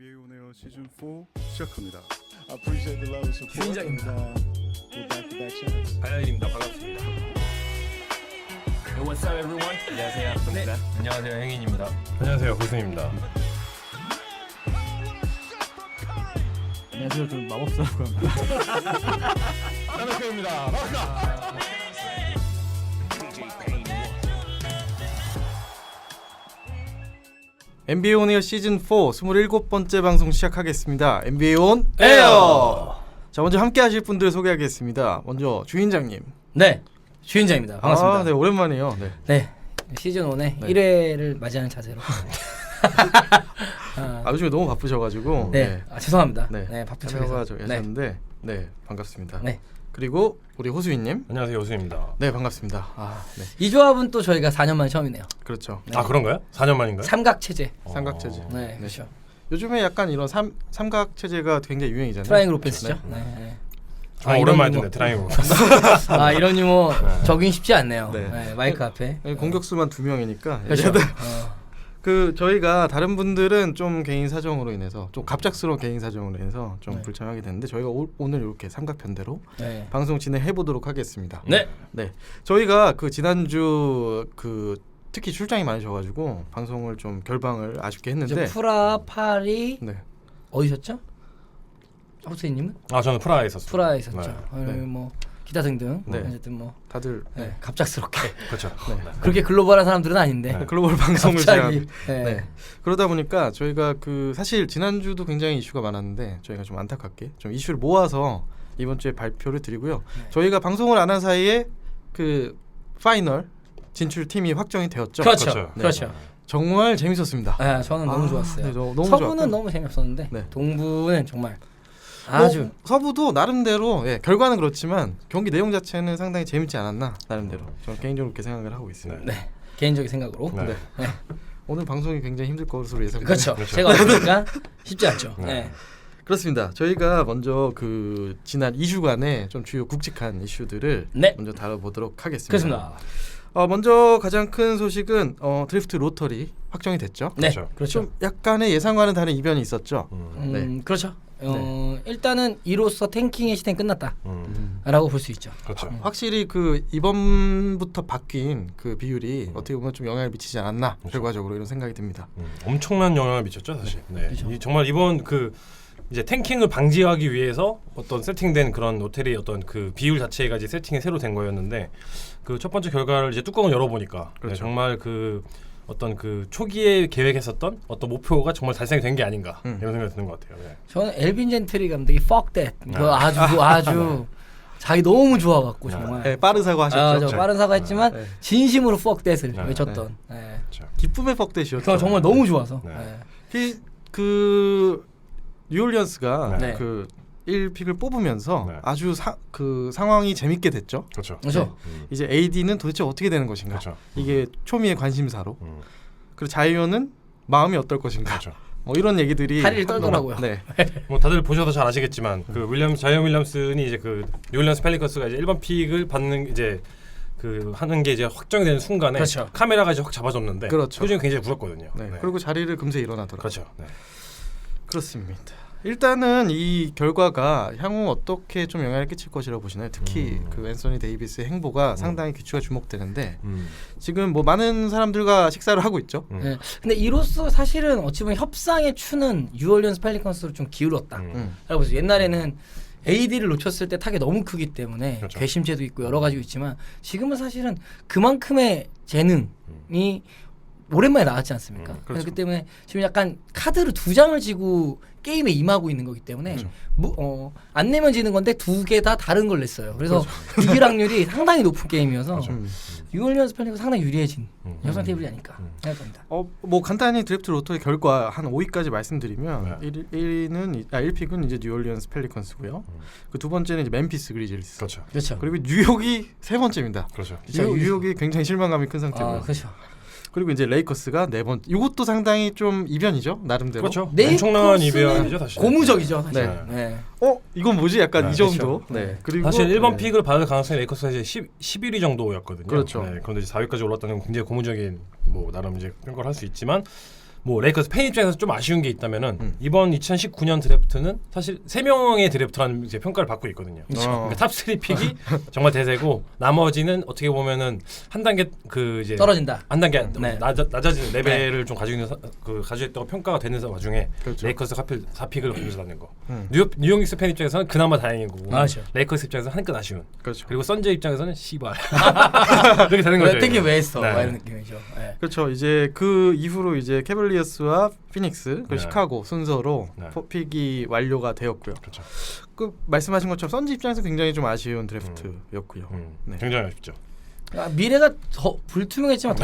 NBA 오네어 시즌 4 시작합니다. I appreciate the love and support. 주인장입니다. We're back-to-back champs. 하야일입니다. 반갑습니다. What's up, everyone? 안녕하세요. 박성입니다. 안녕하세요. 행인입니다. 안녕하세요. 고승입니다. 안녕하세요. 저는 마법사라고 합니다. 안녕하십니까. 반갑습니다. NBA 온 에어 시즌 4 27번째 방송 시작하겠습니다. NBA 온 에어. 자, 먼저 함께 하실 분들 소개하겠습니다. 먼저 주인장님. 네, 주인장입니다. 반갑습니다. 네, 오랜만이에요. 네. 네, 시즌 1의 네. 1회를 맞이하는 자세로. 요즘에 너무 바쁘셔가지고. 네, 죄송합니다. 네, 네, 바쁜 촬영가 중에서. 하셨는데, 네, 반갑습니다. 네. 그리고 우리 호수인님. 안녕하세요. 호수입니다. 네, 반갑습니다. 네, 이 조합은 또 저희가 4년 만에 처음이네요. 그렇죠. 네. 아 그런가요? 4년 만인가요? 삼각 체제. 삼각체제. 네, 그렇죠. 요즘에 약간 이런 삼각체제가 굉장히 유행이잖아요. 트라이앵글 오펜스죠. 네. 네. 정말 오랜만에 듣네. 트라이앵글. 아, 이런 유머 네. 적응이 쉽지 않네요. 네. 네, 마이크 앞에. 공격수만 2명이니까. 그렇죠. 그 저희가 다른 분들은 좀 개인 사정으로 인해서 좀 갑작스러운 개인 사정으로 인해서 좀 네. 불참하게 됐는데 저희가 오늘 이렇게 삼각편대로 네. 방송 진행해 보도록 하겠습니다. 네. 네. 저희가 그 지난주 그 특히 출장이 많으셔가지고 방송을 좀 결방을 아쉽게 했는데. 프라 파리 네. 어디셨죠? 호세님은 아 저는 프라하에 있었어요. 프라에 있었죠. 네. 네. 뭐 기타 등등. 네. 어쨌든 뭐 다들 네, 갑작스럽게 그렇죠. 그렇게 글로벌한 사람들은 아닌데 네. 글로벌 방송을 갑자기 제안. 네. 그러다 보니까 저희가 그 사실 지난주도 굉장히 이슈가 많았는데 저희가 좀 안타깝게 좀 이슈를 모아서 이번 주에 발표를 드리고요. 네. 저희가 방송을 안 한 사이에 그 파이널 진출 팀이 확정이 되었죠. 그렇죠. 네. 그렇죠. 정말 재밌었습니다. 네, 저는 너무 좋았어요. 네, 너무 서부는 좋았고. 너무 재미없었는데 네. 동부는 정말 아주 서부도 나름대로 결과는 그렇지만 경기 내용 자체는 상당히 재밌지 않았나 나름대로 저는 개인적으로 그렇게 생각을 하고 있습니다. 네, 개인적인 생각으로. 네. 네. 오늘 방송이 굉장히 힘들 것으로 예상됩니다. 그렇죠. 그렇죠. 제가 없으니까 쉽지 않죠. 네. 네. 그렇습니다. 저희가 먼저 그 지난 2주간의 좀 주요 굵직한 이슈들을 네. 먼저 다뤄보도록 하겠습니다. 그렇습니다. 먼저 가장 큰 소식은 드래프트 로터리 확정이 됐죠. 네, 그렇죠. 그렇죠. 좀 약간의 예상과는 다른 이변이 있었죠. 네. 그렇죠. 일단은 이로써 탱킹의 시대는 끝났다라고 볼 수 있죠. 그렇죠. 확실히 그 이번부터 바뀐 그 비율이 어떻게 보면 좀 영향을 미치지 않았나 결과적으로 이런 생각이 듭니다. 엄청난 영향을 미쳤죠 사실. 네. 그렇죠. 정말 이번 그 이제 탱킹을 방지하기 위해서 어떤 세팅된 그런 로테리 어떤 그 비율 자체가 이제 세팅이 새로 된 거였는데 그 첫 번째 결과를 이제 뚜껑을 열어보니까 그렇죠. 네, 정말 그 어떤 그 초기에 계획했었던 어떤 목표가 정말 달성이 된 게 아닌가 이런 생각이 드는 것 같아요. 네. 저는 엘빈 젠트리 감독이 fuck that 그거 아주 자기 너무 좋아갖고 정말 네, 빠른 사과 하셨죠. 저 빠른 사과했지만 네. 진심으로 fuck that을 네. 외쳤던. 네. 그렇죠. 기쁨의 퍽대시였죠. 그거 정말 너무 좋아서. 네. 네. 그 뉴올리언스가 네. 그 1픽을 뽑으면서 네. 아주 그 상황이 재밌게 됐죠. 그렇죠. 그렇죠. 이제 AD는 도대체 어떻게 되는 것인가? 그렇죠. 이게 초미의 관심사로. 음. 그리고 자이언은 마음이 어떨 것인가? 그렇죠. 이런 얘기들이 다리를 떨더라고요. 네. 뭐 다들 보셔서 잘 아시겠지만 그 자이언 윌리엄슨이 이제 그 뉴올리언스 펠리컨스가 이제 1번 픽을 받는 이제 그 하는 게 이제 확정이 되는 순간에 그렇죠. 카메라가 이제 확 잡아줬는데 그렇죠. 표정이 굉장히 울었거든요. 네. 그리고 자리를 금세 일어나더라고요. 그렇죠. 네. 그렇습니다. 일단은 이 결과가 향후 어떻게 좀 영향을 끼칠 것이라고 보시나요? 특히 그 앤서니 데이비스의 행보가 상당히 귀추가 주목되는데 지금 뭐 많은 사람들과 식사를 하고 있죠. 네. 근데 이로써 사실은 어찌 보면 협상의 추는 뉴올리언스 펠리컨스로 좀 기울었다라고 보죠. 옛날에는 AD를 놓쳤을 때 타격이 너무 크기 때문에 그렇죠. 괘씸죄도 있고 여러 가지가 있지만 지금은 사실은 그만큼의 재능이 오랜만에 나왔지 않습니까? 그렇죠. 그렇기 때문에 지금 약간 카드를 2장을 지고 게임에 임하고 있는 거기 때문에 안 내면 지는 건데 2개 다 다른 걸 냈어요. 그래서 이길 확률이 상당히 높은 게임이어서 뉴올리언스 펠리컨스 상당히 유리해진 협상 테이블이 아닐까 생각합니다. 뭐 간단히 드래프트 로터의 결과 한 5위까지 말씀드리면 1픽은 이제 뉴올리언스 펠리컨스고요. 그 두 번째는 이제 멤피스 그리즐리스. 그렇죠. 그렇죠. 그리고 뉴욕이 세 번째입니다. 그렇죠. 뉴욕이 굉장히 실망감이 큰 상태고요. 그렇죠. 그리고 이제 레이커스가 네 번째. 이것도 상당히 좀 이변이죠, 나름대로. 그렇죠. 네이커스는 엄청난 이변이죠 사실. 고무적이죠 사실. 네. 네. 이건 뭐지? 약간 네, 이 정도. 그렇죠. 네. 그리고 사실 1번 네. 픽을 받을 가능성이 레이커스가 이제 11위 정도였거든요. 그렇죠. 네, 그런데 이제 4위까지 올랐다는 건 굉장히 고무적인 뭐 나름 이제 그런 걸 할 수 있지만 뭐 레이커스 팬 입장에서 좀 아쉬운 게 있다면은 이번 2019년 드래프트는 사실 3명의 드래프트라는 이제 평가를 받고 있거든요. 그러니까 탑3 픽이 정말 대세고 나머지는 어떻게 보면은 한 단계 그 이제 떨어진다. 한 단계 네. 낮아지는 레벨을 좀 가지고 있는 가지고 있다고 평가가 되는 와중에 그렇죠. 레이커스가 하필 4픽을 공수받는 거. 뉴욕 닉스 팬 입장에서는 그나마 다행인 거고. 맞죠. 레이커스 입장에서는 한끗 아쉬운. 그렇죠. 그리고 선제 입장에서는 씨발 이렇게 되는 거죠. 땡기 왜 했어? 네. 막 이런 느낌이죠. 네. 그렇죠. 이제 그 이후로 이제 캐벌리어스와 피닉스, 그 네. 시카고 순서로 네. 픽이 완료가 되었고요. 그렇죠. 그 말씀하신 것처럼 선지 입장에서 굉장히 좀 아쉬운 드래프트였고요. 네. 굉장히 아쉽죠. 미래가 더 불투명했지만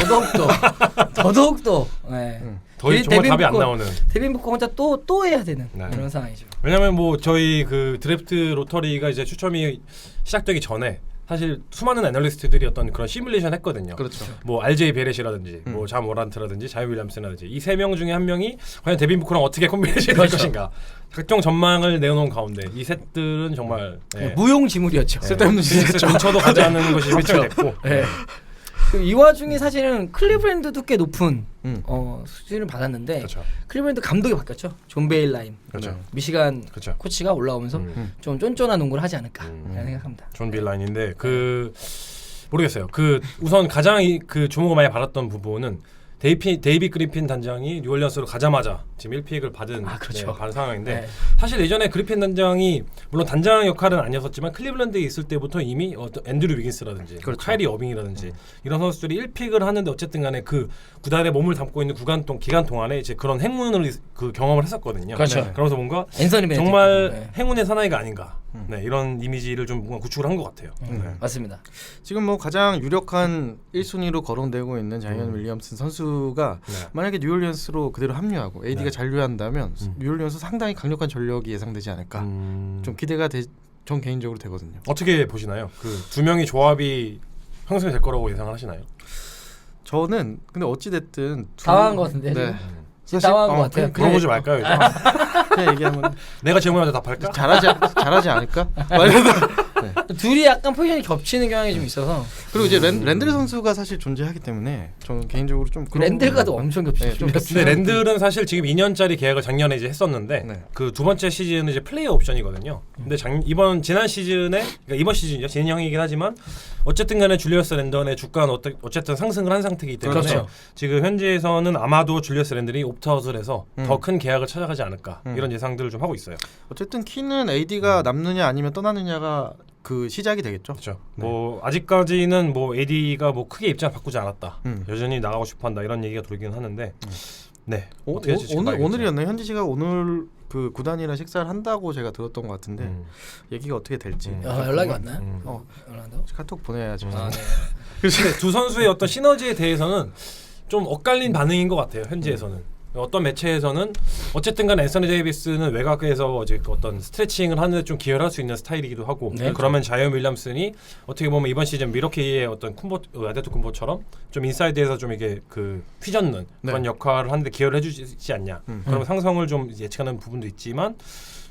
더더욱더 네. 정말 데빈 답이 안 부커- 나오는. 데빈 부커 혼자 또 해야 되는 네. 이런 상황이죠. 왜냐면 뭐 저희 그 드래프트 로터리가 이제 추첨이 시작되기 전에 사실 수많은 애널리스트들이 어떤 그런 시뮬레이션 했거든요. 그렇죠. 뭐 RJ 베렛이라든지 뭐 잠 모란트라든지 자이언 윌리엄슨이라든지 이 3명 중에 한 명이 과연 데빈 부커랑 어떻게 콤비네이션이 될 것인가 각종 전망을 내놓은 가운데 이 셋들은 정말 무용지물이었죠. 쓸데없는 비즈니스 근처도 가지 않는 것이 미쳐냈고 네. 그리고 이 와중에 사실은 클리브랜드도 꽤 높은 수준을 받았는데 그렇죠. 클리브랜드 감독이 바뀌었죠. 존 베일라인 그렇죠. 미시간 그렇죠. 코치가 올라오면서 좀 쫀쫀한 농구를 하지 않을까 생각합니다. 존 빌라인인데 그 모르겠어요. 그 우선 가장 그 주목을 많이 받았던 부분은 데이비 그리핀 단장이 뉴올리언스로 가자마자 지금 1픽을 받은 그렇죠. 받은 상황인데 네. 사실 예전에 그리핀 단장이 물론 단장 역할은 아니었었지만 클리블랜드에 있을 때부터 이미 어떤 앤드류 위긴스라든지 그렇죠. 카이리 어빙이라든지 이런 선수들이 1픽을 하는데 어쨌든 간에 그 구단에 몸을 담고 있는 기간 동안에 이제 그런 행운을 그 경험을 했었거든요. 그렇죠. 네. 그러면서 뭔가 앤서니 베네딕. 정말 네. 행운의 사나이가 아닌가 이런 이미지를 좀 뭔가 구축을 한 것 같아요. 네. 맞습니다. 지금 뭐 가장 유력한 1순위로 거론되고 있는 자이언 윌리엄슨 선수가 네. 만약에 뉴올리언스로 그대로 합류하고 AD가 네. 잔류한다면 뉴올리언스 상당히 강력한 전력이 예상되지 않을까. 좀 기대가 전 개인적으로 되거든요. 어떻게 보시나요? 그 두 명의 조합이 형성이 될 거라고 예상을 하시나요? 저는 근데 어찌 됐든 당황한 것 같은데, 지금? 사실 당황한 것 같아요. 물어보지 말까요? 이제? 그냥 얘기하면 내가 질문하자 답할까? 잘하지 않을까? 둘이 약간 포지션이 겹치는 경향이 좀 있어서 그리고 이제 랜들 선수가 사실 존재하기 때문에 저는 개인적으로 좀 그런 랜들과도 엄청 겹치죠. 네, 좀 근데 랜들은 사실 지금 2년짜리 계약을 작년에 이제 했었는데 네. 그 두 번째 시즌은 이제 플레이어 옵션이거든요. 근데 지난 시즌에 그러니까 이번 시즌이죠. 진행형이긴 하지만 어쨌든 간에 줄리어스 랜던의 주가는 어쨌든 상승을 한 상태이기 때문에 그렇죠. 지금 현지에서는 아마도 줄리어스 랜들이 옵트아웃을 해서 더 큰 계약을 찾아가지 않을까 이런 예상들을 좀 하고 있어요. 어쨌든 키는 AD가 남느냐 아니면 떠나느냐가 그 시작이 되겠죠. 그렇죠. 뭐 아직까지는 뭐 AD가 뭐 크게 입장을 바꾸지 않았다. 음. 여전히 나가고 싶어한다 이런 얘기가 돌기는 하는데 네. 오, 어떻게 될지 지금 봐야겠죠. 오늘이었나요? 현지 씨가 오늘 그 구단이랑 식사를 한다고 제가 들었던 것 같은데 얘기가 어떻게 될지 연락이 왔나요? 연락도? 카톡 보내야죠. 네. 근데 두 선수의 어떤 시너지에 대해서는 좀 엇갈린 반응인 것 같아요. 현지에서는. 어떤 매체에서는 어쨌든 간에 앤서니 데이비스는 외곽에서 이제 어떤 스트레칭을 하는데 좀 기여할 수 있는 스타일이기도 하고 네. 그러면 자이언 윌리엄슨이 어떻게 보면 이번 시즌 미러키의 어떤 아데토 쿤보처럼 좀 인사이드에서 좀 이게 그 휘젓는 그런 역할을 하는데 기여를 해주지 않냐 그러면 상성을 좀 예측하는 부분도 있지만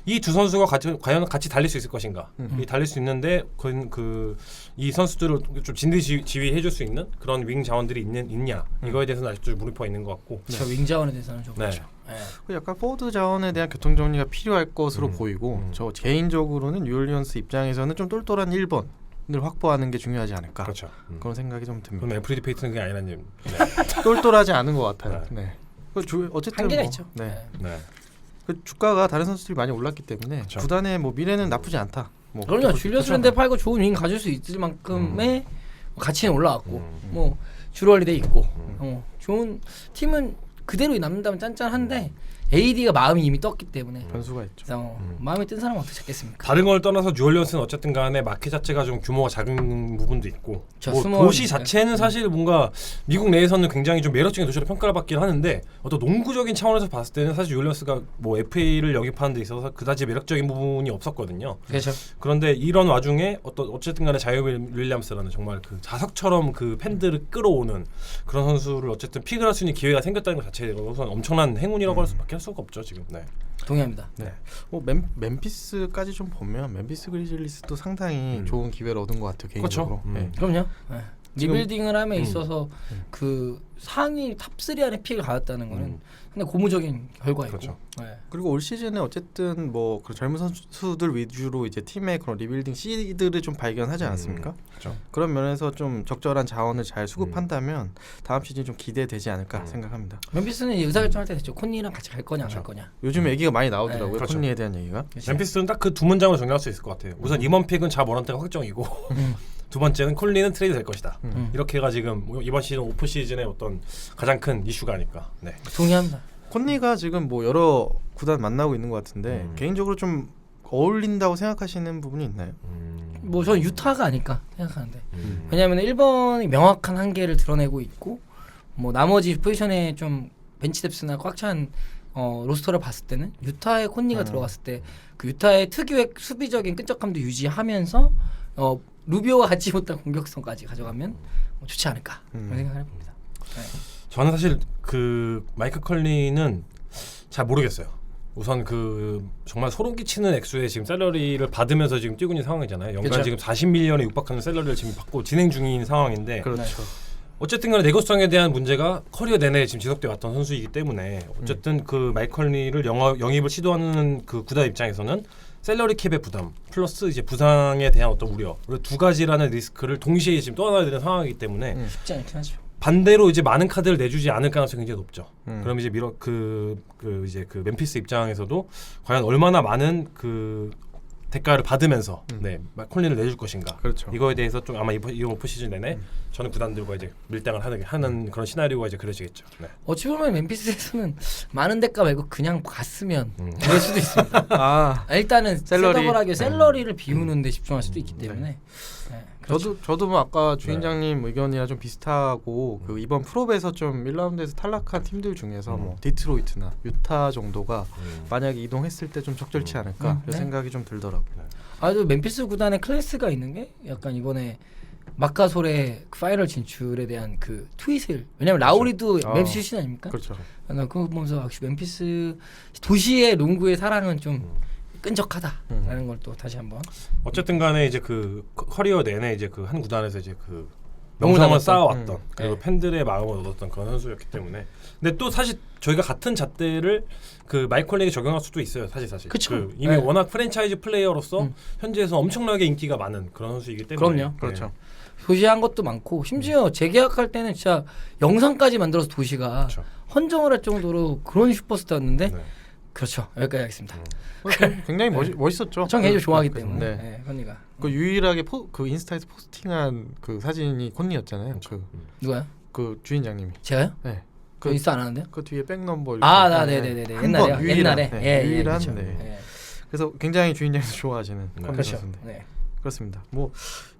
이 두 선수가 과연 같이 달릴 수 있을 것인가? 이 달릴 수 있는데 이 선수들을 좀 진두지휘해줄 수 있는 그런 윙 자원들이 있냐? 이거에 대해서는 아직도 물음표가 있는 것 같고. 저 윙자원에 대해서는 좀 네. 그렇죠. 네. 그 약간 포워드 자원에 대한 교통 정리가 필요할 것으로 보이고 저 개인적으로는 뉴올리언스 입장에서는 좀 똘똘한 1번을 확보하는 게 중요하지 않을까. 그렇죠. 그런 생각이 좀 듭니다. 그럼 애프리디 페이트는 그게 아니라는 님. 똘똘하지 않은 것 같아요. 네. 어쨌든 한계가 뭐, 있죠. 네. 네. 그 주가가 다른 선수들이 많이 올랐기 때문에 그렇죠. 구단의 뭐 미래는 나쁘지 않다. 뭐 그럼요. 그렇게 줄리어스 보죠. 랜드 팔고 좋은 윙 가질 수 있을 만큼의 가치는 올라왔고 뭐 주얼리데 있고 좋은 팀은 그대로 남는다면 짠짠한데 AD가 마음이 이미 떴기 때문에 변수가 있죠. 그래서 마음이 뜬 사람은 어떻게 찾겠습니까? 다른 걸 떠나서 뉴올리언스는 어쨌든 간에 마켓 자체가 좀 규모가 작은 부분도 있고 뭐 스몰 도시 자체는 사실 뭔가 미국 내에서는 굉장히 좀 매력적인 도시로 평가를 받긴 하는데 어떤 농구적인 차원에서 봤을 때는 사실 뉴올리언스가 뭐 FA를 영입하는 데 있어서 그다지 매력적인 부분이 없었거든요. 그렇죠. 그런데 이런 와중에 어쨌든 간에 자이언 윌리엄스라는 정말 그 자석처럼 그 팬들을 끌어오는 그런 선수를 어쨌든 픽을 할 수 있는 기회가 생겼다는 것 자체가 우선 엄청난 행운이라고 할 수밖에 할 수가 없죠 지금. 네. 동의합니다. 네. 멤피스까지 좀 보면 멤피스 그리즐리스도 상당히 좋은 기회를 얻은 것 같아요 개인적으로. 그렇죠. 네. 그럼요. 네. 리빌딩을 함에 있어서 그 상위 탑3 안에 픽을 받았다는 거는 근데 고무적인 결과이고. 그렇죠. 네. 그리고 올 시즌에 어쨌든 뭐 그런 젊은 선수들 위주로 이제 팀의 그런 리빌딩 시드를 좀 발견하지 않았습니까? 그렇죠. 그런 면에서 좀 적절한 자원을 잘 수급한다면 다음 시즌 좀 기대되지 않을까 생각합니다. 멤피스는 의사결정할 때 됐죠. 콘니랑 같이 갈 거냐 안 갈 거냐. 요즘 얘기가 많이 나오더라고요. 네, 그렇죠. 콘리에 대한 얘기가. 멤피스는 딱 그 두 문장으로 정리할 수 있을 것 같아요. 우선 이번 픽은 자 모란트가 확정이고 두 번째는 콜리는 트레이드 될 것이다. 이렇게가 지금 이번 시즌 오프 시즌의 어떤 가장 큰 이슈가 아닐까. 네. 동의합니다. 콘리가 지금 뭐 여러 구단 만나고 있는 것 같은데 개인적으로 좀 어울린다고 생각하시는 부분이 있나요? 뭐 저는 유타가 아닐까 생각하는데 왜냐하면 1번이 명확한 한계를 드러내고 있고 뭐 나머지 포지션에 좀 벤치 뎁스나 꽉 찬 로스터를 봤을 때는 유타의 콘니가 들어갔을 때 그 유타의 특유의 수비적인 끈적함도 유지하면서 루비오가 갖지 못한 공격성까지 가져가면 좋지 않을까 그런 생각을 해봅니다. 네. 저는 사실 그 마이클 컬리는 잘 모르겠어요. 우선 그 정말 소름 끼치는 액수의 지금 샐러리를 받으면서 지금 뛰고 있는 상황이잖아요. 연간 그쵸. 지금 40밀리언에 육박하는 샐러리를 지금 받고 진행 중인 상황인데 그렇죠. 어쨌든 간에 내구성에 대한 문제가 커리어 내내 지금 지속돼 왔던 선수이기 때문에 어쨌든 그 마이클 컬리를 영입을 시도하는 그 구단 입장에서는 샐러리 캡의 부담 플러스 이제 부상에 대한 어떤 우려 그리고 두 가지라는 리스크를 동시에 지금 떠나야 되는 상황이기 때문에 쉽지 않긴 하죠. 반대로 이제 많은 카드를 내주지 않을 가능성이 굉장히 높죠. 그럼 이제 이제 그 멤피스 입장에서도 과연 얼마나 많은 그 대가를 받으면서 네 콜린을 내줄 것인가. 그렇죠. 이거에 대해서 좀 아마 이번 오프 시즌 내내 저는 구단들과 이제 밀당을 하는 그런 시나리오가 이제 그려지겠죠. 네. 어찌 보면 멤피스에서는 많은 대가 말고 그냥 갔으면 그럴 수도 있습니다. 일단은 샐러리. 셋업을하기 샐러리를 비우는 데 집중할 수도 있기 때문에 네, 그렇죠. 저도 뭐 아까 주인장님 의견이랑 좀 비슷하고 그 이번 프로배에서 좀 1라운드에서 탈락한 팀들 중에서 뭐 디트로이트나 유타 정도가 만약에 이동했을 때 좀 적절치 않을까 이 네. 생각이 좀 들더라고요. 아주 멤피스 구단의 클래스가 있는 게 약간 이번에 마카솔의 그 파이널 진출에 대한 그 트윗을 왜냐면 라우리도 멤피스 출신 아닙니까? 그렇죠. 나 그거 보면서 역시 멤피스 도시의 농구의 사랑은 좀 끈적하다라는 걸 또 다시 한번 어쨌든 간에 이제 그 커리어 내내 이제 그 한 구단에서 이제 그 너무 명성을 잘했던, 쌓아왔던 그리고 네. 팬들의 마음을 얻었던 그런 선수였기 때문에 근데 또 사실 저희가 같은 잣대를 그 마이콜에게 적용할 수도 있어요. 사실 그쵸. 그 이미 네. 워낙 프랜차이즈 플레이어로서 현지에서 엄청나게 인기가 많은 그런 선수이기 때문에 그럼요. 그렇죠. 도시한 것도 많고 심지어 재계약할 때는 진짜 영상까지 만들어서 도시가 그렇죠. 헌정을 할 정도로 그런 슈퍼스타였는데 네. 그렇죠. 여기까지 하겠습니다. 굉장히 멋있었죠. 전 개인적으로 좋아하기 그- 때문에 네. 네, 컨니가 그 유일하게 그 인스타에서 포스팅한 그 사진이 콘니였잖아요. 누가요? 그 주인장님이. 제가요? 네. 그 인스타 안 하는데요? 그 뒤에 백넘버 네네네네. 한 옛날에 번, 유일한, 옛날에 네, 유일한 그렇죠. 네. 예. 그래서 굉장히 주인장님도 좋아하시는 콘니 그렇죠. 선수인데 네. 그렇습니다. 뭐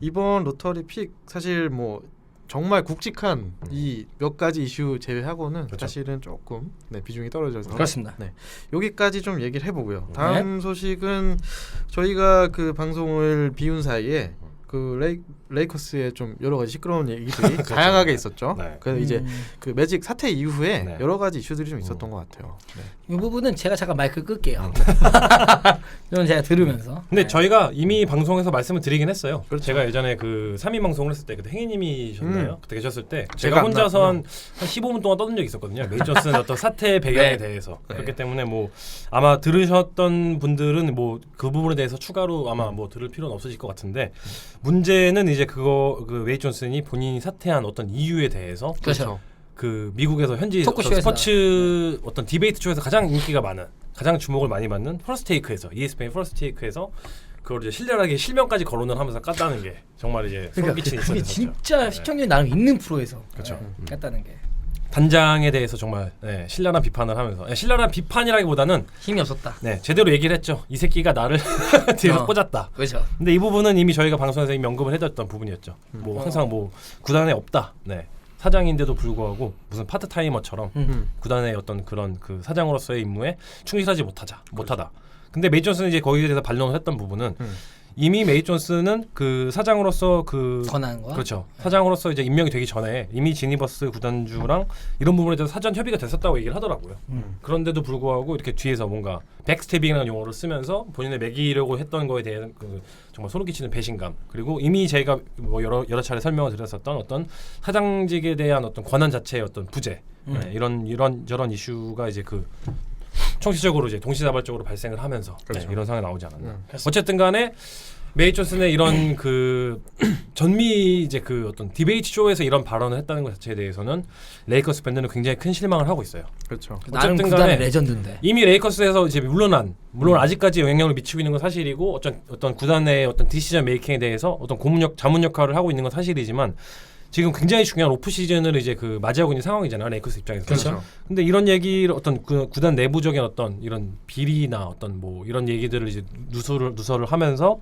이번 로터리 픽 사실 뭐 정말 굵직한 이 몇 가지 이슈 제외하고는 그렇죠. 사실은 조금 비중이 떨어져서 그렇습니다. 네, 여기까지 좀 얘기를 해보고요. 다음 소식은 저희가 그 방송을 비운 사이에 그 레이커스의 좀 여러 가지 시끄러운 얘기들이 다양하게 있었죠. 네. 그래서 이제 그 매직 사태 이후에 네. 여러 가지 이슈들이 좀 있었던 것 같아요. 네. 이 부분은 제가 잠깐 마이크 끌게요. 이건 제가 들으면서. 근데 네. 저희가 이미 방송에서 말씀을 드리긴 했어요. 제가 예전에 그 3인 방송을 했을 때 그때 행희님이셨나요? 그때 계셨을 때 제가 안 혼자서 한 15분 동안 떠든 적이 있었거든요. 메이저스는 어떤 사태의 배경에 대해서 그렇기 때문에 뭐 아마 들으셨던 분들은 뭐 그 부분에 대해서 추가로 아마 뭐 들을 필요는 없으실 것 같은데 문제는 이제 그 웨이 존슨이 본인이 사퇴한 어떤 이유에 대해서 그렇죠. 그 미국에서 현지 어떤 토크쇼에서 스포츠 어떤 디베이트 쇼에서 가장 인기가 많은 가장 주목을 많이 받는 퍼스트테이크에서 ESPN 퍼스트테이크에서 그걸 이제 신랄하게 실명까지 거론을 하면서 깠다는 게 정말 이제 소름 끼치는 그게 인사였었죠. 진짜 시청률이 나름 있는 프로에서 그렇죠. 깠다는 게 단장에 대해서 정말 신랄한 비판을 하면서 신랄한 비판이라기보다는 힘이 없었다. 제대로 얘기를 했죠. 이 새끼가 나를 뒤에서 꽂았다. 그렇죠. 근데 이 부분은 이미 저희가 방송에서 이미 언급을 해드렸던 부분이었죠. 뭐 항상 뭐 구단에 없다. 사장인데도 불구하고 무슨 파트타이머처럼 구단의 어떤 그런 그 사장으로서의 임무에 충실하지 못하다. 근데 메이저스는 이제 거기에 대해서 반론을 했던 부분은 이미 메이 존스는 그 사장으로서 권한 거야. 그렇죠. 사장으로서 이제 임명이 되기 전에 이미 지니버스 구단주랑 이런 부분에 대해서 사전 협의가 됐었다고 얘기를 하더라고요. 그런데도 불구하고 이렇게 뒤에서 뭔가 백스텝이라는 용어를 쓰면서 본인의 매기려고 했던 거에 대한 그 정말 소름 끼치는 배신감, 그리고 이미 저희가 뭐 여러 차례 설명을 드렸었던 어떤 사장직에 대한 어떤 권한 자체의 어떤 부재, 네, 이런 저런 이슈가 이제 그 총체적으로 이제 동시다발적으로 발생을 하면서 그렇죠. 이런 상황이 나오지 않았나. 어쨌든 간에 메이 존슨의 이런 그 전미 이제 그 어떤 디베이트 쇼에서 이런 발언을 했다는 것 자체에 대해서는 레이커스 팬들은 굉장히 큰 실망을 하고 있어요. 그렇죠. 나름 어쨌든 구단의 간에 레전드인데. 이미 레이커스에서 이제 물론 아직까지 영향을 미치고 있는 건 사실이고 어떤 구단의 어떤 디시전 메이킹에 대해서 어떤 자문 역할을 하고 있는 건 사실이지만 지금 굉장히 중요한 오프 시즌을 이제 그 맞이하고 있는 상황이잖아요, 레이커스 입장에서. 그렇죠. 근데 이런 얘기를 어떤 그 구단 내부적인 어떤 이런 비리나 어떤 뭐 이런 얘기들을 이제 누설을 하면서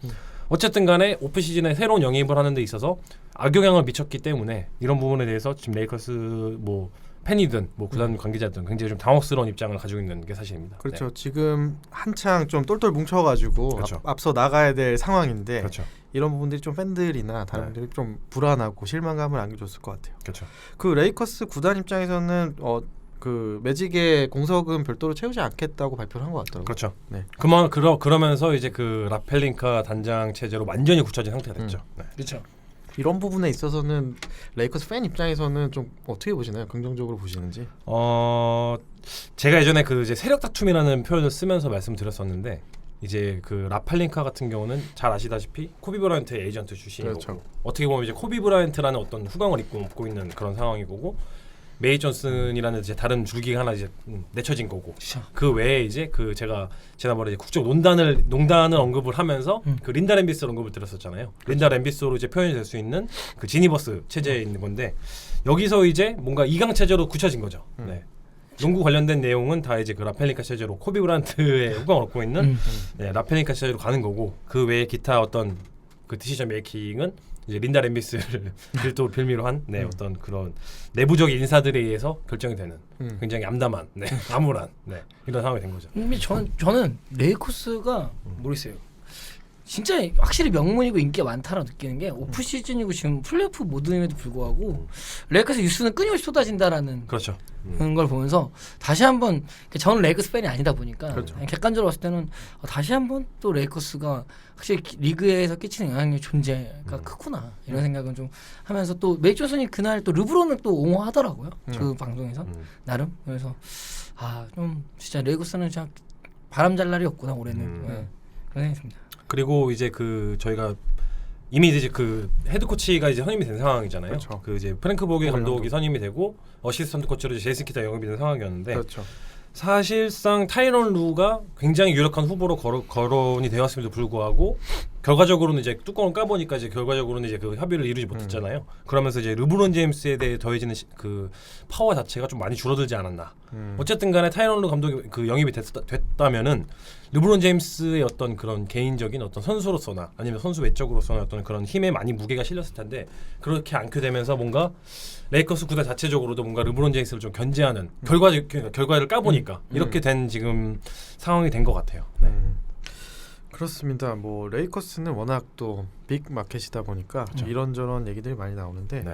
어쨌든 간에 오프 시즌에 새로운 영입을 하는 데 있어서 악영향을 미쳤기 때문에 이런 부분에 대해서 지금 레이커스 뭐 팬이든 뭐 구단 관계자든 굉장히 좀 당혹스러운 입장을 가지고 있는 게 사실입니다. 그렇죠. 네. 지금 한창 좀 똘똘 뭉쳐가지고 그렇죠. 앞서 나가야 될 상황인데 그렇죠. 이런 부분들이 좀 팬들이나 다른 분들이 좀 불안하고 실망감을 안겨줬을 것 같아요. 그렇죠. 그 레이커스 구단 입장에서는 그 매직의 공석은 별도로 채우지 않겠다고 발표를 한 것 같더라고요. 그렇죠. 네. 그러면서 이제 그 라펠링카 단장 체제로 완전히 굳혀진 상태가 됐죠. 네. 그렇죠. 이런 부분에 있어서는 레이커스 팬 입장에서는 좀 어떻게 보시나요? 긍정적으로 보시는지? 제가 예전에 그 이제 세력 다툼이라는 표현을 쓰면서 말씀드렸었는데 이제 그 라팔링카 같은 경우는 잘 아시다시피 코비 브라이언트의 에이전트 출신이고 그렇죠. 어떻게 보면 이제 코비 브라이언트라는 어떤 후광을 입고 있는 그런 상황이고 메이 존슨이라는 이제 다른 줄기가 하나 이제 내쳐진 거고 그 외에 이제 그 제가 지난번에 이제 국적 농단을 언급을 하면서 그 린다 램비스를 언급을 드렸었잖아요. 린다 램비스로 이제 표현이 될 수 있는 그 지니버스 체제에 있는 건데 여기서 이제 뭔가 이강 체제로 굳혀진 거죠. 네. 농구 관련된 내용은 다 이제 그 라펠링카 체제로 코비 브라이언트의 후광을 얻고 있는 네, 라펠링카 체제로 가는 거고 그 외에 기타 어떤 그 디시전 메이킹은 이제 린다 램비스를 빌미로 한 어떤 그런 내부적인 인사들에 의해서 결정이 되는 굉장히 암담한 암울한 이런 상황이 된 거죠. 근데 저는 레이커스가 모르겠어요. 진짜 확실히 명문이고 인기가 많다라고 느끼는 게 오프 시즌이고 지금 플레이오프 모드임에도 불구하고 레이커스 뉴스는 끊임없이 쏟아진다라는 그렇죠. 걸 보면서 다시 한번 저는 레이커스 팬이 아니다 보니까 그렇죠. 그냥 객관적으로 봤을 때는 다시 한번 또 레이커스가 확실히 리그에서 끼치는 영향력이 존재가 크구나 이런 생각은 좀 하면서 또 메이 존슨이 그날 또 르브론을 또 옹호하더라고요. 그 방송에서 나름. 그래서 좀 진짜 레이커스는 진짜 바람 잘 날이 없구나 올해는. 그런 생각했습니다. 그리고 이제 그 저희가 이미 이제 그 헤드 코치가 이제 선임이 된 상황이잖아요. 그렇죠. 그 이제 프랭크 보게 감독이 선임이 되고 어시스턴트 코치로 이제 제이슨 키타 영입이 된 상황이었는데 그렇죠. 사실상 타이런 루가 굉장히 유력한 후보로 거론이 되었음에도 불구하고 결과적으로는 이제 뚜껑을 까보니까 이제 결과적으로는 이제 그 협의를 이루지 못했잖아요. 그러면서 이제 르브론 제임스에 대해 더해지는 그 파워 자체가 좀 많이 줄어들지 않았나. 어쨌든 간에 타이런 루 감독이 그 영입이 됐다면은 르브론 제임스의 어떤 그런 개인적인 어떤 선수로서나 아니면 선수 외적으로서나 어떤 그런 힘에 많이 무게가 실렸을 텐데 그렇게 않게 되면서 뭔가 레이커스 구단 자체적으로도 뭔가 르브론 제임스를 좀 견제하는 결과를 까보니까 이렇게 된 지금 상황이 된 것 같아요. 네. 그렇습니다. 뭐 레이커스는 워낙 또 빅 마켓이다 보니까 이런저런 얘기들이 많이 나오는데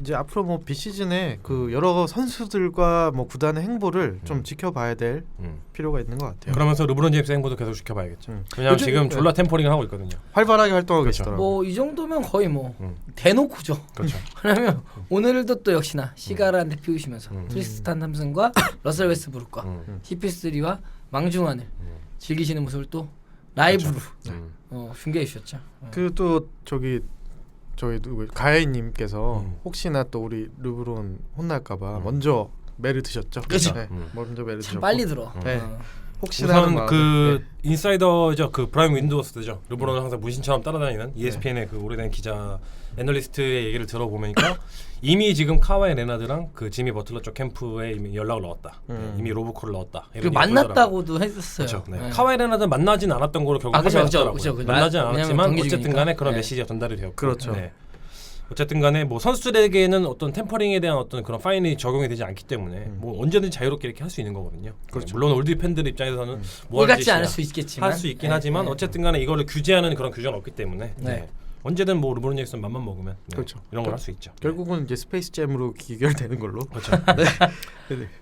이제 앞으로 뭐 비시즌에 그 여러 선수들과 뭐 구단의 행보를 좀 지켜봐야 될 필요가 있는 것 같아요. 그러면서 르브론 제임스 행보도 계속 지켜봐야겠죠. 왜냐하면 지금 졸라 템퍼링을 하고 있거든요. 활발하게 활동하고 그렇죠. 계시더라고요. 뭐 이 정도면 거의 뭐 대놓고죠. 그렇죠. 왜냐면 오늘도 또 역시나 시가라한테 피우시면서 트리스탄 탐슨과 러셀 웨스브룩과 CP3와 망중환을 즐기시는 모습을 또 라이브로 중계해 주셨죠. 그 또 저희 누구 가야이님께서 혹시나 또 우리 르브론 혼날까봐 먼저 메를 드셨죠. 그렇죠. 네, 먼저 메를 참 드셨고. 빨리 들어. 네. 혹시나 우선 그 인사이더죠, 그 브라이언 윈드워스죠. 르브론을 항상 무신처럼 따라다니는 ESPN의 그 오래된 기자 애널리스트의 얘기를 들어보니까 이미 지금 카와이 레나드랑 그 지미 버틀러 쪽 캠프에 이미 연락을 넣었다. 이미 로브콜을 넣었다. 그 만났다고도 했었어요. 그렇죠. 네. 카와이 레나드 만나진 않았던 거로 결국 그렇죠, 확인했더라고요. 그렇죠. 만나진 않았지만 경기중이니까. 어쨌든 간에 그런 네. 메시지가 전달이 되었고. 그렇죠. 네. 어쨌든 간에 뭐 선수들에게는 어떤 템퍼링에 대한 어떤 그런 파인이 적용이 되지 않기 때문에 뭐 언제든지 자유롭게 이렇게 할 수 있는 거거든요. 그렇죠. 물론 올드 팬들 입장에서는 뭐 이같지 않을 수 있겠지만 할 수 있긴 네, 하지만 네. 어쨌든 간에 이거를 규제하는 그런 규정은 없기 때문에 네. 언제든 뭐 르브론 제임스 맘만 먹으면 그렇죠. 이런 걸 할 수 있죠. 결국은 이제 스페이스 잼으로 기결되는 걸로. 그렇죠.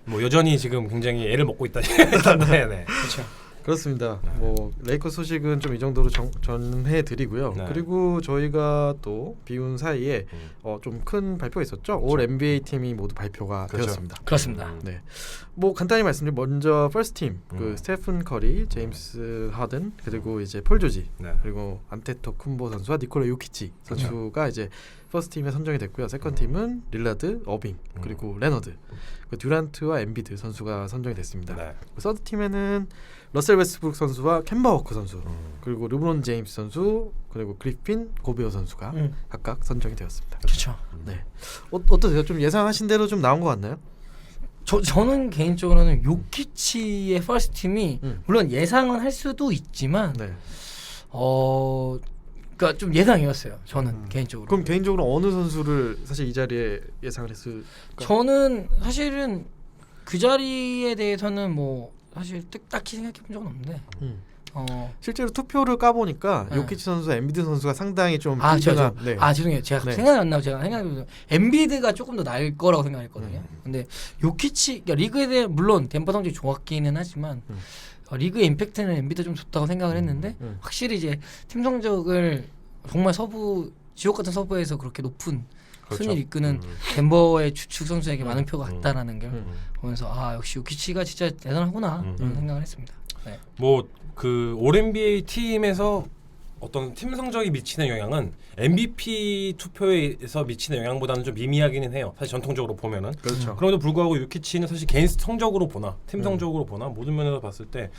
뭐 여전히 지금 굉장히 애를 먹고 있다. 네. 그렇죠. 그렇습니다. 뭐 레이커 소식은 좀 이 정도로 전해드리고요. 네. 그리고 저희가 또 비운 사이에 좀 큰 발표가 있었죠. 올 NBA 팀이 모두 발표가 그렇죠. 되었습니다. 그렇습니다. 네, 뭐 간단히 말씀드리면 먼저 퍼스트 팀, 그 스테픈 커리, 제임스 하든, 그리고 이제 폴 조지, 네. 그리고 안테토쿤보 선수와 니콜라 요키치 선수가 이제 퍼스트 팀에 선정이 됐고요. 세컨드 팀은 릴라드, 어빙, 그리고 레너드, 그 듀란트와 엠비드 선수가 선정이 됐습니다. 네. 서드 팀에는 러셀 웨스트브룩 선수와 켐바 워커 선수, 그리고 르브론 제임스 선수, 그리고 그리핀 고베어 선수가 각각 선정이 되었습니다. 그렇죠. 네, 어떠세요? 좀 예상하신 대로 좀 나온 것 같나요? 저는 개인적으로는 요키치의 퍼스트 팀이 물론 예상은 할 수도 있지만 네. 그러니까 좀 예상이었어요. 저는 개인적으로. 그럼 개인적으로 어느 선수를 사실 이 자리에 예상을 했을까? 저는 사실은 그 자리에 대해서는 뭐 사실 딱히 생각해본 적은 없는데. 실제로 투표를 까보니까 네. 요키치 선수, 엠비드 선수가 상당히 좀 제가 네. 죄송해요. 제가 네. 생각이 안 나고 제가 생각해보면 엠비드가 조금 더 나을 거라고 생각했거든요. 근데 요키치, 그러니까 리그에 대해 물론 덴버 성적이 좋았기는 하지만 리그의 임팩트는 엠비드 좀 좋다고 생각을 했는데 확실히 이제 팀 성적을 정말 서부 지옥 같은 서부에서 그렇게 높은 그렇죠. 순위를 이끄는 덴버의 주축 선수에게 많은 표가 갔다라는 걸 보면서 역시 요키치가 진짜 대단하구나 이런 생각을 했습니다. 네. 뭐 그 올 NBA 팀에서 어떤 팀 성적이 미치는 영향은 MVP 투표에서 미치는 영향보다는 좀 미미하기는 해요. 사실 전통적으로 보면은. 그렇죠. 그럼에도 불구하고 유키치는 사실 개인 성적으로 보나 팀 성적으로 보나 모든 면에서 봤을 때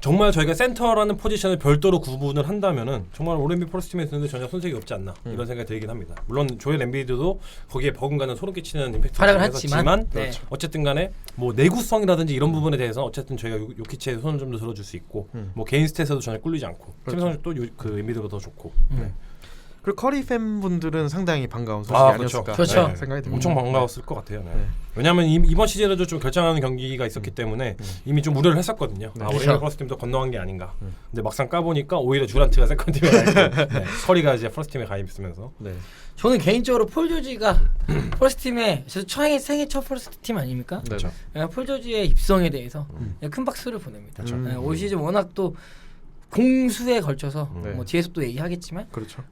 정말 저희가 센터라는 포지션을 별도로 구분을 한다면은 정말 올 NBA 퍼스트 팀에 드는데 전혀 손색이 없지 않나 이런 생각이 들긴 합니다. 물론 조엘 엠비드도 거기에 버금가는 소름 끼치는 임팩트를 활약을 했지만 네. 어쨌든 간에 뭐 내구성이라든지 이런 부분에 대해서 어쨌든 저희가 요키치의 손을 좀 더 들어줄 수 있고 뭐 개인 스탯에도 전혀 꿀리지 않고 팀 성적도 그 엠비드가 더 좋고 네. 그리고 커리 팬분들은 상당히 반가운 소식이 아니었을까 그렇죠. 네, 생각이 듭니다. 엄청 반가웠을 것 같아요. 네. 네. 왜냐하면 이번 시즌에도 좀 결정하는 경기가 있었기 때문에 이미 좀 우려를 했었거든요. 네. 오히려 퍼스트 팀도 건너간 게 아닌가. 근데 막상 까보니까 오히려 듀란트가 세컨드 팀에 가입, 네. 커리가 이제 퍼스트 팀에 가입했으면서. 네. 저는 개인적으로 폴 조지가 퍼스트 팀에 생애 첫 퍼스트 팀 아닙니까? 네. 그렇죠. 폴 조지의 입성에 대해서 큰 박수를 보냅니다. 올 시즌 워낙 또 공수에 걸쳐서 네. 뭐 뒤에서 또 얘기하겠지만 그렇죠.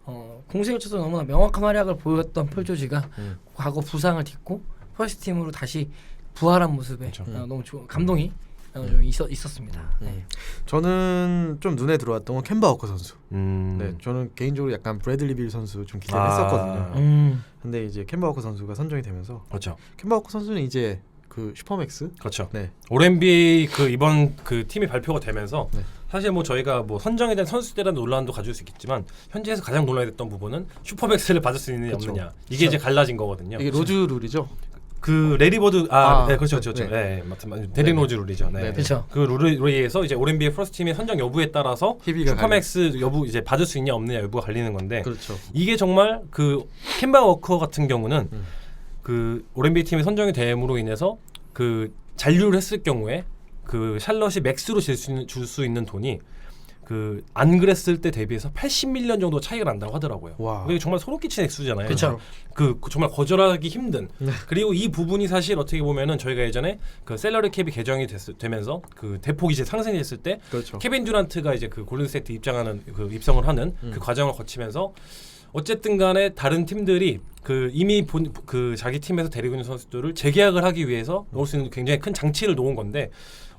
공수에 걸쳐서 너무나 명확한 활약을 보였던 폴 조지가 과거 부상을 딛고 퍼스트 팀으로 다시 부활한 모습에 그렇죠. 너무 감동이 좀 있었습니다. 네. 저는 좀 눈에 들어왔던 건 켐바 워커 선수. 네, 네. 저는 개인적으로 약간 브래들리 빌 선수 좀 기대를 했었거든요. 근데 이제 켐바 워커 선수가 선정이 되면서 그렇죠. 켐바 워커 선수는 이제 그 슈퍼맥스. 그렇죠. 네. 올 NBA 그 이번 그 팀이 발표가 되면서 네. 사실 뭐 저희가 뭐 선정에 대한 선수들에 대한 논란도 가질 수 있겠지만 현지에서 가장 논란이 됐던 부분은 슈퍼맥스를 받을 수 있느냐 그쵸. 없느냐 이게 이제 갈라진 거거든요. 이게 로즈 룰이죠. 그 레리버드 네, 그렇죠. 네. 네, 맞습니다. 데릭 로즈 룰이죠. 네. 네, 네. 그렇죠. 그 룰에 의해서 이제 올 NBA 퍼스트 팀의 선정 여부에 따라서 희비가 슈퍼맥스 여부 이제 받을 수 있냐 없느냐 여부가 갈리는 건데 그렇죠. 이게 정말 그 켐바 워커 같은 경우는 그 올 NBA 팀이 선정이 됨으로 인해서 그 잔류를 했을 경우에 그 샬럿이 맥스로 줄 수 있는 돈이 그 안 그랬을 때 대비해서 80밀리언 정도 차이가 난다고 하더라고요. 와. 이게 정말 소름 끼치는 액수잖아요. 그쵸. 그 정말 거절하기 힘든. 그리고 이 부분이 사실 어떻게 보면은 저희가 예전에 그 셀러리 캡이 개정이 되면서 그 대폭이 이제 상승했을 때 그렇죠. 케빈 듀란트가 이제 그 골든스테이트 입장하는 그 입성을 하는 그 과정을 거치면서 어쨌든 간에 다른 팀들이 그 이미 그 자기 팀에서 데리고 있는 선수들을 재계약을 하기 위해서 넣을 수 있는 굉장히 큰 장치를 놓은 건데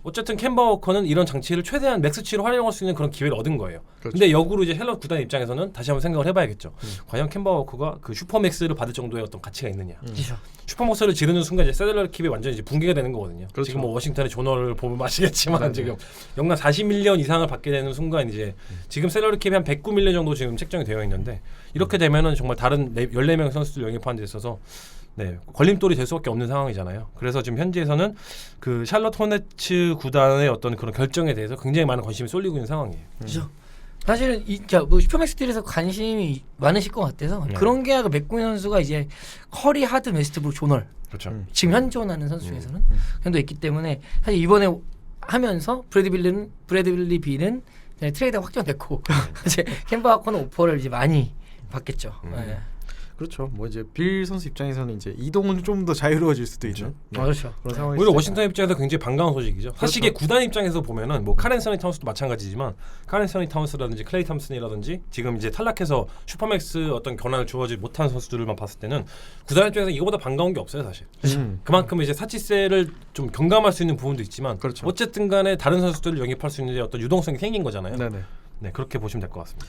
어쨌든 켐바 워커는 이런 장치를 최대한 맥스치로 활용할 수 있는 그런 기회를 얻은 거예요. 그렇죠. 근데 역으로 이제 샬럿 구단 입장에서는 다시 한번 생각을 해봐야겠죠. 과연 켐바 워커가 그 슈퍼맥스를 받을 정도의 어떤 가치가 있느냐. 그렇죠. 슈퍼맥스를 지르는 순간 이제 셀러리 캡이 완전히 이제 붕괴가 되는 거거든요. 그렇죠. 지금 뭐 워싱턴의 조너를 보면 아시겠지만 네, 지금 연간 40밀리언 이상을 받게 되는 순간 이제 지금 셀러리 캡이 한 109밀리언 정도 지금 책정이 되어 있는데 이렇게 되면은 정말 다른 14명 선수들 영입하는 데 있어서 네, 걸림돌이 될 수밖에 없는 상황이잖아요. 그래서 지금 현지에서는 그 샬럿 호네츠 구단의 어떤 그런 결정에 대해서 굉장히 많은 관심이 쏠리고 있는 상황이에요. 그렇죠. 사실은 뭐 슈퍼맥스 딜에서 관심이 많으실 것 같아서 네. 그런 계약을 맺고 있는 선수가 이제 커리, 하든, 웨스트브룩, 조널 그렇죠. 지금 현존하는 선수 중에서는 정도 있기 때문에 사실 이번에 하면서 브래들리 비는 트레이드가 확정됐고 이제 캔버 와커는 오퍼를 이제 많이 받겠죠. 네. 그렇죠. 뭐 이제 빌 선수 입장에서는 이제 이동은 좀 더 자유로워질 수도 있는 네. 그렇죠. 그런 상황이 오히려 워싱턴 입장에서 굉장히 반가운 소식이죠. 사실 이게 그렇죠. 구단 입장에서 보면은 뭐 카렌 서니 타운스도 마찬가지지만 카렌 서니 타운스라든지 클레이 탐슨이라든지 지금 이제 탈락해서 슈퍼맥스 어떤 권한을 주어지 못한 선수들만 봤을 때는 구단 입장에서 이거보다 반가운 게 없어요 사실. 그만큼 이제 사치세를 좀 경감할 수 있는 부분도 있지만 그렇죠. 어쨌든간에 다른 선수들을 영입할 수 있는 어떤 유동성이 생긴 거잖아요. 네네. 네 그렇게 보시면 될 것 같습니다.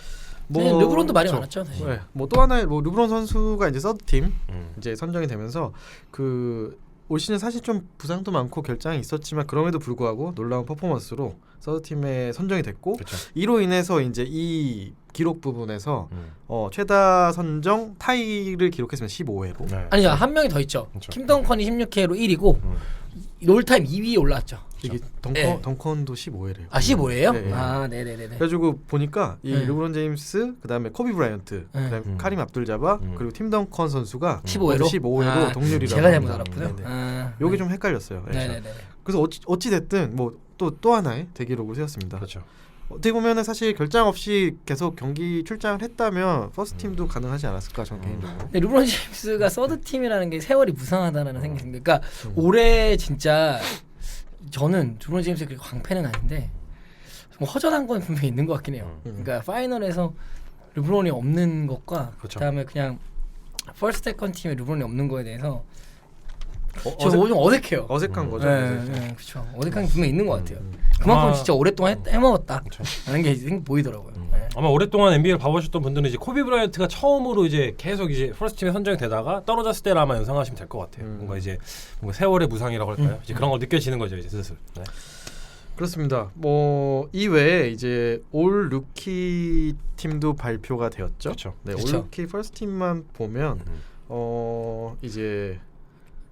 르브론도 말이 그렇죠. 많았죠 사실. 네. 뭐 또 하나의 뭐 르브론 선수가 이제 서드 팀 이제 선정이 되면서 그 올 시즌 사실 좀 부상도 많고 결장이 있었지만 그럼에도 불구하고 놀라운 퍼포먼스로 서드 팀에 선정이 됐고 그렇죠. 이로 인해서 이제 이 기록 부분에서 최다 선정 타이를 기록했으면 15회로 네. 아니요 한 명이 더 있죠. 그렇죠. 킴 덩컨이 16회로 1위고 롤타임 2위에 올라왔죠. 이게 네. 덩컨도 15회래요. 아 15회예요? 네, 네. 아 네네네네. 그래가지고 보니까 이 네. 르브론 제임스 그다음에 코비 브라이언트 그다음에 카림 압둘자바 그리고 팀 덩컨 선수가 15회로 15회로 동률이라고 제가 잘못 합니다. 알았군요. 네네. 아, 요게 좀 헷갈렸어요. 네. 네네네. 그래서 어찌 됐든 뭐 또 하나의 대기록을 세웠습니다. 그렇죠. 어떻게 보면은 사실 결장 없이 계속 경기 출장을 했다면 퍼스트 팀도 가능하지 않았을까 저는 개인적으로. 근데 르브론 제임스가 서드 팀이라는 게 세월이 무상하다라는 생각이 듭니다. 그러니까 올해 진짜 저는 르브론 제임스 그렇게 광팬은 아닌데 좀 허전한 건 분명히 있는 것 같긴 해요. 그러니까 파이널에서 르브론이 없는 것과 그렇죠. 그다음에 그냥 퍼스트 세컨 팀에 르브론이 없는 거에 대해서 어색- 좀 어색해요. 어색한 거죠. 네, 그래서. 네, 그렇죠. 어색한 게 분명히 있는 것 같아요. 그만큼 아마- 진짜 오랫동안 해먹었다라는 그렇죠. 게 보이더라고요. 네. 아마 오랫동안 NBA를 봐보셨던 분들은 이제 코비 브라이언트가 처음으로 이제 계속 이제 퍼스트 팀에 선정이 되다가 떨어졌을 때를 아마 연상하시면 될 것 같아요. 뭔가 이제 뭔가 세월의 무상이라고 할까요? 이제 그런 걸 느껴지는 거죠 이제 슬슬. 네. 그렇습니다. 뭐 이외에 이제 올 루키 팀도 발표가 되었죠. 그렇죠. 네, 올 그렇죠. 루키 퍼스트 팀만 보면 이제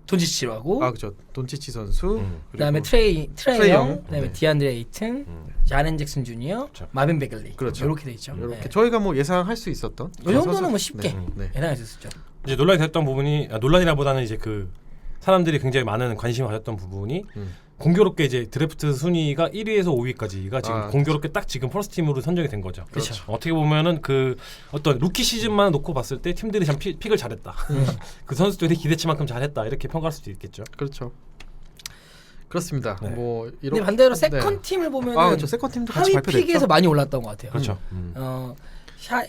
돈치치로 하고 그렇죠. 돈치치 선수 그다음에 그리고 트레이 영, 영, 그다음에 네. 디안드레 에이튼, 자렌 잭슨 주니어, 그렇죠. 마빈 베글리 그렇죠. 이렇게 돼 있죠. 이렇게 네. 저희가 뭐 예상할 수 있었던 이 정도는 선수- 뭐 쉽게 네. 예상했었죠. 이제 논란이 됐던 부분이 논란이라보다는 이제 그 사람들이 굉장히 많은 관심을 가졌던 부분이 공교롭게 이제 드래프트 순위가 1위에서 5위까지가 지금 공교롭게 딱 지금 퍼스트 팀으로 선정이 된 거죠. 그렇죠. 어떻게 보면은 그 어떤 루키 시즌만 놓고 봤을 때 팀들이 참 픽을 잘했다. 그 선수들이 기대치만큼 잘했다 이렇게 평가할 수도 있겠죠. 그렇죠. 그렇습니다. 네. 뭐 근데 이렇게 반대로 세컨 팀을 보면은 그렇죠. 세컨 팀도 같이 하위 발표됐죠. 픽에서 많이 올랐던 것 같아요. 그렇죠.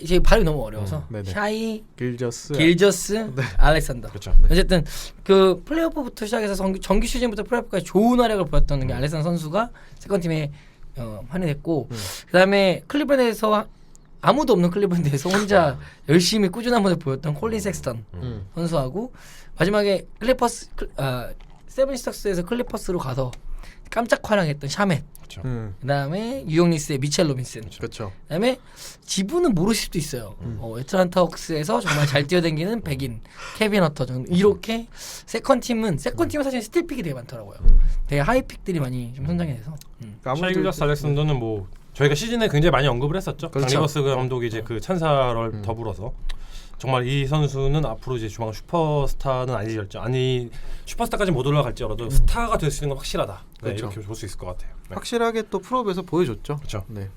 이제 발음이 너무 어려워서 네네. 샤이, 길저스, 길저스, 알렉산더. 그렇죠. 어쨌든 그 플레이오프부터 시작해서 정규 시즌부터 플레이오프까지 좋은 활약을 보였던 게 알렉산더 선수가 세컨 팀에 환영했고 그다음에 클리브랜드에서 아무도 없는 클리브랜드에서 혼자 열심히 꾸준한 모습을 보였던 콜린 섹스턴 선수하고 마지막에 세븐식스에서 클리퍼스로 가서 깜짝 활약했던 샤멧. 그다음에 뉴욕니스의 미첼 로빈슨. 그렇죠. 그다음에 지분은 모르실 수도 있어요. 애틀란타 헉스에서 정말 잘 뛰어다니는 백인 케빈 허터 정도 이렇게 세컨 팀은 사실 스틸픽이 되게 많더라고요. 되게 하이 픽들이 많이 좀 선정이 돼서. 샤이 길저스 알렉산더는 뭐 저희가 시즌에 굉장히 많이 언급을 했었죠. 그렇죠. 리버스 감독이 이제 그 찬사를 더불어서 정말 이 선수는 앞으로 이제 조만간 슈퍼스타는 아니겠죠. 아니 슈퍼스타까지 못 올라갈지라도 스타가 될 수 있는 건 확실하다. 네, 그렇죠. 이렇게 볼 수 있을 것 같아요. 네. 확실하게 또 프로에서 보여줬죠. 그렇죠. 네.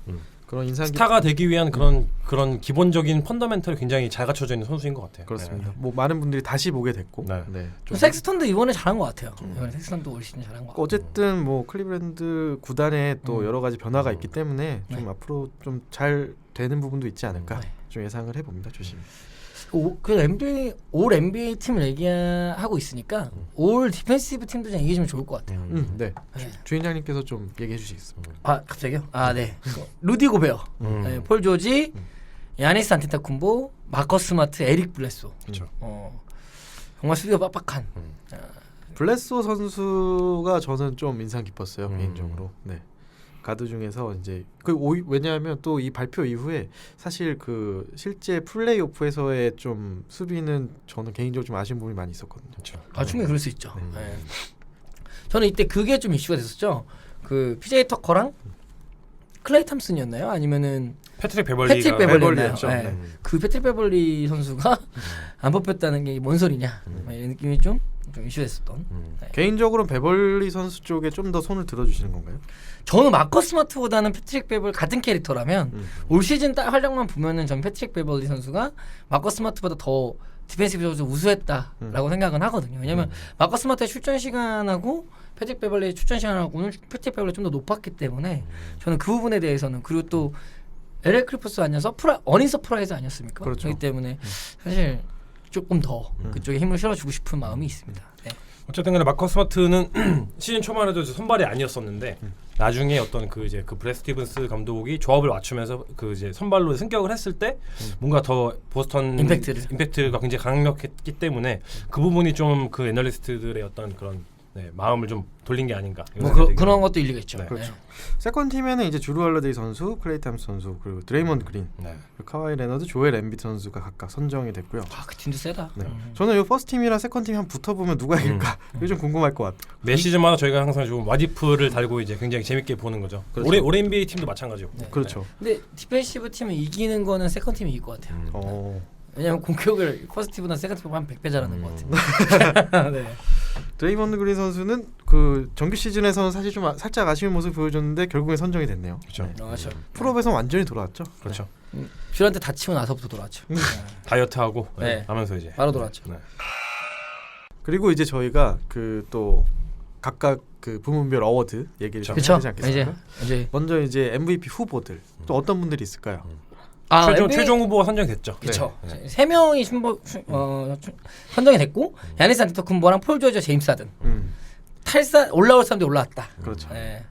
그런 인상 스타가 되기 위한 그런 기본적인 펀더멘털이 굉장히 잘 갖춰져 있는 선수인 것 같아요. 그렇습니다. 네. 뭐 많은 분들이 다시 보게 됐고. 네. 네. 좀 섹스턴도 이번에 잘한 것 같아요. 이번에 섹스턴도 올 시즌 잘한 것 같아요. 어쨌든 뭐 클리브랜드 구단에 또 여러 가지 변화가 있기 때문에 좀 앞으로 좀 잘 되는 부분도 있지 않을까 좀 예상을 해봅니다. 조심히. 올 NBA 팀을 얘기하고 있으니까 올 디펜시브 팀도 좀 얘기해 주면 좋을 것 같아요. 네. 네. 주인장님께서 좀 얘기해 주시겠습니다. 아 갑자기요? 네. 루디 고베어, 네, 폴 조지, 야니스 안테타쿤보, 마커스 스마트, 에릭 블레소. 그렇죠. 정말 수비가 빡빡한. 블레소 선수가 저는 좀 인상 깊었어요 개인적으로. 네. 가드 중에서 이제 왜냐하면 또 이 발표 이후에 사실 그 실제 플레이오프에서의 좀 수비는 저는 개인적으로 좀 아쉬운 부분이 많이 있었거든요. 그렇죠. 충분히 그럴 수 있죠. 네. 저는 이때 그게 좀 이슈가 됐었죠. 그 PJ 터커랑 클레이 탐슨이었나요? 아니면은 패트릭 베벌리가 패트릭 베벌리였나요? 베벌리였죠. 네. 네. 그 패트릭 베벌리 선수가 안 뽑혔다는 게 뭔 소리냐 이런 느낌이 좀 이슈됐었던. 네. 개인적으로는 베벌리 선수 쪽에 좀 더 손을 들어주시는 건가요? 저는 마커스 스마트보다는 패트릭 베벌 같은 캐릭터라면 올 시즌 딱 활약만 보면은 전 패트릭 베벌리 선수가 마커스 스마트보다 더 디펜시브 선수 우수했다라고 생각은 하거든요. 왜냐면 마커스 스마트의 출전 시간하고 패트릭 베벌리의 출전 시간하고는 패트릭 베벌리 좀 더 높았기 때문에 저는 그 부분에 대해서는 그리고 또 LA 클리퍼스 아니어서 어닌 서프라이즈 아니었습니까? 그렇죠. 그렇기 때문에 사실 조금 더 그쪽에 힘을 실어주고 싶은 마음이 있습니다. 네. 어쨌든 간에 마커스 스마트는 시즌 초만 해도 선발이 아니었었는데 나중에 어떤 그 이제 그 브래드 스티븐스 감독이 조합을 맞추면서 그 이제 선발로 승격을 했을 때 뭔가 더 보스턴 임팩트가 굉장히 강력했기 때문에 그 부분이 좀 그 애널리스트들의 어떤 그런 마음을 좀 돌린 게 아닌가. 뭐 그런 것도 일리가 있죠. 네. 그렇죠. 세컨 팀에는 이제 주루 할러데이 선수, 클레이 탐스 선수, 그리고 드레이먼드 그린, 그리고 카와이 레너드, 조엘 엠비트 선수가 각각 선정이 됐고요. 그 팀도 세다. 네. 저는 이 퍼스트 팀이랑 세컨 팀이 한 붙어보면 누가 이길까 이게 좀 궁금할 것 같아요. 매 시즌마다 저희가 항상 좀 와디프를 달고 이제 굉장히 재밌게 보는 거죠. 그렇죠. 올해 NBA 팀도 마찬가지고. 네. 그렇죠. 근데 디펜시브 팀은 이기는 거는 세컨 팀이 이길 것 같아요. 왜냐면 공격을 퍼스트팀보다 세컨팀보다 한 100배 잘하는 것 같아요. 네. 드레이먼드 그린 선수는 그 정규 시즌에서는 사실 좀 살짝 아쉬운 모습 보여줬는데 결국에 선정이 됐네요. 그렇죠. 그렇죠. 풀업에서 완전히 돌아왔죠. 그렇죠. 듀란트 다치고 나서부터 돌아왔죠. 다이어트하고 네. 하면서 이제 바로 돌아왔죠. 네. 그리고 이제 저희가 그 또 각각 그 부문별 어워드 얘기를 좀 해야 되지 않겠습니까? 이제 먼저 이제 MVP 후보들 또 어떤 분들이 있을까요? 최종 후보가 선정됐죠. 그렇죠. 네. 세 명이 선정이 됐고 야니스 안테토쿤보랑 폴 조지, 제임스 하든 올라올 사람들이 올라왔다. 그렇죠. 네.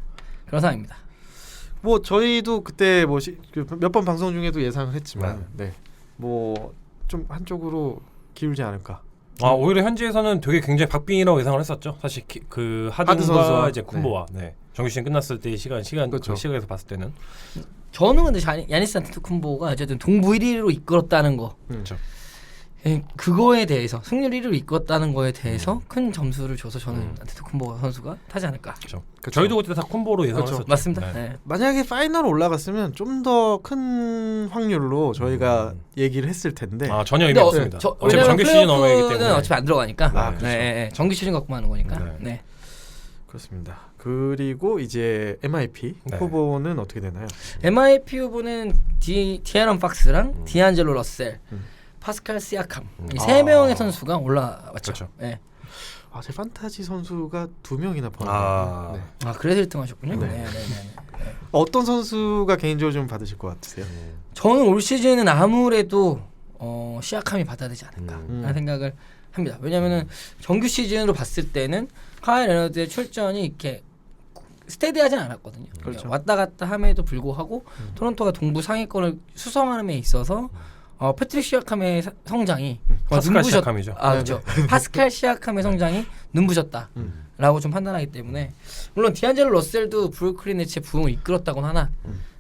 그런 상황입니다. 뭐 저희도 그때 뭐 몇 번 방송 중에도 예상을 했지만 뭐 좀 한쪽으로 기울지 않을까. 오히려 현지에서는 되게 굉장히 박빙이라고 예상을 했었죠. 사실 그 하든과 선수와 이제 쿤보와 정규 시즌 끝났을 때 시간 그렇죠. 그 시각에서 봤을 때는 저는 근데 야니스 안테토쿤보가 어쨌든 동부 1위로 이끌었다는 거, 그렇죠. 그거에 대해서 승률 1위로 이끌었다는 거에 대해서 큰 점수를 줘서 저는 안테토쿤보 선수가 타지 않을까. 그렇죠. 저희도 그때 다 콤보로 예상을 그렇죠. 했었죠. 맞습니다. 네. 네. 만약에 파이널 올라갔으면 좀 더 큰 확률로 저희가 얘기를 했을 텐데. 전혀 의미 없습니다. 어차피 왜냐면 정규 시즌 넘어가기 플레이오프는 때문에 어차피 안 들어가니까. 그렇죠. 네. 정규 시즌 갖고 하는 거니까. 네. 네. 그렇습니다. 그리고 이제 MIP 후보는 어떻게 되나요? MIP 후보는 디아런 팍스랑 디안젤로 러셀, 파스칼 시아캄 이 세 명의 선수가 올라왔죠. 그렇죠. 네. 제 판타지 선수가 2명이나 포함. 그래서 1등 하셨군요. 네. 네. 어떤 선수가 개인적으로 좀 받으실 것 같으세요? 저는 올 시즌은 아무래도 시아캄이 받아야 되지 않을까 라는 생각을 합니다. 왜냐면은 정규 시즌으로 봤을 때는 카와이 레너드의 출전이 이렇게 스테디하진 않았거든요. 그렇죠. 왔다 갔다 함에도 불구하고 토론토가 동부 상위권을 수성하는 데 있어서 패트릭 시아캄의 성장이 파스칼 시아캄이죠. 그렇죠. 파스칼 시아캄의 성장이 눈부셨다라고 좀 판단하기 때문에 물론 디안젤로 러셀도 브루클린 네츠의 부흥을 이끌었다고는 하나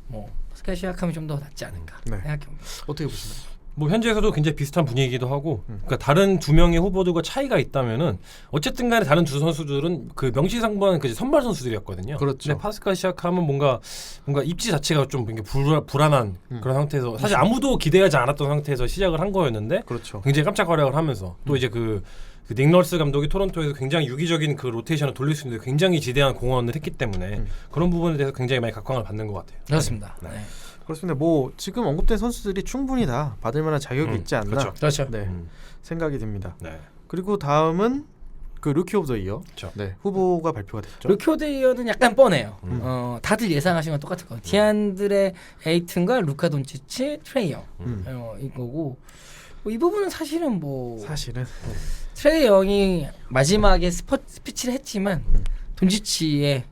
뭐 파스칼 시아캄이 좀 더 낫지 않을까 생각합니다. 어떻게 보시나요? 뭐 현지에서도 굉장히 비슷한 분위기이기도 하고 그러니까 다른 두 명의 후보들과 차이가 있다면은 어쨌든 간에 다른 두 선수들은 그 명시상부한 그 선발 선수들이었거든요. 그렇죠. 근데 파스칼 시아캄은 뭔가 입지 자체가 좀 불안한 그런 상태에서 사실 아무도 기대하지 않았던 상태에서 시작을 한 거였는데 그렇죠. 굉장히 깜짝 활약을 하면서 또 이제 닉 널스 감독이 토론토에서 굉장히 유기적인 그 로테이션을 돌릴 수 있는 굉장히 지대한 공헌을 했기 때문에 그런 부분에 대해서 굉장히 많이 각광을 받는 것 같아요. 그렇습니다. 네. 그렇습니다. 뭐 지금 언급된 선수들이 충분히 다 받을 만한 자격이 있지 않나 그렇죠. 생각이 듭니다. 네. 그리고 다음은 그 루키 오브 더 이어 그렇죠. 후보가 발표가 됐죠. 루키 오브 더 이어는 약간 뻔해요. 다들 예상하신 건 똑같을 거예요. 디안드레 에이튼과 루카 돈치치, 트레이 영 이거고 이 부분은 사실은 트레이 영이 마지막에 스피치를 했지만 돈치치의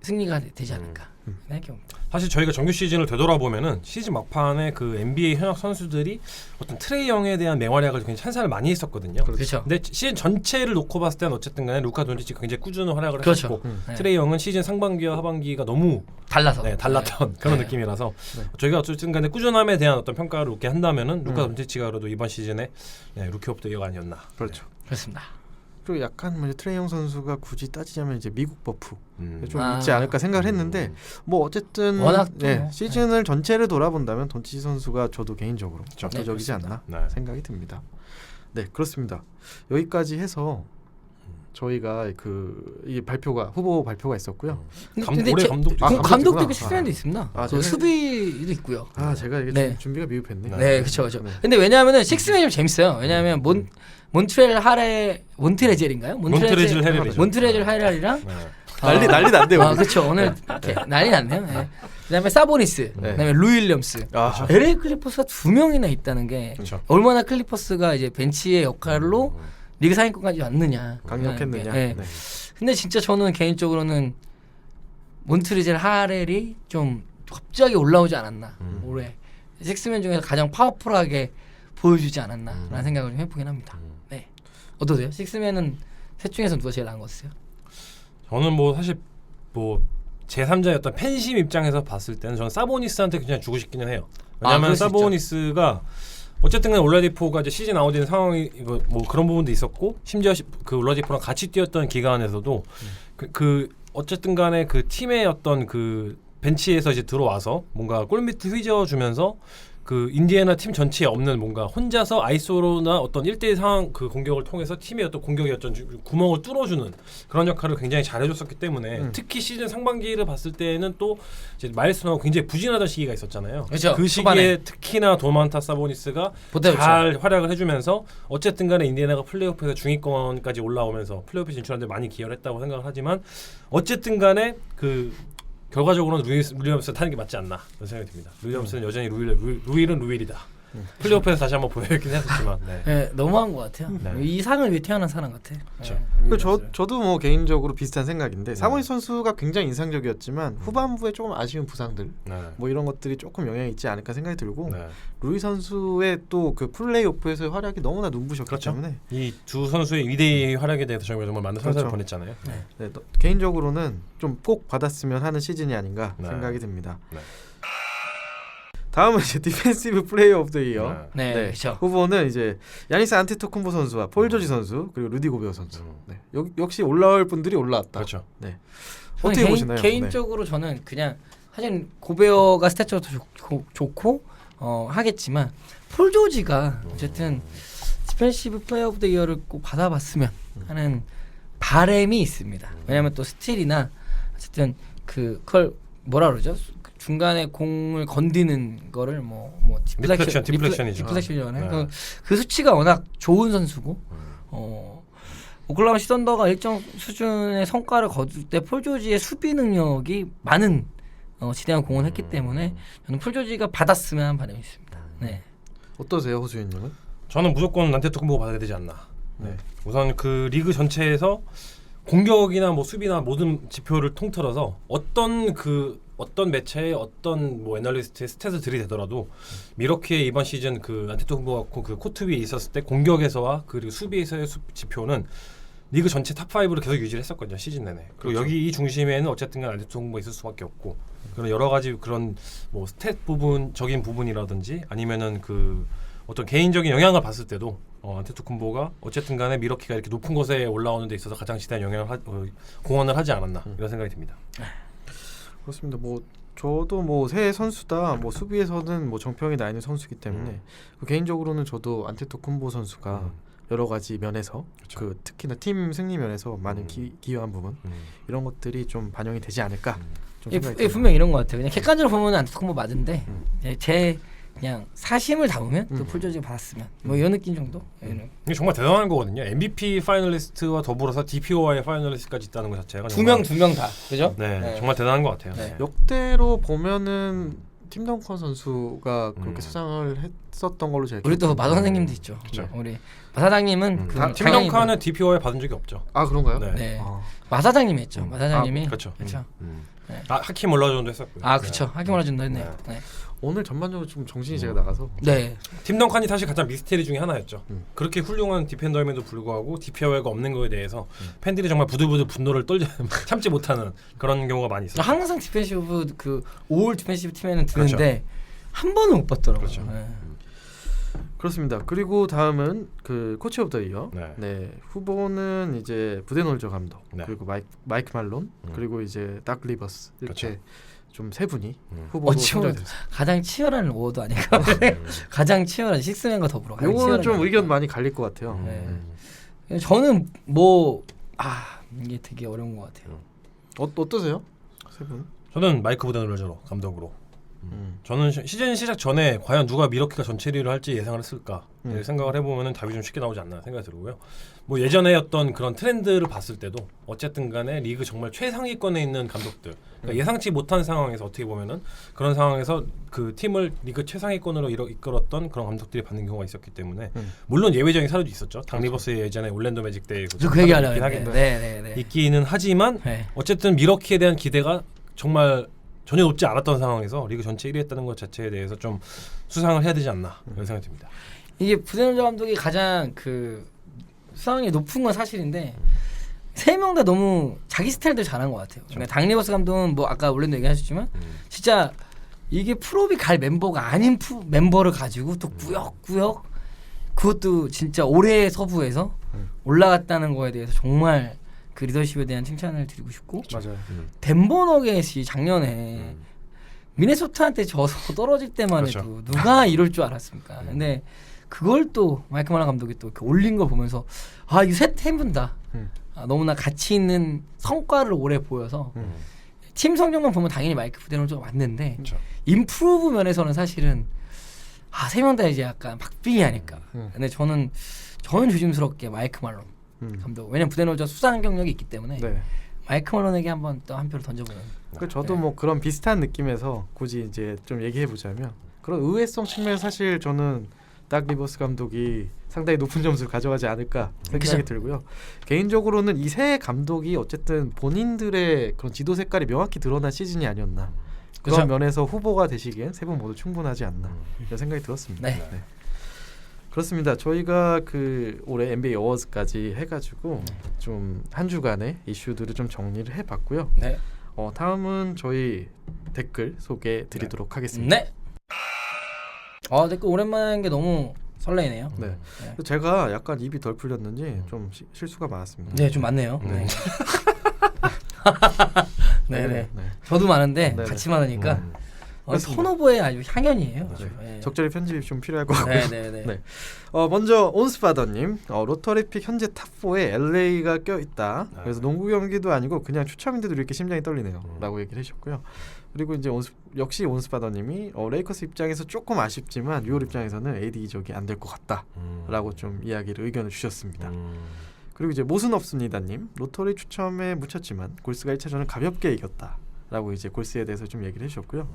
승리가 되지 않을까 생각해봅니다. 사실 저희가 정규 시즌을 되돌아보면은 시즌 막판에 그 NBA 현역 선수들이 어떤 트레이 영에 대한 맹활약을 굉장히 찬사를 많이 했었거든요. 그렇죠. 근데 시즌 전체를 놓고 봤을 때는 어쨌든 간에 루카 돈치치가 굉장히 꾸준한 활약을 그렇죠. 했었고 트레이 영은 시즌 상반기와 하반기가 너무 달랐던 그런 느낌이라서 저희가 어쨌든 간에 꾸준함에 대한 어떤 평가를 높게 한다면은 루카 돈치치가 그래도 이번 시즌에 루키 오브 더 이어가 아니었나. 그렇죠. 그렇습니다. 그리고 약간 뭐 트레이 형 선수가 굳이 따지자면 이제 미국 버프 좀 아. 있지 않을까 생각을 했는데 뭐 어쨌든 워낙 또 네, 뭐. 시즌을 전체를 돌아본다면 돈치치 선수가 저도 개인적으로 그렇죠. 압도적이지 네, 않나 네. 생각이 듭니다. 네 그렇습니다. 여기까지 해서 저희가 이 발표가 후보 발표가 있었고요. 근데 올해 제- 감독도 아, 있어요. 감독도 감독이구나. 실수도 있습니다. 아, 그 제가- 수비도 있고요. 아 제가 이게 네. 준비가 미흡했네. 네, 그렇죠. 네. 근데 왜냐하면은 식스맨이 좀 재밌어요. 왜냐하면 몬트레젤 몬트레젤인가요? 몬트레질 헤렐이죠. 몬트레젤 하이랄이랑 네. 난리 났네요. 아, 그렇죠. 오늘 이렇게 난리 났네요. 네. 그다음에 사보니스, 네. 그다음에 루이 윌리엄스, 아, LA 클리퍼스가 2명이나 있다는 게 그렇죠. 얼마나 클리퍼스가 이제 벤치의 역할로 리그 상위권까지 왔느냐, 강력했느냐. 네. 네. 근데 진짜 저는 개인적으로는 몬트리젤 하렐이 좀 갑자기 올라오지 않았나 올해 식스맨 중에서 가장 파워풀하게 보여주지 않았나라는 생각을 좀 해보긴 합니다. 네, 어떠세요? 식스맨은 셋 중에서 누가 제일 나은 것 같으세요? 저는 뭐 사실 뭐 제3자의 어떤 팬심 입장에서 봤을 때는 저는 사보니스한테 그냥 주고 싶기는 해요. 왜냐하면 그럴 수 있죠. 사보니스가 어쨌든 간에 올라디포가 이제 시즌 아웃된 상황이 이거 뭐 그런 부분도 있었고 심지어 그 올라디포랑 같이 뛰었던 기간에서도 그 어쨌든 간에 그 팀의 어떤 그 벤치에서 이제 들어와서 뭔가 골밑을 휘저어주면서 그 인디애나 팀 전체에 없는 뭔가 혼자서 아이소로나 어떤 1대1 상황 그 공격을 통해서 팀의 어떤 공격의 어떤 구멍을 뚫어주는 그런 역할을 굉장히 잘해줬었기 때문에 특히 시즌 상반기를 봤을 때는 또 이제 마일스톤하고 굉장히 부진하던 시기가 있었잖아요. 그렇죠. 그 시기에 초반에. 특히나 도만타 사보니스가 보태줬죠. 잘 활약을 해주면서 어쨌든 간에 인디애나가 플레이오프에서 중위권까지 올라오면서 플레이오프 진출하는데 많이 기여를 했다고 생각을 하지만 어쨌든 간에 그 결과적으로는 루이 윌리엄스 타는 게 맞지 않나 그런 생각이 듭니다. 루이 윌리엄스는 여전히 루일은 루일이다. 플레이오프에서 다시 한번 보여줬긴 했었지만 네. 네, 너무한 것 같아요. 네. 이 상을 위해 태어난 사람 같아. 그렇죠. 네, 저도 뭐 개인적으로 비슷한 생각인데 사보니 선수가 굉장히 인상적이었지만 후반부에 조금 아쉬운 부상들 네. 뭐 이런 것들이 조금 영향이 있지 않을까 생각이 들고 네. 루이 선수의 또 그 플레이오프에서의 활약이 너무나 눈부셨기 그렇죠. 때문에 이 두 선수의 2대2 활약에 대해서 저희가 정말 많은 선사를 그렇죠. 보냈잖아요. 네, 개인적으로는 좀 꼭 받았으면 하는 시즌이 아닌가 네. 생각이 듭니다. 네. 다음은 이제 디펜시브 플레이어 오브 더 이어. 네, 그렇죠. 후보는 이제 야니스 안테토쿤보 선수와 폴 조지 선수 그리고 루디 고베어 선수. 음. 네. 역시 올라올 분들이 올라왔다. 그렇죠. 네. 저는 어떻게 보시나요? 개인적으로 저는 그냥 사실 고베어가 스태처도 좋고 하겠지만 폴 조지가 어쨌든 디펜시브 플레이어 오브 더 이어를 꼭 받아봤으면 하는 바람이 있습니다. 왜냐하면 또 스틸이나 어쨌든 그걸 뭐라 그러죠? 중간에 공을 건드는 거를 뭐 디플렉션이죠. 디플렉션이라고 네. 하나요? 그 수치가 워낙 좋은 선수고 오클라호마 시티 썬더가 일정 수준의 성과를 거둘 때 폴 조지의 수비 능력이 많은 지대한 공헌을 했기 때문에 저는 폴 조지가 받았으면 하는 바람이 있습니다. 네. 어떠세요, 호수연님은? 저는 무조건 안테토쿤보가 받아야 되지 않나. 네. 우선 그 리그 전체에서 공격이나 뭐 수비나 모든 지표를 통틀어서 어떤 매체의 어떤 뭐 애널리스트의 스탯을 들이대더라도 미러키의 이번 시즌 그 안테토쿤보가 그 코트 위에 있었을 때 공격에서와 그리고 수비에서의 지표는 리그 전체 탑 5로 계속 유지를 했었거든요, 시즌 내내. 그리고 그렇죠. 여기 이 중심에는 어쨌든 간 안테토쿤보가 있을 수밖에 없고 그런 여러 가지 그런 뭐 스탯 부분적인 부분이라든지 아니면은 그 어떤 개인적인 영향을 봤을 때도 안테토쿤보가 어쨌든 간에 미러키가 이렇게 높은 곳에 올라오는 데 있어서 가장 지대한 영향을 공헌을 하지 않았나 이런 생각이 듭니다. 그렇습니다. 뭐 저도 뭐 새 선수다. 뭐 수비에서는 뭐 정평이 나 있는 선수이기 때문에 개인적으로는 저도 안테토쿤보 선수가 여러 가지 면에서 그쵸. 그 특히나 팀 승리 면에서 많은 기여한 부분 이런 것들이 좀 반영이 되지 않을까 좀 생각이 듭니다. 분명 이런 것 같아요. 그냥 객관적으로 보면 안테토쿤보 맞은데 제 그냥 사심을 담으면 또 폴 조지가 받았으면 뭐 이런 느낌 정도. 이게 정말 대단한 거거든요. MVP 파이널리스트와 더불어서 DPOI의 파이널리스트까지 있다는 것 자체가 두 명 다 그죠? 네, 정말 대단한 것 같아요. 네. 역대로 보면은 팀 덩컨 선수가 그렇게 수상을 했었던 걸로 제가 우리 또 기억합니다. 마 선생님도 있죠. 그렇죠. 우리 마 사장님은 그 팀 당연히 덩컨은 DPOI 받은 적이 없죠. 아 그런가요? 네. 네. 아. 마 사장님이 했죠. 마 사장님이 그렇죠. 그렇죠. 네. 하킴 올라존도 했었고요. 아 그렇죠. 하kim 올라준다 했네요. 네. 오늘 전반적으로 좀 정신이 제가 나가서 네. 팀 덩컨이 사실 가장 미스테리 중에 하나였죠. 음. 그렇게 훌륭한 디펜더임에도 불구하고 DPOI가 없는 거에 대해서 팬들이 정말 부들부들 분노를 참지 못하는 그런 경우가 많이 있었죠. 항상 디펜시브 그 올 디펜시브 팀에는 드는데 한 번은 못 봤더라고요. 그렇죠. 네. 그렇습니다. 그리고 다음은 그 코치 오브 더 이어. 네. 네. 후보는 이제 부데놀저 감독, 네. 그리고 마이크 말론, 그리고 이제 닥 리버스 이렇게 그렇죠. 좀 세 분이 후보로 어찌 보면 선정됐습니다. 가장 치열한 워도 아닐까. 가장 치열한 식스맨과 더불어. 가장 요거는 좀 치열한 의견 많이 갈릴 것 같아요. 네. 저는 뭐 이게 되게 어려운 것 같아요. 어떠세요? 세 분? 저는 마이크 부데놀저로 감독으로. 저는 시즌 시작 전에 과연 누가 미러키가 전체 1위를 할지 예상을 했을까 생각을 해보면 답이 좀 쉽게 나오지 않나 생각이 들고요. 뭐 예전에 어떤 그런 트렌드를 봤을 때도 어쨌든 간에 리그 정말 최상위권에 있는 감독들, 그러니까 예상치 못한 상황에서 어떻게 보면은 그런 상황에서 그 팀을 리그 최상위권으로 이끌었던 그런 감독들이 받는 경우가 있었기 때문에 물론 예외적인 사례도 있었죠. 당 리버스의 예전에 올랜도 매직 때 그 얘기 하려고 있긴 했는데. 네. 있기는 하지만 네. 어쨌든 미러키에 대한 기대가 정말 전혀 높지 않았던 상황에서 리그 전체 1위 했다는 것 자체에 대해서 좀 수상을 해야 되지 않나 그런 생각이 듭니다. 이게 부데놀저 감독이 가장 그 수상이 높은 건 사실인데 세 명 다 너무 자기 스타일대로 잘한 것 같아요. 그러니까 당 리버스 감독은 뭐 아까 올랜도 얘기하셨지만 진짜 이게 프로비 갈 멤버가 아닌 멤버를 가지고 또 꾸역꾸역 그것도 진짜 올해 서부에서 올라갔다는 거에 대해서 정말 그 리더십에 대한 칭찬을 드리고 싶고 맞아요. 덴버 너겟이 작년에 미네소타한테 져서 떨어질 때만 그렇죠. 해도 누가 이럴 줄 알았습니까? 근데 그걸 또 마이크 말론 감독이 또 이렇게 올린 걸 보면서 이 세 팀은 다 너무나 가치 있는 성과를 올해 보여서 팀 성적만 보면 당연히 마이크 부데놀저가 맞는데 그렇죠. 임프루브 면에서는 사실은 세 명 다 이제 약간 박빙이 아닐까. 근데 저는 조심스럽게 마이크 말론 감독. 왜냐면 부데놀저 수상 경력이 있기 때문에 네. 마이크 말론에게 한번 또 한 표를 던져보는. 그 저도 뭐 그런 비슷한 느낌에서 굳이 이제 좀 얘기해 보자면 그런 의외성 측면에서 사실 저는 닥 리버스 감독이 상당히 높은 점수를 가져가지 않을까 생각이 그쵸? 들고요. 개인적으로는 이 세 감독이 어쨌든 본인들의 그런 지도 색깔이 명확히 드러난 시즌이 아니었나. 그런 그쵸? 면에서 후보가 되시기엔 세 분 모두 충분하지 않나 이런 생각이 들었습니다. 네. 그렇습니다. 저희가 그 올해 NBA 어워즈까지 해가지고 좀 한 주간의 이슈들을 좀 정리를 해봤고요. 네. 다음은 저희 댓글 소개해드리도록 하겠습니다. 네. 댓글 오랜만에 하는 게 너무 설레이네요. 네. 네. 제가 약간 입이 덜 풀렸는지 좀 실수가 많았습니다. 네, 좀 많네요. 네. 네네. 네. 저도 많은데 네네. 같이 많으니까 그렇습니다. 선후보의 아주 향연이에요. 아주. 네. 적절히 편집이 좀 필요할 것 같고요. 네네네. 네. 먼저 온스파더님 로터리픽 현재 탑4에 LA가 껴있다. 그래서 농구 경기도 아니고 그냥 추첨인데도 이렇게 심장이 떨리네요 라고 얘기를 해주셨고요. 그리고 이제 역시 온스파더님이 레이커스 입장에서 조금 아쉽지만 뉴욕 입장에서는 AD 이적이 안 될 것 같다 라고 좀 의견을 주셨습니다. 그리고 이제 못은 없습니다님 로터리 추첨에 묻혔지만 골스가 1차전을 가볍게 이겼다 라고 이제 골스에 대해서 좀 얘기를 해주셨고요.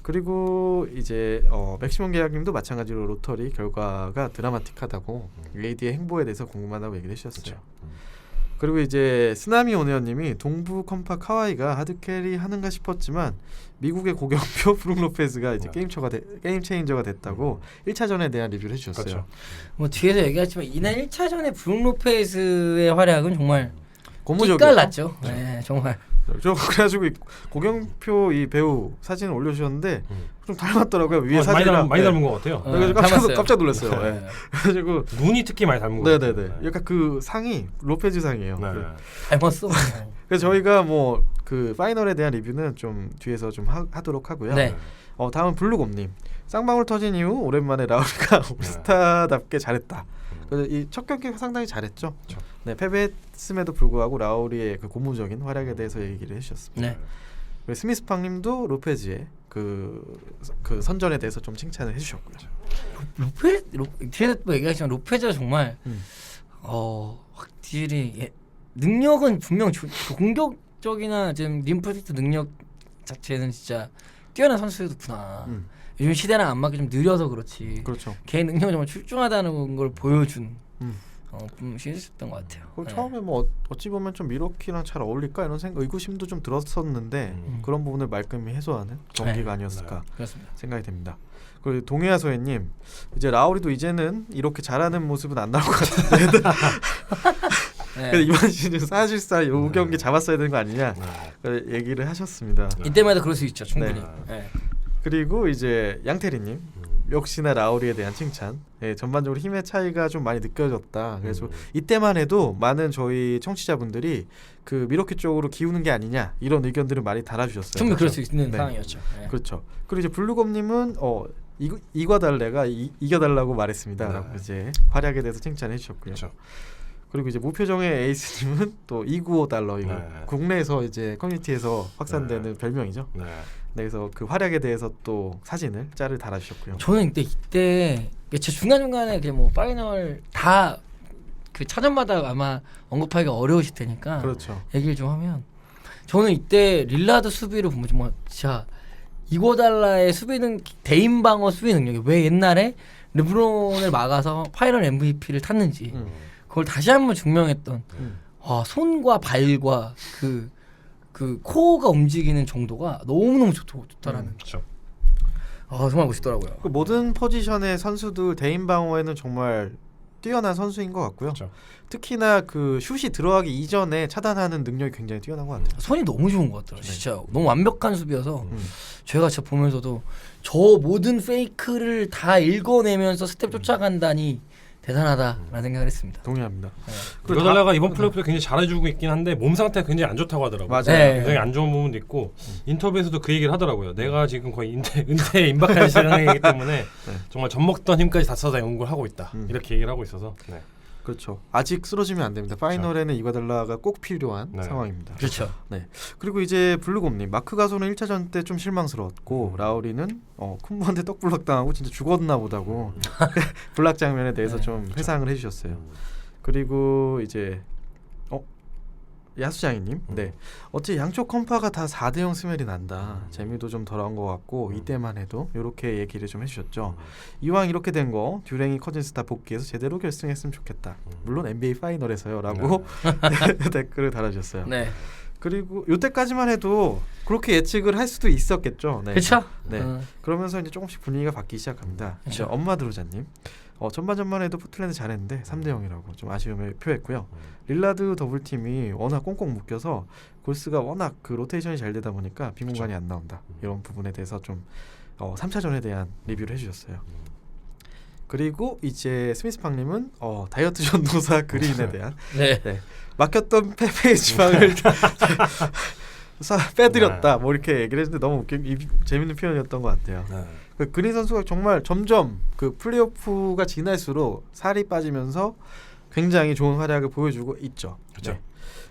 그리고 이제 맥시멈 계약님도 마찬가지로 로터리 결과가 드라마틱하다고 AD의 행보에 대해서 궁금하다고 얘기를 해주셨어요. 그리고 이제 스나미 오네어님이 동부 컴파 카와이가 하드캐리 하는가 싶었지만 미국의 고경표 브룩 로페즈가 이제 게임 체인저가 됐다고 1차전에 대한 리뷰를 해주셨어요. 그렇죠. 뭐 뒤에서 얘기했지만 이날 1차전에 브룩 로페즈의 활약은 정말 고무적이었죠. 기깔났죠. 네, 정말. 저 그래가지고 고경표 이 배우 사진을 올려주셨는데 좀 닮았더라고요. 위에 많이 사진이랑 닮은 것 같아요. 그래가지고 닮았어요. 깜짝 놀랐어요. 네. 네. 그래가지고 눈이 특히 많이 닮은 것 같아요. 네네네. 약간 그 상이 로페즈 상이에요. 네. 닮았어. 그래서 저희가 뭐 그 파이널에 대한 리뷰는 좀 뒤에서 좀 하도록 하고요. 네. 다음은 블루곰님. 쌍방울 터진 이후 오랜만에 라울이가 올스타답게 잘했다. 그래서 이 첫 경기 상당히 잘했죠. 그렇죠. 네, 패배했음에도 불구하고 라울이의 그 고무적인 활약에 대해서 얘기를 해주셨습니다. 네. 그리고 스미스팡님도 로페즈의 그 선전에 대해서 좀 칭찬을 해주셨고요. 뒤에서 또 얘기하지만 로페즈가 정말 확실히 능력은 분명 공격적이나 지금 림 프로젝트 능력 자체는 진짜 뛰어난 선수였구나. 요즘 시대랑 안 맞게 좀 느려서 그렇지. 그렇죠. 개인 능력이 정말 출중하다는 걸 보여준 시즌이었던 것 같아요. 네. 처음에 뭐 어찌 보면 좀 미러키랑 잘 어울릴까 이런 의구심도 좀 들었었는데 그런 부분을 말끔히 해소하는 경기가 아니었을까 그렇습니다. 생각이 됩니다. 그리고 동해아 소혜님 이제 라울이도 이제는 이렇게 잘하는 모습은 안 나올 것 같은데 네. 이번 시즌 사실상 요 경기 잡았어야 되는 거 아니냐 얘기를 하셨습니다. 이때마다 그럴 수 있죠, 충분히. 네. 네. 그리고 이제 양태리님 역시나 라우리에 대한 칭찬. 예, 전반적으로 힘의 차이가 좀 많이 느껴졌다. 그래서 이때만 해도 많은 저희 청취자분들이 그 미러키 쪽으로 기우는 게 아니냐 이런 의견들을 많이 달아주셨어요. 충분히 그럴 수 있는 네. 상황이었죠. 네. 그렇죠. 그리고 이제 블루검님은 이과달래가 이겨달라고 말했습니다라고 네. 이제 활약에 대해서 칭찬해 주셨고요. 그렇죠. 그리고 이제 무표정의 에이스님은 또 295달러 이거 네. 국내에서 이제 커뮤니티에서 확산되는 별명이죠. 네. 네, 그래서 그 활약에 대해서 또 사진을 짤을 달아주셨고요. 저는 이때 제 중간 중간에 그냥 뭐 파이널 다 그 차전마다 아마 언급하기가 어려우실 테니까 그렇죠. 얘기를 좀 하면 저는 이때 릴라드 수비를 보면 정말 진짜 이고달라의 수비는 대인 방어 수비 능력이 왜 옛날에 르브론을 막아서 파이널 MVP를 탔는지 그걸 다시 한번 증명했던 손과 발과 그 코어가 움직이는 정도가 너무너무 좋다라는 그렇죠. 정말 멋있더라고요. 그 모든 포지션의 선수들 대인 방어에는 정말 뛰어난 선수인 것 같고요. 그렇죠. 특히나 그 슛이 들어가기 이전에 차단하는 능력이 굉장히 뛰어난 것 같아요. 손이 너무 좋은 것 같더라고요. 진짜 너무 완벽한 수비여서 음. 제가 진짜 보면서도 저 모든 페이크를 다 읽어내면서 스텝 쫓아간다니 대단하다라는 생각을 했습니다. 동의합니다. 이거달라가 이번 플레이오프도 굉장히 잘해주고 있긴 한데 몸 상태가 굉장히 안 좋다고 하더라고요. 맞아요. 네. 굉장히 안 좋은 부분도 있고 인터뷰에서도 그 얘기를 하더라고요. 내가 지금 거의 은퇴에 임박할 시간이기 때문에 정말 젖먹던 힘까지 다 써서 연구를 하고 있다. 이렇게 얘기를 하고 있어서 네. 그렇죠. 아직 쓰러지면 안 됩니다. 파이널에는 이과달라가 꼭 필요한 네. 상황입니다. 그렇죠. 네. 그리고 이제 블루곰님 마크 가소는 1차전 때 좀 실망스러웠고 라우리는 쿤보한테 떡블락 당하고 진짜 죽었나 보다고 블락 장면에 대해서 네. 좀 회상을 해주셨어요. 그리고 이제 야수장이님, 네, 어째 양쪽 컴파가 다 4대0 스멜이 난다. 재미도 좀 덜한 것 같고 이때만 해도 이렇게 얘기를 좀 해주셨죠. 이왕 이렇게 된 거 듀랭이 커진스타 복귀해서 제대로 결승했으면 좋겠다. 물론 NBA 파이널에서요라고 댓글을 달아주셨어요. 네. 그리고 이때까지만 해도 그렇게 예측을 할 수도 있었겠죠. 네. 그렇죠. 네. 그러면서 이제 조금씩 분위기가 바뀌기 시작합니다. 이제 그쵸. 엄마 드로자님, 전반전만 해도 포틀랜드 잘했는데 3대0이라고 좀 아쉬움을 표했고요. 릴라드 더블팀이 워낙 꽁꽁 묶여서 골스가 워낙 그 로테이션이 잘 되다 보니까 빈 공간이 안 나온다. 이런 부분에 대해서 좀 3차전에 대한 리뷰를 해주셨어요. 그리고 이제 스미스팡님은 다이어트 전도사 그린에 대한 네. 막혔던 페페의 지방을 빼드렸다. 뭐 이렇게 얘기를 했는데 너무 재밌는 표현이었던 것 같아요. 네. 그 그린 선수가 정말 점점 그 플레이오프가 지날수록 살이 빠지면서 굉장히 좋은 활약을 보여주고 있죠. 그렇죠. 네.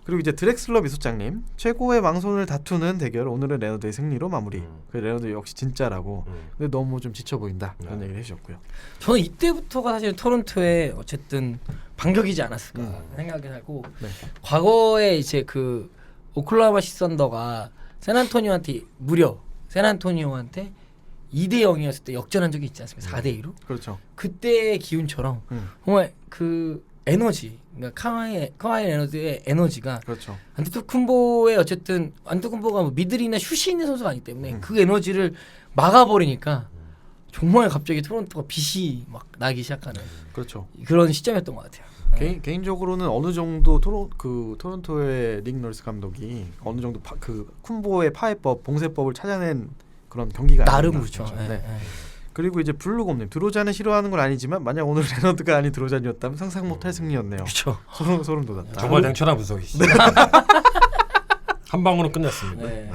그리고 이제 드렉슬러 미소장님 최고의 왕손을 다투는 대결 오늘은 레너드의 승리로 마무리. 그 레너드 역시 진짜라고. 근데 너무 좀 지쳐 보인다 이런 얘기를 해주셨고요. 저는 이때부터가 사실 토론토의 어쨌든 반격이지 않았을까 생각이 하고 네. 과거에 이제 그 오클라호마 시선더가 샌안토니오한테 무려 샌안토니오한테 2대0이었을 때 역전한 적이 있지 않습니까? 4대2로. 그렇죠. 그때의 기운처럼 정말 그 에너지, 그러니까 카와이 레너드의 에너지가 그렇죠. 안토쿤보의 어쨌든 안토쿤보가 뭐 미들이나 슛이 있는 선수가 아니기 때문에 그 에너지를 막아버리니까 정말 갑자기 토론토가 빛이 막 나기 시작하는 그렇죠. 그런 시점이었던 것 같아요. 개인적으로는 어느 정도 토론토의 릭 널스 감독이 어느 정도 그 쿤보의 파해법, 봉쇄법을 찾아낸 그런 경기가 나름 아닌가. 그렇죠. 네. 그리고 이제 블루곰님 드로잔을 싫어하는 건 아니지만 만약 오늘 레너드가 아닌 드로잔이었다면 상상 못할 승리였네요. 그렇죠. 소름 돋았다. 정말 냉철한 분석이시죠. 한 방으로 끝냈습니다. 네.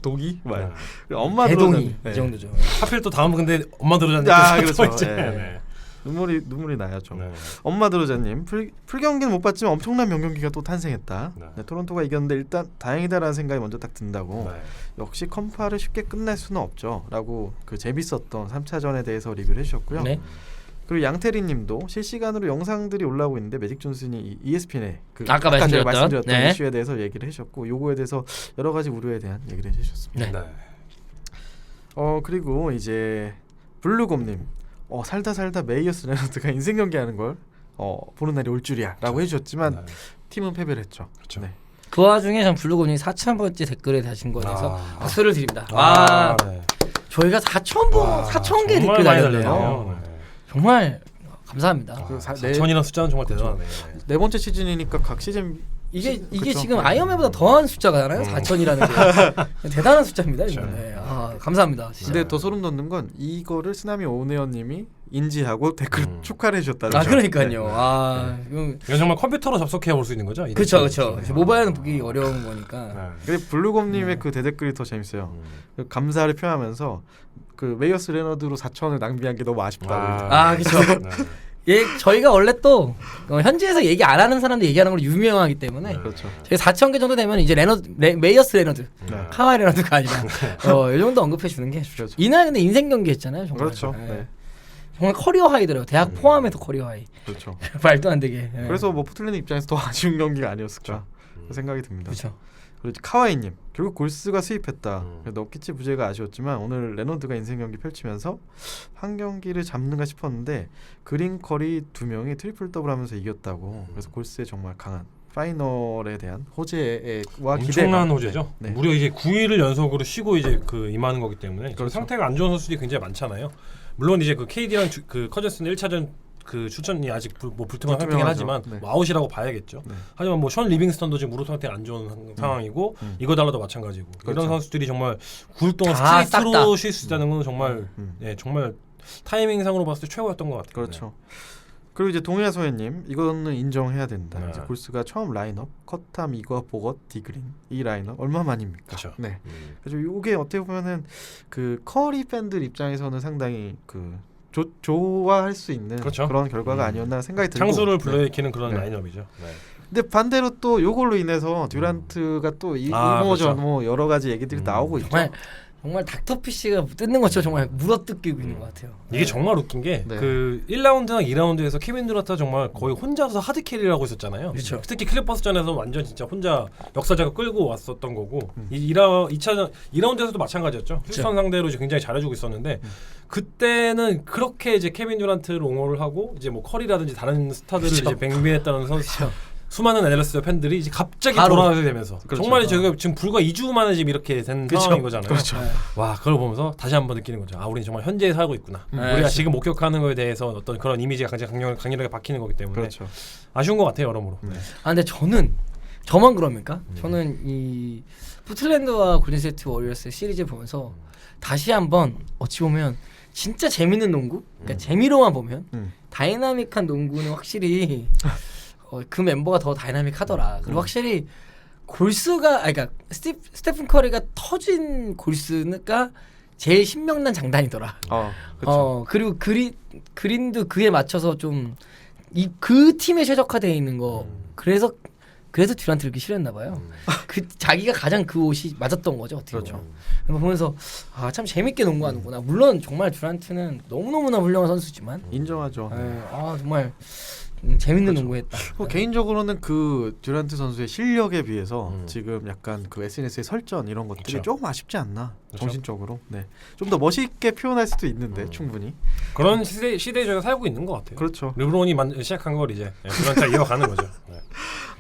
독이? 네. 엄마 대동이 드로잔. 이 정도죠. 하필 또 다음 근데 엄마 들어졌는데 그렇죠. 이제. 네. 네. 눈물이 나요 좀. 네. 엄마 드로자님 풀경기는 못 봤지만 엄청난 명경기가 또 탄생했다. 네. 네, 토론토가 이겼는데 일단 다행이다라는 생각이 먼저 딱 든다고. 네. 역시 컴파를 쉽게 끝낼 수는 없죠. 라고 그 재밌었던 3차전에 대해서 리뷰를 해주셨고요. 네. 그리고 양태리님도 실시간으로 영상들이 올라오고 있는데 매직 존슨이 ESPN에 그 아까 제가 말씀드렸던, 말씀드렸던 네. 이슈에 대해서 얘기를 해주셨고 요거에 대해서 여러 가지 우려에 대한 얘기를 해주셨습니다. 네. 네. 그리고 이제 블루곰님 살다 메이어스 레너드가 인생 경기하는 걸 보는 날이 올 줄이야라고 해주셨지만 네. 팀은 패배를 했죠. 그렇죠. 네. 그 와중에 전 블루곰이 4,000번째 댓글에 다신 거에 대해서 박수를 드립니다. 네. 저희가 4,000개 댓글 많이 달렸네요. 달렸네요. 네. 정말 감사합니다. 그 4천이라는 숫자는 정말 대단하네. 네 번째 시즌이니까 각 시즌 이게 그쵸. 지금 아이언맨보다 더한 숫자잖아요. 4천이라는 게 대단한 숫자입니다. 이거. 네. 아, 감사합니다. 진짜. 근데 더 소름 돋는 건 이거를 쓰나미 오네어님이 인지하고 댓글 축하를 해주셨다는 아 점. 그러니까요. 아 이건 이건 정말 컴퓨터로 접속해 볼 수 있는 거죠? 이 그렇죠, 댓글. 그렇죠. 모바일은 보기 어려운 거니까. 네. 근데 블루곰님의 그 대댓글이 더 재밌어요. 그 감사를 표하면서 그 메이어스 레너드로 4천을 낭비한 게 너무 아쉽다고. 아 그렇죠. 네. 예, 저희가 원래 또 현지에서 얘기 안 하는 사람들 얘기하는 걸로 유명하기 때문에 그렇죠. 저희 4천 개 정도 되면 이제 메이어스 레너드, 네. 카와이 레너드가 아니라 이 정도 언급해 주는 게 좋죠. 그렇죠. 이날 근데 인생 경기 했잖아요. 정말. 그렇죠. 예. 네. 정말 커리어 하이더라고요. 대학 포함해서 커리어 하이. 그렇죠. 말도 안 되게. 예. 그래서 뭐 포틀랜드 입장에서 더 아쉬운 경기가 아니었을까 생각이 듭니다. 그렇죠. 그리고 카와이님 결국 골스가 수입했다. 너키치 부재가 아쉬웠지만 오늘 레너드가 인생 경기 펼치면서 한 경기를 잡는가 싶었는데 그린 커리 두 명이 트리플 더블하면서 이겼다고. 그래서 골스의 정말 강한 파이널에 대한 호재와 기대가 엄청난 호재죠. 네. 무려 이제 9일을 연속으로 쉬고 이제 그 임하는 거기 때문에 그렇죠. 상태가 안 좋은 선수들이 굉장히 많잖아요. 물론 이제 그 KD랑 그 커저스는 1차전 그 추천이 아직 불투명한 상태긴 하지만 네. 뭐 아웃이라고 봐야겠죠. 네. 하지만 뭐 션 리빙스턴도 지금 무릎 상태가 안 좋은 상황이고 이거 달라도 마찬가지고 그렇죠. 이런 선수들이 정말 9일 동안 다 스트레이트로 쉴 수 있다는 건 정말 음. 예, 정말 타이밍상으로 봤을 때 최고였던 것 같아요. 그렇죠. 그리고 이제 동해소혜님 이거는 인정해야 된다. 네. 이제 골스가 처음 라인업 커탐 이거 보것 디그린 이 라인업 얼마만입니까? 그렇죠. 네. 그래서 이게 어떻게 보면은 그 커리 팬들 입장에서는 상당히 그 좋아할 수 있는 그렇죠. 그런 결과가 아니었나 생각이 들고 창수를 네. 불러일으키는 그런 네. 라인업이죠. 네. 근데 반대로 또 요걸로 인해서 듀란트가 또 그렇죠. 뭐 여러 가지 얘기들이 나오고 있죠. 정말 닥터피쉬가 뜯는 것처럼 정말 물어뜯기고 있는 것 같아요. 이게 정말 웃긴 게 네. 그 1라운드나 2라운드에서 케빈 듀란트가 정말 거의 혼자서 하드 캐리를 하고 있었잖아요. 그렇죠. 특히 클리퍼스전에서 완전 진짜 혼자 역사적으로 끌고 왔었던 거고 2라운드에서도 마찬가지였죠. 휴스턴 상대로 이제 굉장히 잘해주고 있었는데 그때는 그렇게 이제 케빈 듀란트를 옹호를 하고 이제 뭐 커리라든지 다른 스타들을 그렇죠. 이제 뱅비했다는 선수. 수많은 애널리스트 팬들이 이제 갑자기 바로. 돌아가게 되면서 그렇죠. 정말 저희가 지금 불과 2주 만에 지금 이렇게 된 그렇죠. 상황인 거잖아요. 그렇죠. 와 그걸 보면서 다시 한번 느끼는 거죠. 아 우리는 정말 현재에 살고 있구나. 우리가 그렇죠. 지금 목격하는 거에 대해서 어떤 그런 이미지가 굉장히 강렬하게 박히는 거기 때문에 그렇죠. 아쉬운 것 같아요 여러모로. 네. 아 근데 저만 그럽니까? 저는 이 포틀랜드와 골든스테이트 워리어스 시리즈 보면서 다시 한번 어찌 보면 진짜 재밌는 농구, 그러니까 재미로만 보면 다이나믹한 농구는 확실히 그 멤버가 더 다이나믹하더라. 그리고 확실히 골스가 그러니까 스테픈 커리가 터진 골스가 제일 신명난 장단이더라. 그렇죠. 그리고 그린도 그에 맞춰서 좀 그 팀에 최적화되어 있는 거. 그래서 듀란트를 이렇게 싫어했나 봐요. 그 자기가 가장 그 옷이 맞았던 거죠. 어떻게 그렇죠. 보면. 보면서 참 재밌게 농구하는구나. 물론 정말 듀란트는 너무너무나 훌륭한 선수지만 인정하죠. 정말 재밌는 농구했다. 개인적으로는 그 듀란트 선수의 실력에 비해서 지금 약간 그 SNS의 설전 이런 것들이 그렇죠. 조금 아쉽지 않나 그렇죠. 정신적으로. 네, 좀 더 멋있게 표현할 수도 있는데 충분히. 그런 시대에 저희가 살고 있는 것 같아요. 그렇죠. 르브론이 시작한 걸 이제 듀란트가 이어가는 거죠. 네.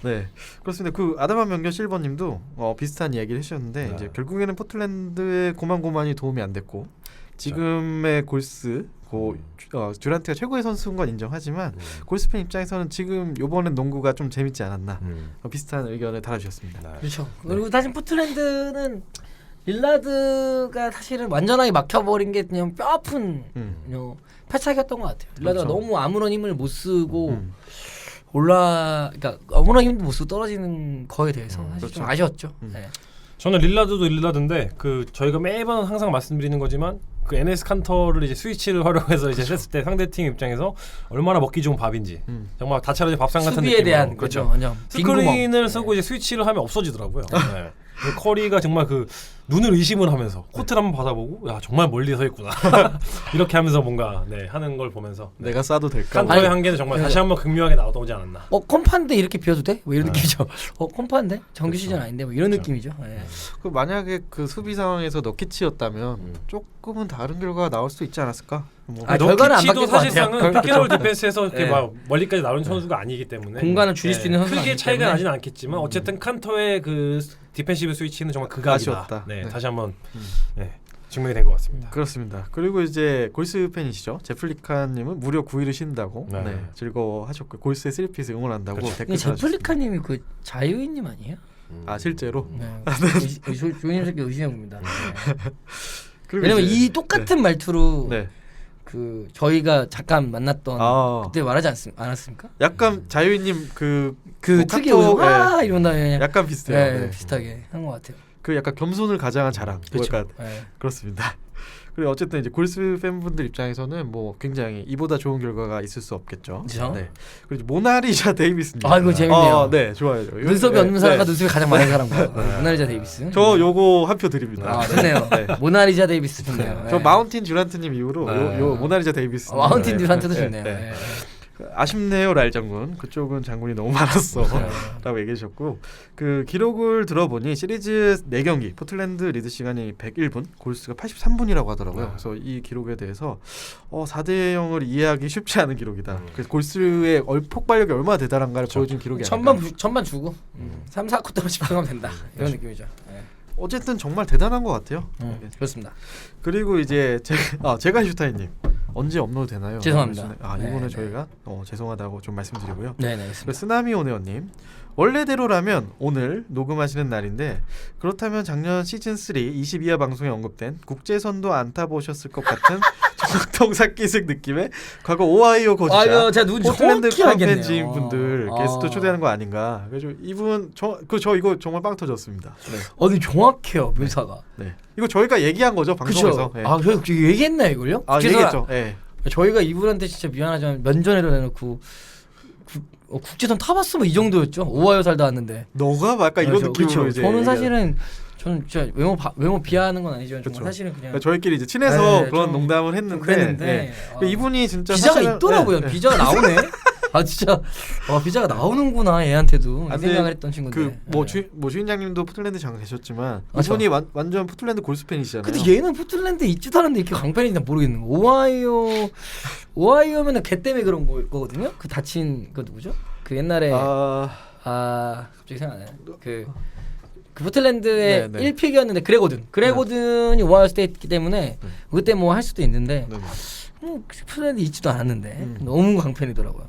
네, 그렇습니다. 그 아담한 명견 실버님도 비슷한 이야기를 해주셨는데 이제 결국에는 포틀랜드의 고만고만이 도움이 안 됐고 지금의 골스 듀란트가 최고의 선수인 건 인정하지만 골스팬 입장에서는 지금 요번엔 농구가 좀 재밌지 않았나 비슷한 의견을 달아주셨습니다. 그렇죠. 그리고 사실 포틀랜드는 릴라드가 사실은 완전하게 막혀버린 게 그냥 뼈아픈 패착이었던 것 같아요. 릴라드가 그렇죠. 너무 아무런 힘을 못 쓰고 그러니까 아무런 힘도 못 쓰고 떨어지는 거에 대해서 사실 그렇죠. 좀 아쉬웠죠. 네. 저는 릴라드도 릴라드인데 그 저희가 매번 항상 말씀드리는 거지만 그 NS 칸터를 이제 스위치를 활용해서 이제 했을 때 상대 팀 입장에서 얼마나 먹기 좋은 밥인지 정말 다차라지 밥상 같은 수비에 느낌으로 대한 그렇죠. 완전 스크린을 쓰고 이제 스위치를 하면 없어지더라고요. 네. 그 커리가 정말 그 눈을 의심을 하면서 코트를 한번 받아보고 야 정말 멀리 서 있구나 이렇게 하면서 뭔가 하는 걸 보면서 내가 쏴도 될까? 칸터의 한계는 정말 다시 한번 극명하게 나오지 않았나. 컴파인데 이렇게 비워도 돼? 뭐 이런 느낌이죠. 컴파인데 정규 시즌 아닌데 뭐 이런 느낌이죠. 네. 그 만약에 그 수비 상황에서 너키치였다면 조금은 다른 결과가 나올 수 있지 않았을까? 뭐. 결과는 안 너키치도 바뀔 것 같아요. 사실상은 피켓롤 디펜스에서 이렇게 네. 막 멀리까지 나오는 선수가 아니기 때문에 공간을 줄일 수 있는 선수가 크게 아니기 차이가 때문에. 나지는 않겠지만 어쨌든 칸터의 그 디펜시브 스위치는 정말 극악이다. 아쉬웠다. 네, 네. 다시 한번 증명이 된 것 같습니다. 그렇습니다. 그리고 이제 골스 팬이시죠? 제플리카님은 무려 9일을 쉰다고 네. 즐거워하셨고 골스의 3피스 응원한다고 그렇죠. 댓글 근데 제플리카님이 그 자유인님 아니에요? 아 실제로? 네. 조인석이 의심해봅니다. 네. 그리고 왜냐면 이제- 이 똑같은 말투로 네. 그 저희가 잠깐 만났던 아. 그때 말하지 않았습니까? 약간 자유인님 그 뭐 특유의 카톡, 와 이런 다음에 약간 비슷해요. 네, 네. 비슷하게 한 것 같아요. 그 약간 겸손을 가장한 자랑. 뭐 그렇죠. 약간 네. 그렇습니다. 그리고 어쨌든 이제 골스 팬분들 입장에서는 뭐 굉장히 이보다 좋은 결과가 있을 수 없겠죠. 그렇죠. 네. 그리고 모나리자 데이비스님. 아 이거 재밌네요. 네, 좋아요. 눈썹이 없는 사람과 눈썹이 가장 많은 사람과 모나리자 데이비스. 저 요거 한 표 드립니다. 아 좋네요. 네. 모나리자 데이비스 좋네요. 저 네. 마운틴 듀란트님 이후로 요 모나리자 데이비스. 마운틴 듀란트도 좋네요. 네. 네. 아쉽네요, 랄 장군. 그쪽은 장군이 너무 많았어라고 얘기해 주셨고 그 기록을 들어보니 시리즈 4경기 포틀랜드 리드 시간이 101분, 골스가 83분이라고 하더라고요. 그래서 이 기록에 대해서 4대 0을 이해하기 쉽지 않은 기록이다. 그래서 골스의 폭발력이 얼마나 대단한가를 보여준 기록이 아닌가. 천만 주고 3, 4쿼터만 집중하면 된다. 이런 느낌이죠. 네. 어쨌든 정말 대단한 것 같아요. 그렇습니다. 그리고 이제 제가 슈타인님 언제 업로드 되나요? 죄송합니다. 이거는 네, 저희가 죄송하다고 좀 말씀드리고요. 네네. 그리고 알겠습니다. 쓰나미 오네오님 원래대로라면 오늘 녹음하시는 날인데 그렇다면 작년 시즌 3 22화 방송에 언급된 국제선도 안 타보셨을 것 같은 정학동사기색 느낌의 과거 오하이오 거주자 이거 제가 누군지 포틀랜드 정확히 알겠네요. 팬진 분들 게스트 초대하는 거 아닌가. 그래서 이분 저 이거 정말 빵 터졌습니다. 네. 근데 정확해요 묘사가. 네. 이거 저희가 얘기한 거죠 방송에서. 그렇죠. 아 저희 얘기했나 이걸요? 얘기했죠. 네. 저희가 이분한테 진짜 미안하지만 면전에도 내놓고 국제선 타봤으면 이 정도였죠. 오하이오 살다 왔는데. 너가 약간 이런 느낌으로 그렇죠. 이제 저는 얘기하는- 사실은 저는 진짜 외모 비하하는 건 아니지만 정말 그렇죠. 사실은 그냥 그러니까 저희끼리 이제 친해서 네, 그런 좀 농담을 했는데 그랬는데 네. 이분이 진짜 비자가 사실은- 있더라고요. 네, 네. 비자가 나오네. 아 진짜 비자가 나오는구나 얘한테도 이 아, 생각을 했던 친구인데. 주인장님도 포틀랜드 장 계셨지만 그렇죠. 이분이 완전 포틀랜드 골수 팬이시잖아요. 근데 얘는 포틀랜드에 있지도 않은데 이렇게 강팬인지 모르겠는 거. 오하이오면은 걔 때문에 그런 거거든요. 그 다친 그 누구죠? 그 옛날에 갑자기 생각 안 나요. 그 포틀랜드의 네, 네. 1픽이었는데 그레고든이 오하이오 스테이트기 때문에 그때 뭐 할 수도 있는데 네. 포틀랜드 있지도 않았는데 너무 강팬이더라고요.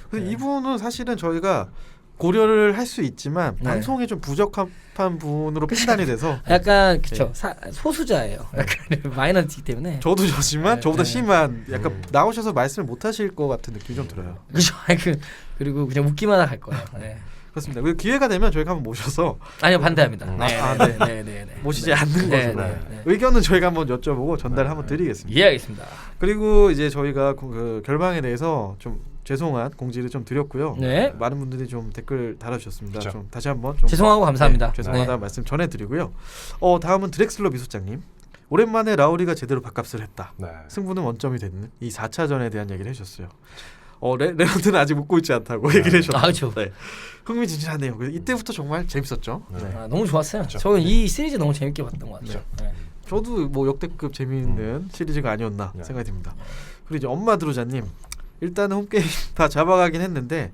근데 이분은 사실은 저희가 고려를 할 수 있지만 네. 방송에 좀 부적합한 분으로 판단이 돼서 약간 그쵸 소수자예요. 약간 마이너리티 때문에. 저도 저지만 네, 저보다 네. 심한 약간 나오셔서 말씀을 못 하실 것 같은 느낌이 좀 들어요. 그죠. 그리고 그냥 웃기만 할 거예요. 네. 그렇습니다. 그리고 기회가 되면 저희가 한번 모셔서 아니요 반대합니다. 네. 모시지 않는 네, 것으로 네. 의견은 저희가 한번 여쭤보고 전달을 한번 드리겠습니다. 이해하겠습니다. 그리고 이제 저희가 그 결방에 대해서 좀 죄송한 공지를 좀 드렸고요. 네. 많은 분들이 좀 댓글 달아주셨습니다. 그렇죠. 좀 다시 한번 좀 죄송하고 감사합니다. 네, 죄송하다는 말씀 전해드리고요. 다음은 드렉슬러 미소장님. 오랜만에 라우리가 제대로 밥값을 했다. 네. 승부는 원점이 됐는 이 4차전에 대한 얘기를 해주셨어요. 레넌드는 아직 웃고 있지 않다고 얘기를 해주셨어요. 그렇죠. 네. 흥미진진하네요. 그래서 이때부터 정말 재밌었죠. 네. 너무 좋았어요. 저는 이 시리즈 너무 재밌게 봤던 것 같아요. 네. 저도 뭐 역대급 재미있는 시리즈가 아니었나 생각이 듭니다. 그리고 이제 엄마 드로자님. 일단은 홈게임 다 잡아가긴 했는데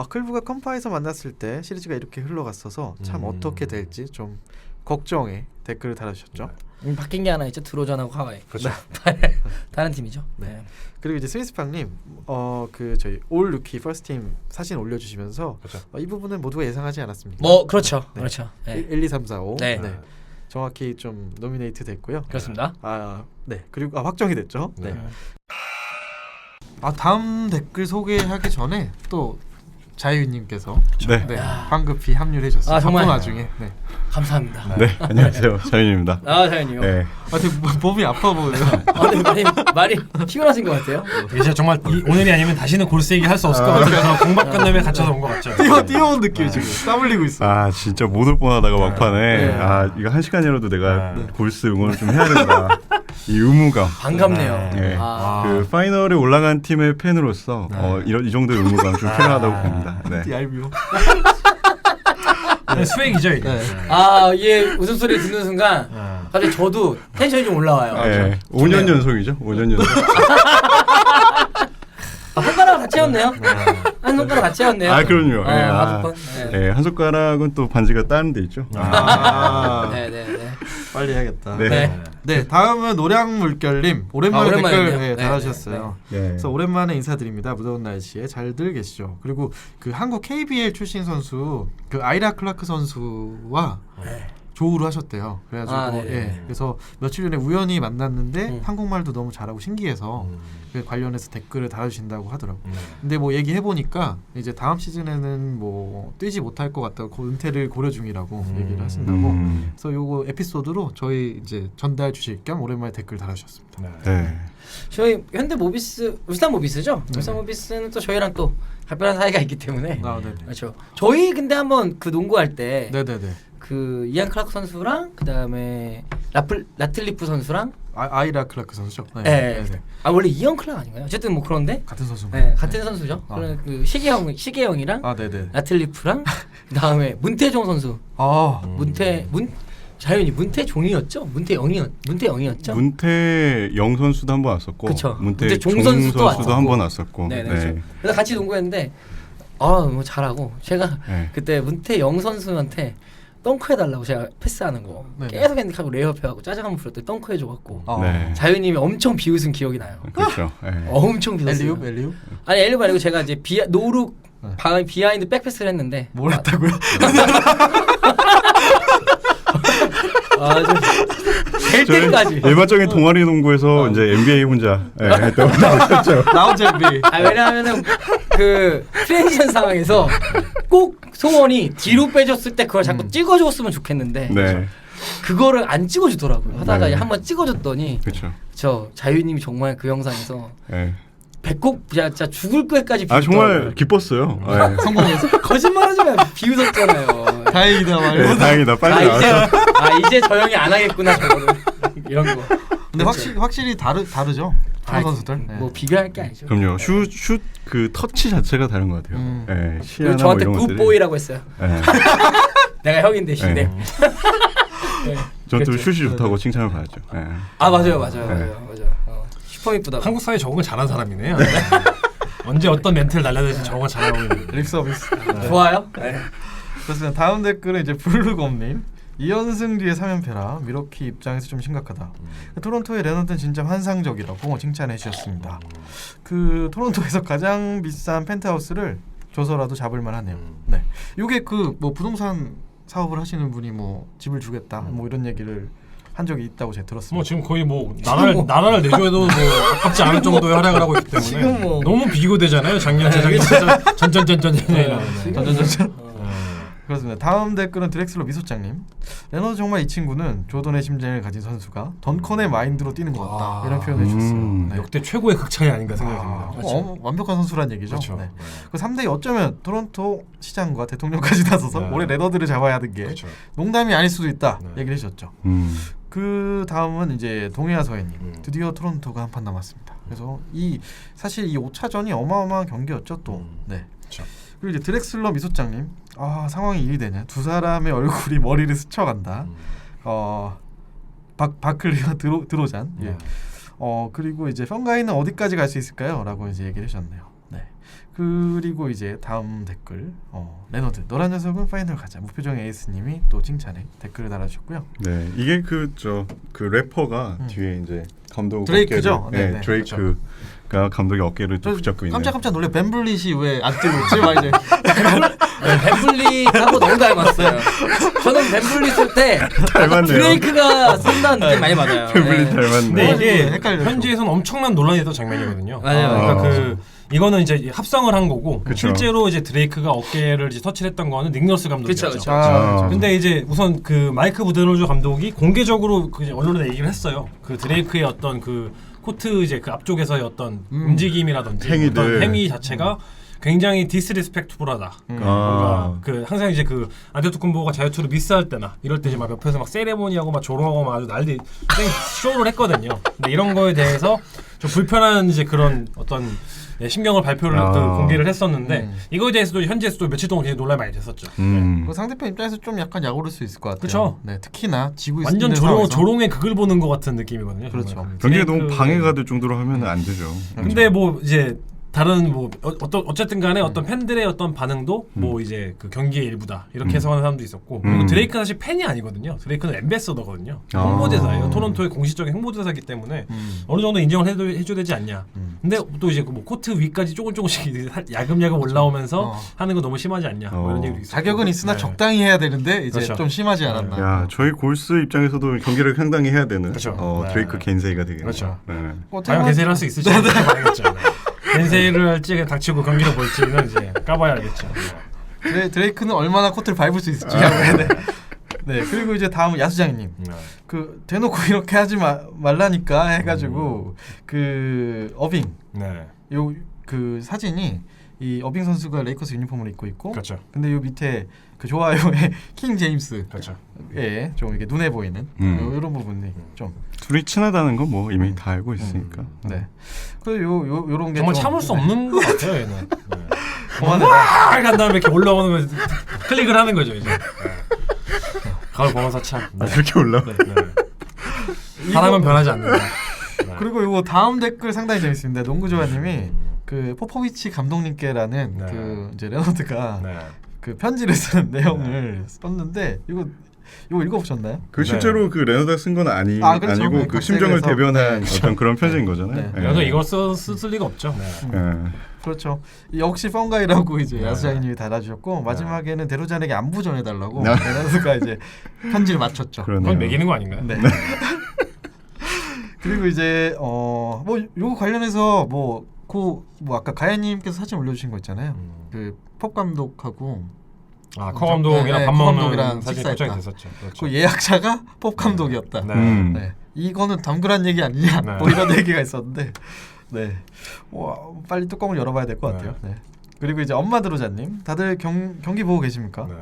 클브가 컴파에서 만났을 때 시리즈가 이렇게 흘러갔어서 참 어떻게 될지 좀 걱정에 댓글을 달아주셨죠. 바뀐 게 하나 있죠. 드로전하고 하와이. 그렇죠. 다른 팀이죠. 네. 그리고 이제 스미스팡님 그 저희 올 루키 퍼스트팀 사진 올려주시면서 그렇죠. 이 부분은 모두가 예상하지 않았습니까? 그렇죠. 네. 그렇죠. 네. 1, 2, 3, 4, 5 네. 정확히 좀 노미네이트 됐고요. 그렇습니다. 네. 그리고 확정이 됐죠. 네. 다음 댓글 소개하기 전에 또 자유님께서 네. 황급히 합류해 주셨어요. 정말 나중에. 네. 감사합니다. 네, 안녕하세요. 자윤입니다. 자연이요. 네. 몸이 아파 보여요. 많이 피곤하신 것 같아요. 이제 정말 오늘이 아니면 다시는 골스 얘기 할 수 없을 것 같은 그런 공박관념에 갇혀서 온 것 같죠. 뛰어온 느낌 지금 땀 흘리고 있어. 진짜 못 올 뻔하다가 막판에 이거 한 시간이라도 내가 골스 응원을 좀 해야 된다. 이 의무감. 반갑네요. 네. 그 파이널에 올라간 팀의 팬으로서 이 정도의 의무감 좀 필요하다고 봅니다. 네. 얄미워. 수액이죠 이게. 얘 웃음소리 듣는 순간 갑자기 저도 텐션이 좀 올라와요. 네. 5년 연속이죠. 5년 연속. 손가락 다 채웠네요. 한 손가락 다 채웠네요. 그럼요. 네. 다섯 번. 네, 한 손가락은 또 반지가 다른 데 있죠. 네네네. 빨리 해야겠다. 네. 네. 네, 다음은 노량물결님 오랜만에 오랜만이네요. 댓글 네, 달아주셨어요. 네. 그래서 오랜만에 인사드립니다. 무더운 날씨에 잘들 계시죠? 그리고 그 한국 KBL 출신 선수 그 아이라 클라크 선수와 조우를 하셨대요. 그래가지고 네네. 예, 그래서 며칠 전에 우연히 만났는데 한국말도 너무 잘하고 신기해서 그 관련해서 댓글을 달아주신다고 하더라고. 근데 뭐 얘기해 보니까 이제 다음 시즌에는 뭐 뛰지 못할 것 같다고 은퇴를 고려 중이라고 얘기를 하신다고. 그래서 요거 에피소드로 저희 이제 전달 주실 겸 오랜만에 댓글 달아주셨습니다. 네. 저희 현대모비스 울산모비스죠. 울산모비스는 또 저희랑 또 각별한 사이가 있기 때문에 아, 네네. 그렇죠. 저희 근데 한번 그 농구할 때 네네네. 그 이안 클라크 선수랑 그 다음에 라틀리프 선수랑 아이라 클라크 선수죠. 네. 네네. 아 원래 이안 클라크 아닌가요? 어쨌든 뭐 그런데 같은 선수. 네, 같은 선수죠. 그런 그 시계형이랑 아 네네. 라틀리프랑 그 다음에 문태종 선수. 아 자연이 문태종이었죠? 문태영이었죠? 문태영 선수도 한 번 왔었고, 그쵸. 문태종 문태종 선수도 왔었고. 한 번 왔었고, 네, 그렇죠. 그래서 같이 농구했는데 뭐 잘하고 제가 네. 그때 문태영 선수한테 덩크 해달라고 제가 패스하는 거 네네. 계속 핸드하고 레이업해하고 짜증 한번 부렸더니 덩크 해줘갖고 네. 자유님이 엄청 비웃은 기억이 나요. 그렇죠. 네. 엄청 비웃어요. 엘리웁? 아니 엘리웁 아니고 제가 이제 노룩 네. 비하인드 백패스를 했는데 뭘 했다고요? 될 때까지. 일반적인 동아리 농구에서 이제 NBA 혼자 했다고 나오셨죠. 나온 제비. 왜냐하면은 그 트랜지션 상황에서 꼭 소원이 뒤로 빼줬을 때 그걸 자꾸 찍어줬으면 좋겠는데 네, 그거를 안 찍어주더라고요. 하다가 네. 한번 찍어줬더니 그렇죠. 저 자유님이 정말 그 영상에서 네. 배꼽 진짜 죽을 거까지 아 정말 비웃더라고요. 기뻤어요. 네. 성공해서 거짓말하지 마 비웃었잖아요. 다행이다 말고. 네, 다행이다. 빨리 나왔어. 이제 저 형이 안 하겠구나 저거를 이런 거. 근데 확실히 다르죠. 프로 선수들. 네. 뭐 비교할 게 아니죠. 그럼요. 슛 그 터치 자체가 다른 것 같아요. 네, 그리고 시야나 저한테 뭐 이런 것들이. 굿보이라고 했어요. 네. 내가 형인 대신에. 네. 네. 저도 그랬죠. 슛이 좋다고 칭찬을 받았죠. 네. 맞아요. 슈퍼 이쁘다. 한국 사회 적응을 잘한 사람이네요. 언제 어떤 멘트를 날려야될지 적응을 잘하고 있는. 립 서비스. 좋아요. 네. 그렇습니다. 다음 댓글은 이제 블루검님. 2연승 뒤에 3연패라 미러키 입장에서 좀 심각하다. 토론토의 레너드는 진짜 환상적이라고 칭찬해 주셨습니다. 그 토론토에서 가장 비싼 펜트하우스를 줘서라도 잡을 만하네요. 네, 이게 그 뭐 부동산 사업을 하시는 분이 뭐 집을 주겠다 뭐 이런 얘기를 한 적이 있다고 제가 들었습니다. 뭐 지금 거의 뭐 나라를 내줘도 뭐 아깝지 않을 정도의 활약을 하고 있기 때문에 지금 뭐. 너무 비교되잖아요. 작년 전전전전 그렇습니다. 다음 댓글은 드렉슬러 미소장님. 레너드 정말 이 친구는 조던의 심장을 가진 선수가 던컨의 마인드로 뛰는 것 같다 이런 표현을 해주셨어요. 네. 역대 최고의 극찬이 아닌가 생각합니다. 완벽한 선수란 얘기죠. 그렇죠. 네. 그 3대 어쩌면 토론토 시장과 대통령까지 나서서 네. 올해 레너드를 잡아야 하는 게 그렇죠. 농담이 아닐 수도 있다 네. 얘기를 해주셨죠. 그 다음은 이제 동해아 서해님. 드디어 토론토가 한 판 남았습니다. 그래서 사실 이 5차전이 어마어마한 경기였죠 또. 네. 그렇죠. 그리고 이제 드렉슬러 미소장님. 상황이 일이 되냐. 두 사람의 얼굴이 머리를 스쳐간다. 바클리와 드로잔. 예. 그리고 이제 펑가이는 어디까지 갈 수 있을까요? 라고 이제 얘기를 해주셨네요. 네. 그리고 이제 다음 댓글 레너드 너란 녀석은 파이널 가자. 무표정의 에이스님이 또 칭찬에 댓글을 달아주셨고요. 네, 이게 그 래퍼가 뒤에 이제 감독 드레이크죠? 어깨를, 네, 네, 드레이크가 감독의 어깨를 좀 붙잡고 있는. 깜짝 놀래. 벤블릿이 왜 안 뜨고 있지? 막 이제. 벤블릿하고 너무 닮았어요. 저는 벤블릿 쓸 때 닮았네요. 드레이크가 쓴다는 느낌 많이 받아요. 벤블릿 닮았네. 근데 이게 헷갈려요. 현지에서는 엄청난 논란이 됐던 장면이거든요. 맞아요. 그러니까 이거는 이제 합성을 한 거고 그쵸. 실제로 이제 드레이크가 어깨를 이제 터치를 했던 거는 닉 너스 감독이었죠. 그쵸. 근데 이제 우선 그 마이크 부데놀주 감독이 공개적으로 그 언론에 얘기를 했어요. 그 드레이크의 어떤 그 코트 이제 그 앞쪽에서의 어떤 움직임이라든지 행위들. 어떤 행위 자체가 굉장히 디스리스펙트풀하다. 뭔가 그 항상 이제 그 아데토쿤보가 자유투를 미스할 때나 이럴 때 이제 막 옆에서 막 세레모니하고 막 조롱하고 막 아주 난리 쇼를 했거든요. 근데 이런 거에 대해서 좀 불편한 이제 그런 어떤 심경을 발표를 또 공개를 했었는데 이거에 대해서도 현지에서도 며칠 동안 굉장히 논란이 많이 됐었죠. 그 상대편 입장에서 좀 약간 약오를 수 있을 것 같아요. 그쵸. 네, 특히나 지고 완전 있는 상황에서. 조롱의 극을 보는 것 같은 느낌이거든요. 그렇죠. 정말. 경기가 너무 드레이크- 방해가 될 정도로 하면 안 되죠. 근데 뭐 이제 다른 뭐 어쨌든 간에 어떤 팬들의 어떤 반응도 뭐 이제 그 경기의 일부다 이렇게 해석하는 사람도 있었고 그리고 드레이크는 사실 팬이 아니거든요. 드레이크는 엠베서더거든요. 홍보대사예요. 토론토의 공식적인 홍보대사이기 때문에 어느 정도 인정을 해줘야 되지 않냐. 근데 또 이제 뭐 코트 위까지 조금씩 야금야금 올라오면서 하는 거 너무 심하지 않냐. 뭐 이런 얘기도 있었고. 자격은 있으나 적당히 해야 되는데 이제 그렇죠. 좀 심하지 않았나. 야, 저희 골스 입장에서도 경기를 상당히 해야 되는 그렇죠. 드레이크 겐세이가 되겠네요. 그렇죠. 네. 과연 겐세이를 할 수 있을지 봐야겠죠. 겐세이를 할지 그냥 닥치고 경기를 볼지는 이제 까봐야 알겠죠. 드레이크는 얼마나 코트를 밟을 수 있을지. 네. 그리고 이제 다음 야수장님. 그 대놓고 이렇게 하지 말라니까 해가지고 그 어빙. 네. 요 그 사진이 이 어빙 선수가 레이커스 유니폼을 입고 있고. 그렇죠. 근데 요 밑에 그 좋아요의 킹 제임스. 그렇죠. 예, 좀 이게 눈에 보이는 이런 부분이 좀. 둘이 친하다는 건 뭐 이미 다 알고 있으니까. 네. 그리고 요런 게 정말 좀, 참을 수 없는 것 같아요, 얘는. 그만해. 간 다음에 이렇게 올라오는 거 클릭을 하는 거죠, 이제. 가을 범어사 참. 아, 이렇게 올라와. 사람은 변하지 않는다. 그리고 이거 다음 댓글 상당히 재밌습니다. 농구조아님이 그 포포비치 감독님께라는 네. 그 이제 레너드가 네. 그 편지를 쓰는 내용을 썼는데 이거 읽어보셨나요? 그 실제로 그 레너드가 쓴 건 그렇죠. 아니고 네, 그 심정을 각색해서. 대변한 네. 어떤 그런 편지인 거잖아요. 네. 예. 그래서 이걸 쓸 리가 없죠. 예. 그렇죠. 역시 펑가이라고 이제 네. 야수장님이 달아주셨고 마지막에는 데로잔에게 안부 전해달라고 네. 레너드가 이제 편지를 맞췄죠. 그러네요. 그건 매기는 거 아닌가요? 네. 그리고 이제 뭐 요거 관련해서 뭐 아까 가야님께서 사진 올려주신 거 있잖아요. 그 pop 감독하고 커 감독이랑 네, 밥 커 먹는 감독이랑 사진이 식사했다. 포착이 됐었죠. 그렇죠. 그 예약자가 pop 감독이었다. 네. 네. 이거는 담그란 얘기 아니냐? 네. 뭐 이런 얘기가 있었는데, 네. 와, 빨리 뚜껑을 열어봐야 될 것 같아요. 네. 그리고 이제 엄마 드로자님, 다들 경기 보고 계십니까? 네.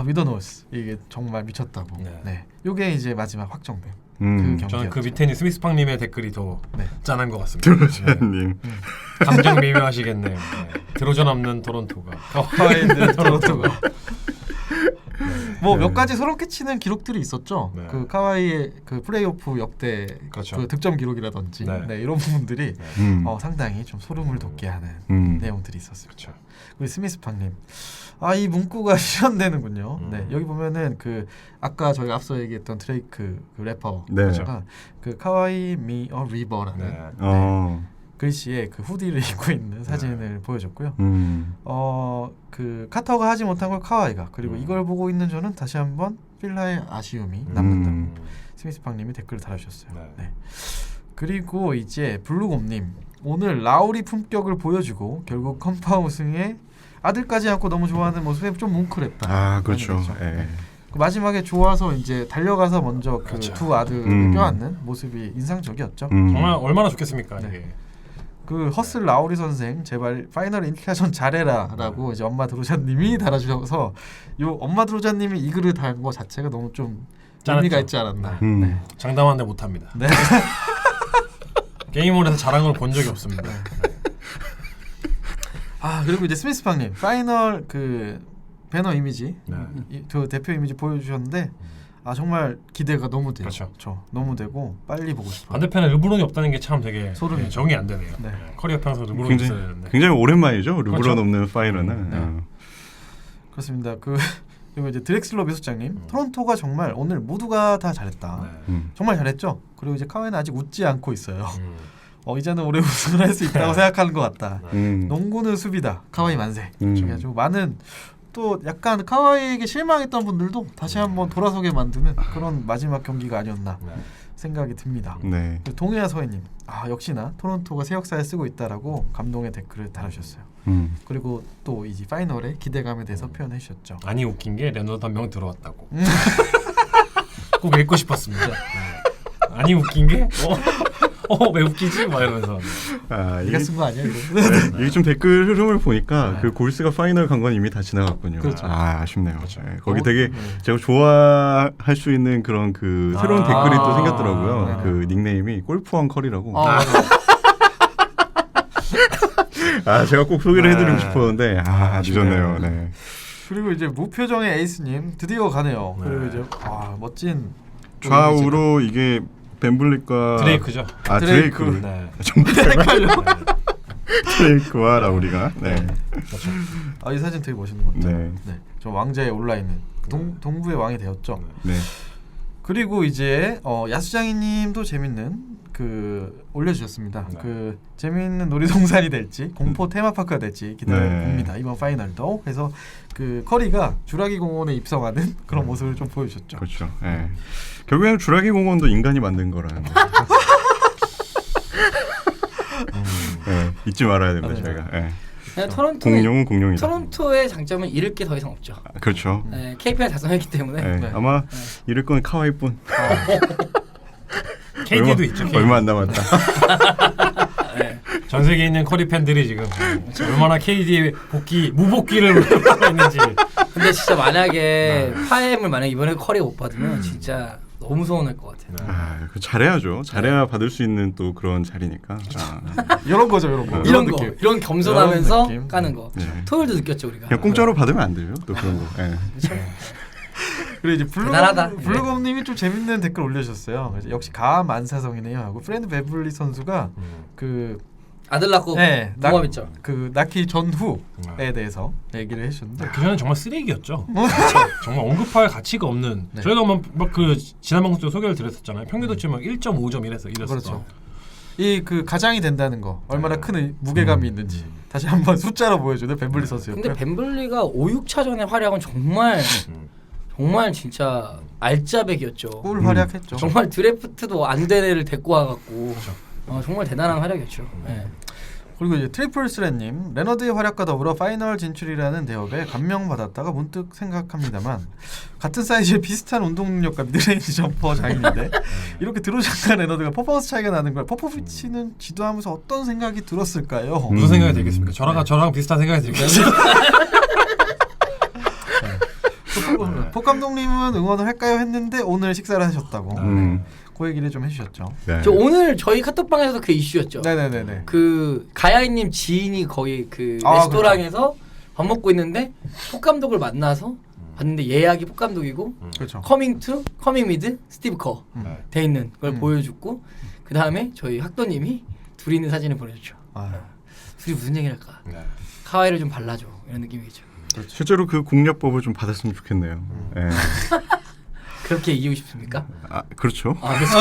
위더노스 이게 정말 미쳤다고. 네. 네. 요게 이제 마지막 확정된 그 경기였죠. 저는 그 밑에 있는 스미스팡님의 댓글이 더 네. 짠한 것 같습니다. 드로자님. 감정 미묘하시겠네요. 네. 드로전 없는 토론토가. 카와이는 토론토가. 뭐 몇 네. 가지 소름 끼치는 기록들이 있었죠. 네. 그 카와이의 그 플레이오프 역대 그렇죠. 그 득점 기록이라든지 네. 네, 이런 부분들이 상당히 좀 소름을 돋게 하는 내용들이 있었습니다. 그렇죠. 우리 스미스팡님, 이 문구가 실현되는군요. 네, 여기 보면은 그 아까 저희가 앞서 얘기했던 드레이크 그 래퍼가 네. 그 카와이 미 어 리버라는 네. 글씨에 그 후디를 입고 있는 사진을 보여줬고요. 음. 그 카터가 하지 못한 걸 카와이가, 그리고 이걸 보고 있는 저는 다시 한번 필라의 아쉬움이 남는다. 스미스팡님이 댓글을 달아주셨어요. 네. 그리고 이제 블루곰님, 오늘 라우리 품격을 보여주고 결국 컴파운 우승에 아들까지 안고 너무 좋아하는 모습에 좀 뭉클했다. 그렇죠. 네. 그 마지막에 좋아서 이제 달려가서 먼저 그 그렇죠. 두 아들을 껴안는 모습이 인상적이었죠. 정말 얼마나 좋겠습니까? 네. 이게. 그 허슬 라우리 선생 제발 파이널 인디케이션 잘해라라고 이제 엄마 드로자님이 달아주셔서 요 엄마 드로자님이 이 글을 단 거 자체가 너무 좀 의미가 있지 않았나. 네. 장담하는데 못합니다. 네. 게임홀에서 잘한 걸 본 적이 없습니다. 그리고 이제 스미스팡님 파이널 그 배너 이미지, 네. 그 대표 이미지 보여주셨는데 정말 기대가 너무 돼요. 그렇죠. 너무 되고 빨리 보고 싶어요. 반대편에 르브론이 없다는 게 참 되게 소름이죠. 정이 안 되네요. 네. 커리어 평소 르브론이 있어야 되는데. 굉장히 오랜만이죠. 르브론 그렇죠. 없는 파이널은. 네. 그렇습니다. 그리고 이제 드렉슬러 미소장님, 토론토가 정말 오늘 모두가 다 잘했다. 정말 잘했죠. 그리고 이제 카와이는 아직 웃지 않고 있어요. 이제는 올해 우승을 할 수 있다고 생각하는 것 같다. 농구는 수비다. 카와이 만세. 그래가지고 많은 또 약간 카와이에게 실망했던 분들도 다시 한번 돌아서게 만드는 그런 마지막 경기가 아니었나 생각이 듭니다. 네. 동해아 서해님, 역시나 토론토가 새 역사에 쓰고 있다라고 감동의 댓글을 달아주셨어요. 그리고 또 이제 파이널의 기대감에 대해서 표현해 주셨죠. 아니 웃긴 게 레너드 한 명 들어왔다고. 꼭 읽고 싶었습니다. 네. 아니 웃긴 게 왜 웃기지? 막 이러면서. 네가 쓴 거 아니야 이거? 이게 좀 댓글 흐름을 보니까 그 골스가 파이널 간 건 이미 다 지나갔군요. 그렇죠. 아쉽네요. 그렇죠. 네, 거기 되게 제가 좋아할 수 있는 그런 그 새로운 댓글이 또 생겼더라고요. 네. 그 닉네임이 골프왕 커리라고. 제가 꼭 소개를 해드리고 싶었는데 늦었네요. 네. 그리고 이제 무표정의 에이스님 드디어 가네요. 그리고 이제 멋진 좌우로 이게 벤블릿과 드레이크죠. 드레이크. 네. 정말 헷갈려. 드레이크와 라우리가. 네. 이 사진 되게 멋있는 것 같아요. 네. 네. 저 왕자에 올라 있는 동부의 왕이 되었죠. 네. 그리고 이제 야수장이님도 재밌는 올려주셨습니다. 네. 그 재밌는 놀이동산이 될지 공포 테마파크가 될지 기다려봅니다. 이번 파이널도. 그래서 그 커리가 주라기 공원에 입성하는 그런 모습을 좀 보여주셨죠. 그렇죠. 네. 결국에는 주라기 공원도 인간이 만든 거라는 거. 네, 잊지 말아야 됩니다. 저희가. 네. 그냥 토론토는 공룡은 공룡이다. 토론토의 장점은 잃을 게 더 이상 없죠. 그렇죠. 네, KPI 달성했기 때문에. 네. 네. 아마 잃을 건 카와이뿐. KD도 있죠. KD. 얼마 안 남았다. 네. 전 세계에 있는 커리 팬들이 지금 얼마나 KD의 무복귀를 하고 있는지. 근데 진짜 만약에 파엠을 만약 이번에 커리가 못 받으면 진짜 너무 서운할 것 같아요. 아, 잘해야죠. 잘해야 받을 수 있는 또 그런 자리니까. 이런 거죠, 이런 거. 이런 거, 느낌. 이런 겸손하면서 이런 느낌. 까는 거. 네. 토요일도 느꼈죠 우리가. 그냥 공짜로 받으면 안 되죠. 또 그런 거. 네. 그리고 이제 대단하다. 블루검님이 좀 재밌는 댓글 올려주셨어요. 그래서 역시 가암 만사성이네요 하고 프렌드 베블리 선수가 그 아들 낳고 동업했죠. 그 낳기 전후에 대해서 얘기를 해주셨는데 그전에 정말 쓰레기였죠. 정말 언급할 가치가 없는. 네. 저희가 그 지난 방송 때 소개를 드렸었잖아요. 평균도치 막 1.5점 이랬어. 그렇죠. 이 그 가장이 된다는 거 얼마나 큰 무게감이 있는지 다시 한번 숫자로 보여주는 베블리 선수였고요. 근데 벤블리가 5, 6차전의 활약은 정말 진짜 알짜배기였죠. 꿀 활약했죠. 정말 드래프트도 안 된 애를 데리고 와갖고 정말 대단한 활약이었죠. 네. 그리고 이제 트리플 스레님 레너드의 활약과 더불어 파이널 진출이라는 대업에 감명받았다가 문득 생각합니다만 같은 사이즈의 비슷한 운동 능력과 미드레인지 점퍼 장인인데 이렇게 드로장과 레너드가 퍼포먼스 차이가 나는 걸 포포비치는 지도하면서 어떤 생각이 들었을까요? 무슨 생각이 들겠습니까? 저랑 비슷한 생각이 들겠어요. 폭 감독님은 응원을 할까요 했는데 오늘 식사를 하셨다고 그 얘기를 좀 해주셨죠. 네. 저 오늘 저희 카톡방에서도 그 이슈였죠. 네네네네. 그 가야이님 지인이 거의 그 아, 레스토랑에서 밥 먹고 있는데 폭 감독을 만나서 봤는데 예약이 폭 감독이고 그렇죠. 커밍 미드 스티브 커 돼 있는 걸 보여줬고 그 다음에 저희 학도님이 둘이 있는 사진을 보내줬죠. 둘이 무슨 얘기를 할까? 카와이를 좀 발라줘 이런 느낌이겠죠. 실제로 그 공략법을 좀 받았으면 좋겠네요. 네. 그렇게 이기고 싶습니까? 아, 그렇죠. 그렇죠.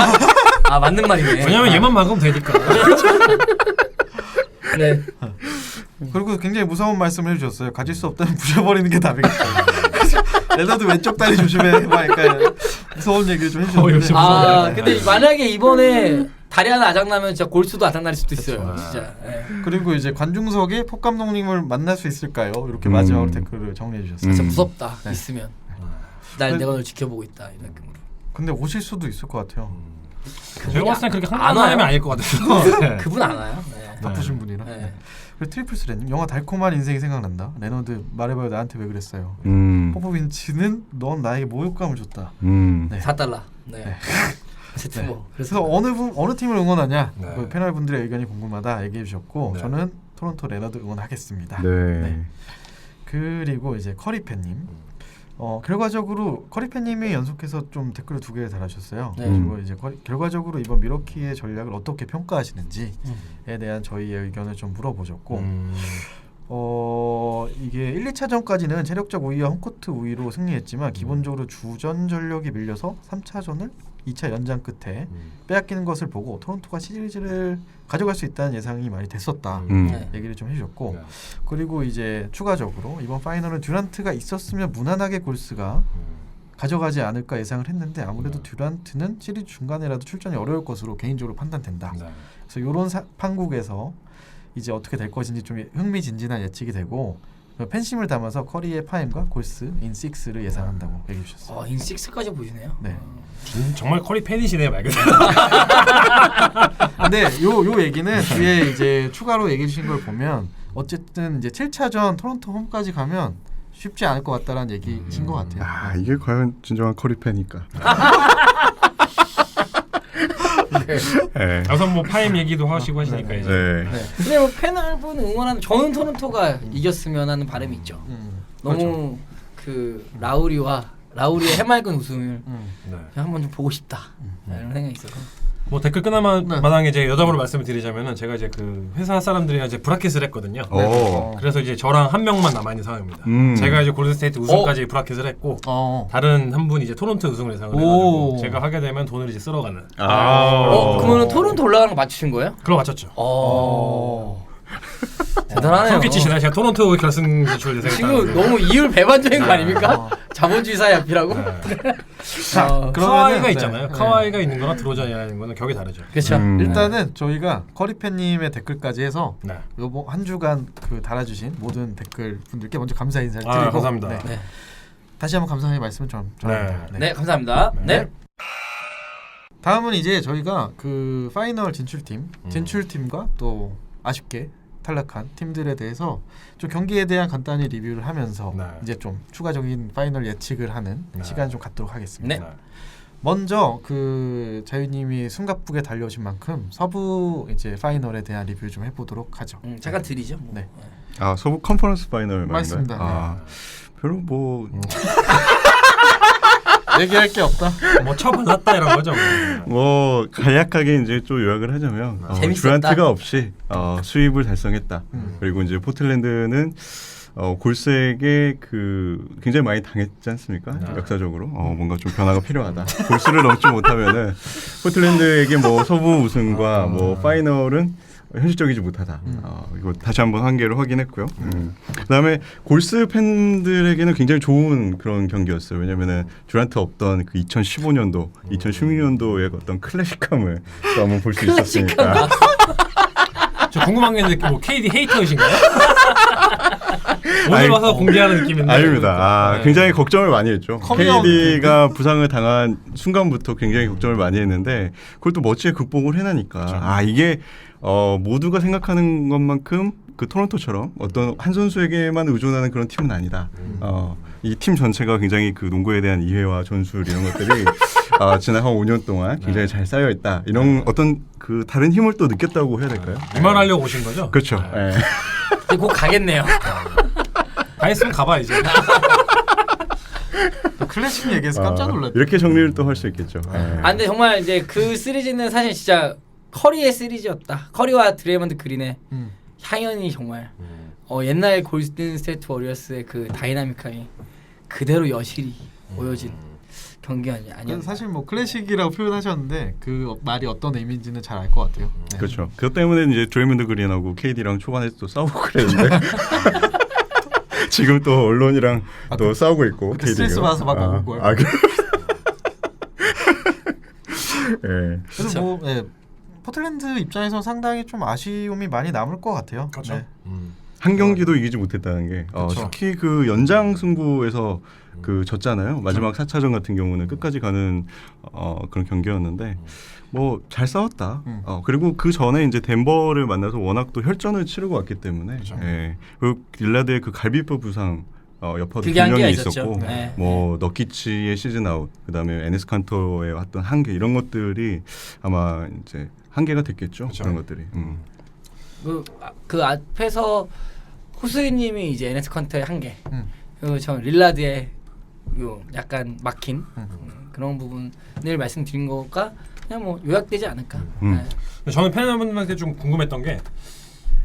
맞는 말이네. 왜냐면 얘만 막으면 되니까. 네. 그리고 굉장히 무서운 말씀을 해주셨어요. 가질 수 없다면 부셔버리는 게 답이겠죠. 레너드 왼쪽 다리 조심해. 막 약간 무서운 얘기를 좀 해주셨는데. 근데 만약에 이번에 다리 하나 아작나면 진짜 골수도 아작날 수도 있어요. 진짜. 네. 그리고 이제 관중석에 폭 감독님을 만날 수 있을까요? 이렇게 마지막으로 댓글을 정리해 주셨어요. 진짜 무섭다. 네. 있으면. 내가 널 지켜보고 있다 이런 느낌으로. 근데 오실 수도 있을 것 같아요. 제가 봤을 땐 그렇게 안 한가한 와요? 사람이 아닐 것 같아요. 네. 그분 안 와요. 네. 바쁘신 분이라. 네. 그리고 트리플 스레님 영화 달콤한 인생이 생각난다. 레너드 말해봐요 나한테 왜 그랬어요. 포포빈치는 넌 나에게 모욕감을 줬다. 네. 4달러. 네. 네. 어쨌든 뭐 그래서 어느 팀을 응원하냐 네. 그 패널 분들의 의견이 궁금하다 얘기해 주셨고 네. 저는 토론토 레너드 응원하겠습니다. 네. 그리고 이제 커리팬님 결과적으로 커리팬님이 연속해서 좀 댓글을 2개 달아주셨어요. 네. 그리고 이제 결과적으로 이번 미러키의 전략을 어떻게 평가하시는지에 대한 저희의 의견을 좀 물어보셨고 이게 1, 2차전까지는 체력적 우위와 홈코트 우위로 승리했지만 기본적으로 주전 전력이 밀려서 3차전을 2차 연장 끝에 빼앗기는 것을 보고 토론토가 시리즈를 가져갈 수 있다는 예상이 많이 됐었다. 네. 얘기를 좀 해주셨고 그리고 이제 추가적으로 이번 파이널은 듀란트가 있었으면 무난하게 골스가 가져가지 않을까 예상을 했는데 아무래도 듀란트는 시리즈 중간에라도 출전이 어려울 것으로 개인적으로 판단된다. 그래서 이런 판국에서 이제 어떻게 될 것인지 좀 흥미진진한 예측이 되고 팬심을 담아서 커리의 파임과 골스 인6를 예상한다고 얘기해 주셨어요. 인6까지 보시네요. 네. 정말 커리 팬이시네요, 말 그대로. 근데 요 얘기는 뒤에 이제 추가로 얘기해 주신 걸 보면 어쨌든 이제 7차전 토론토 홈까지 가면 쉽지 않을 것 같다라는 얘기신 것 같아요. 아, 이게 과연 진정한 커리 팬이니까. 네. 우선 뭐 파임 얘기도 하시고 하시니까 이제. 네. 근데 뭐 패널분 응원하는 저는 토론토가 이겼으면 하는 바람이 있죠. 너무 그 라우리의 해맑은 웃음을 네. 그냥 한번 좀 보고 싶다 이런 생각이 있어서. 뭐 댓글 끝나마당에 이제 여담으로 말씀을 드리자면은 제가 이제 그 회사 사람들이랑 이제 브라켓을 했거든요. 오. 그래서 이제 저랑 한 명만 남아 있는 상황입니다. 제가 이제 골든스테이트 우승까지 브라켓을 했고 다른 한 분이 이제 토론토 우승을 예상을 해가지고 제가 하게 되면 돈을 이제 쓸어가는. 그러면 토론토 올라가는 거 맞추신 거예요? 그럼 맞췄죠. 대단하네요. 손기치시나요? 제가 토론토 결승 진출 예상했다. 지금 너무 이율 배반적인 거 아닙니까? 자본주의사의 앞이라고? 카와이가 있잖아요. 카와이가 있는 거랑 드로자이가 있는 거는 격이 다르죠. 그렇죠. 일단은 저희가 커리팬님의 댓글까지 해서 네. 요번 한 주간 그 달아주신 모든 댓글 분들께 먼저 감사 인사를 드리고 감사합니다. 네. 다시 한번 감사의 말씀을 좀 전합니다. 네, 감사합니다. 네. 다음은 이제 저희가 그 파이널 진출팀과 또 아쉽게 탈락한 팀들에 대해서 좀 경기에 대한 간단히 리뷰를 하면서 이제 좀 추가적인 파이널 예측을 하는 시간을 좀 갖도록 하겠습니다. 네. 먼저 그 자유님이 숨가쁘게 달려오신 만큼 서부 이제 파이널에 대한 리뷰를 좀 해보도록 하죠. 잠깐 드리죠. 뭐. 네. 서부 컨퍼런스 파이널 맞습니다. 별로 뭐 얘기할 게 없다. 뭐 쳐발랐다 이런 거죠. 뭐 간략하게 이제 좀 요약을 하자면 재밌었다. 듀란트가 없이 수입을 달성했다. 그리고 이제 포틀랜드는 골스에게 그 굉장히 많이 당했지 않습니까? 역사적으로 뭔가 좀 변화가 필요하다. 골스를 넘지 못하면은 포틀랜드에게 뭐 서부 우승과 뭐 파이널은 현실적이지 못하다. 이거 다시 한번 한계를 확인했고요. 그다음에 골스 팬들에게는 굉장히 좋은 그런 경기였어요. 왜냐면은 듀란트 없던 그 2015년도, 2016년도의 어떤 클래식함을 또 한번 볼 수 있었으니까. 저 궁금한 게 있는데 뭐 KD 헤이터이신가요? 오늘 와서 공개하는 느낌인데. 아닙니다. 굉장히 걱정을 많이 했죠. KD가 부상을 당한 순간부터 굉장히 걱정을 많이 했는데 그걸 또 멋지게 극복을 해내니까 이게 모두가 생각하는 것만큼 그 토론토처럼 어떤 한 선수에게만 의존하는 그런 팀은 아니다. 이 팀 전체가 굉장히 그 농구에 대한 이해와 전술 이런 것들이 지난 한 5년 동안 굉장히 잘 쌓여 있다. 이런 어떤 그 다른 힘을 또 느꼈다고 해야 될까요? 이 말 하려고 오신 거죠? 그렇죠. 이제 곧 가겠네요. 다 했으면 가봐 이제. 클래식 얘기해서 깜짝 놀랐죠. 이렇게 정리를 또 할 수 있겠죠. 근데 정말 이제 그 시리즈는 사실 진짜 커리의 시리즈였다. 커리와 드레이먼드 그린의 향연이 정말 옛날 골든 스테이트 워리어스의 그 다이나믹함이 그대로 여실히 보여진 경기가 아니야. 사실 뭐 클래식이라고 표현하셨는데 그 말이 어떤 의미인지는 잘 알 것 같아요. 네. 그렇죠. 그것 때문에 이제 드레이먼드 그린하고 KD랑 초반에 또 싸우고 그랬는데 지금 또 언론이랑 또 싸우고 있고 스트레스 받아서 막 먹은 거예요. 그래서 뭐 포틀랜드 입장에서 상당히 좀 아쉬움이 많이 남을 것 같아요. 그렇죠. 네. 한 경기도 이기지 못했다는 게 특히 그 연장 승부에서 그 졌잖아요. 마지막 4차전 같은 경우는 끝까지 가는 그런 경기였는데 뭐 잘 싸웠다. 그리고 그 전에 이제 덴버를 만나서 워낙 또 혈전을 치르고 왔기 때문에 그리고 릴라드의 그 갈비뼈 부상 여파도 분명히 있었고 뭐 너키치의 시즌 아웃 그다음에 에네스 칸터의 어떤 한계 이런 것들이 아마 이제 한계가 됐겠죠. 그런 것들이. 그 앞에서 호수이님이 이제 에네스 칸터의 한계, 그리고 저 릴라드의 요 약간 막힌 그런 부분을 말씀드린 거가 그냥 뭐 요약되지 않을까. 저는 팬분들한테 좀 궁금했던 게